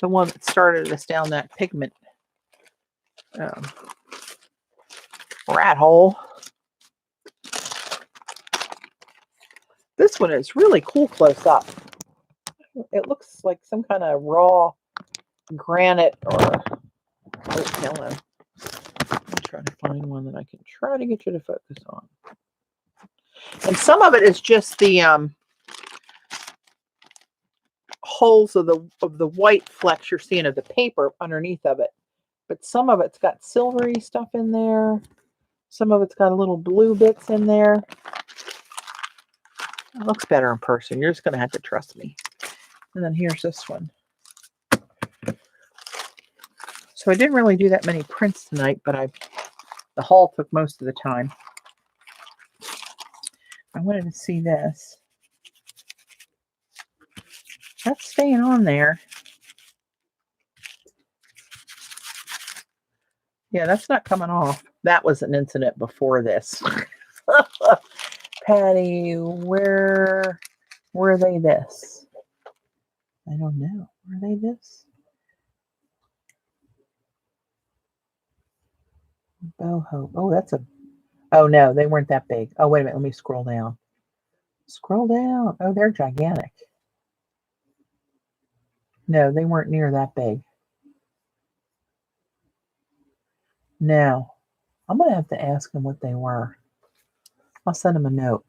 one that started us down that pigment rat hole. This one is really cool close up. It looks like some kind of raw granite or yellow. I'll try to find one that I can try to get you to focus on. And some of it is just the holes of the white flecks you're seeing of the paper underneath of it. But some of it's got silvery stuff in there. Some of it's got a little blue bits in there. It looks better in person. You're just going to have to trust me. And then here's this one. So I didn't really do that many prints tonight, but the haul took most of the time. I wanted to see this. That's staying on there. Yeah, that's not coming off. That was an incident before this. Patti, where were they this? I don't know. Were they this? Boho. Oh, that's a... Oh, no, they weren't that big. Oh, wait a minute. Let me scroll down. Scroll down. Oh, they're gigantic. No, they weren't near that big. Now, I'm going to have to ask them what they were. I'll send them a note.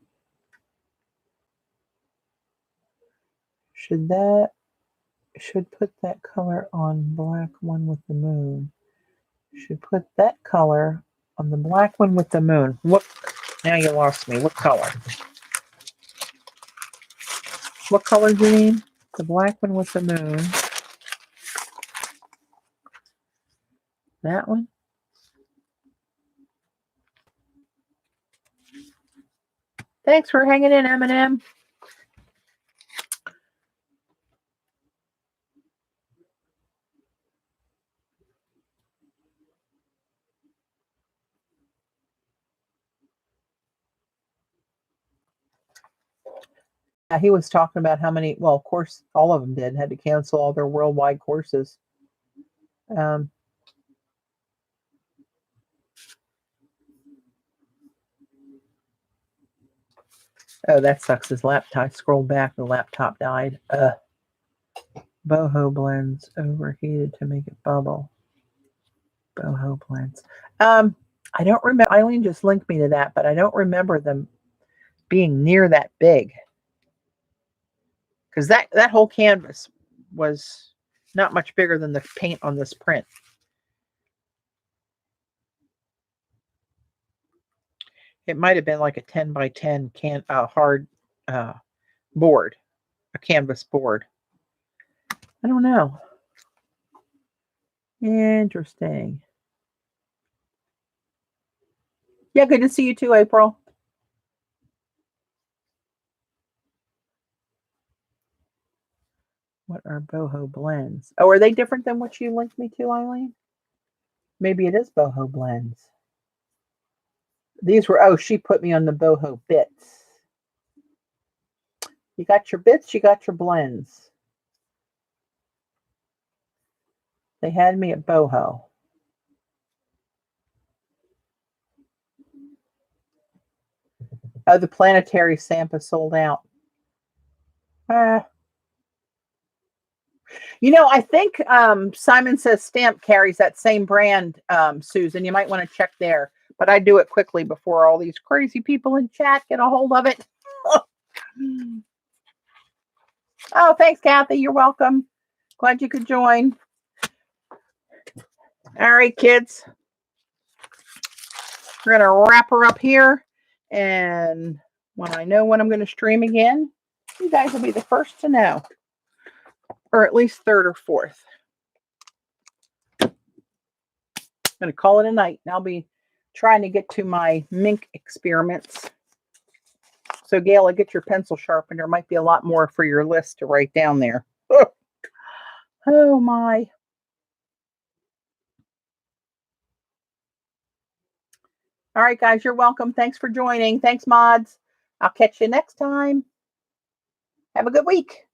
Should put that color on black one with the moon. Should put that color on the black one with the moon. What? Now you lost me. What color? What color do you mean? The black one with the moon. That one? Thanks for hanging in, Eminem. Yeah, he was talking about how many, well, of course, all of them had to cancel all their worldwide courses. Oh, that sucks. His laptop, I scrolled back, the laptop died. Boho blends overheated to make it bubble. Boho blends. I don't remember. Eileen just linked me to that, but I don't remember them being near that big. Because that whole canvas was not much bigger than the paint on this print. It might have been like a 10 by 10 hard board, a canvas board. I don't know. Interesting. Yeah, good to see you too, April. What are boho blends? Oh, are they different than what you linked me to, Eileen? Maybe it is boho blends. These were, oh, she put me on the boho bits. You got your bits, you got your blends. They had me at boho. Oh, the planetary stamp is sold out. You know, I think Simon Says Stamp carries that same brand, Susan. You might want to check there. But I do it quickly before all these crazy people in chat get a hold of it. Oh, thanks, Kathy. You're welcome. Glad you could join. All right, kids. We're going to wrap her up here. And when I know when I'm going to stream again, you guys will be the first to know. Or at least third or fourth. I'm going to call it a night. And I'll be trying to get to my Mink experiments. So, Gail, get your pencil sharpened. There might be a lot more for your list to write down there. Oh, my. All right, guys, you're welcome. Thanks for joining. Thanks, mods. I'll catch you next time. Have a good week.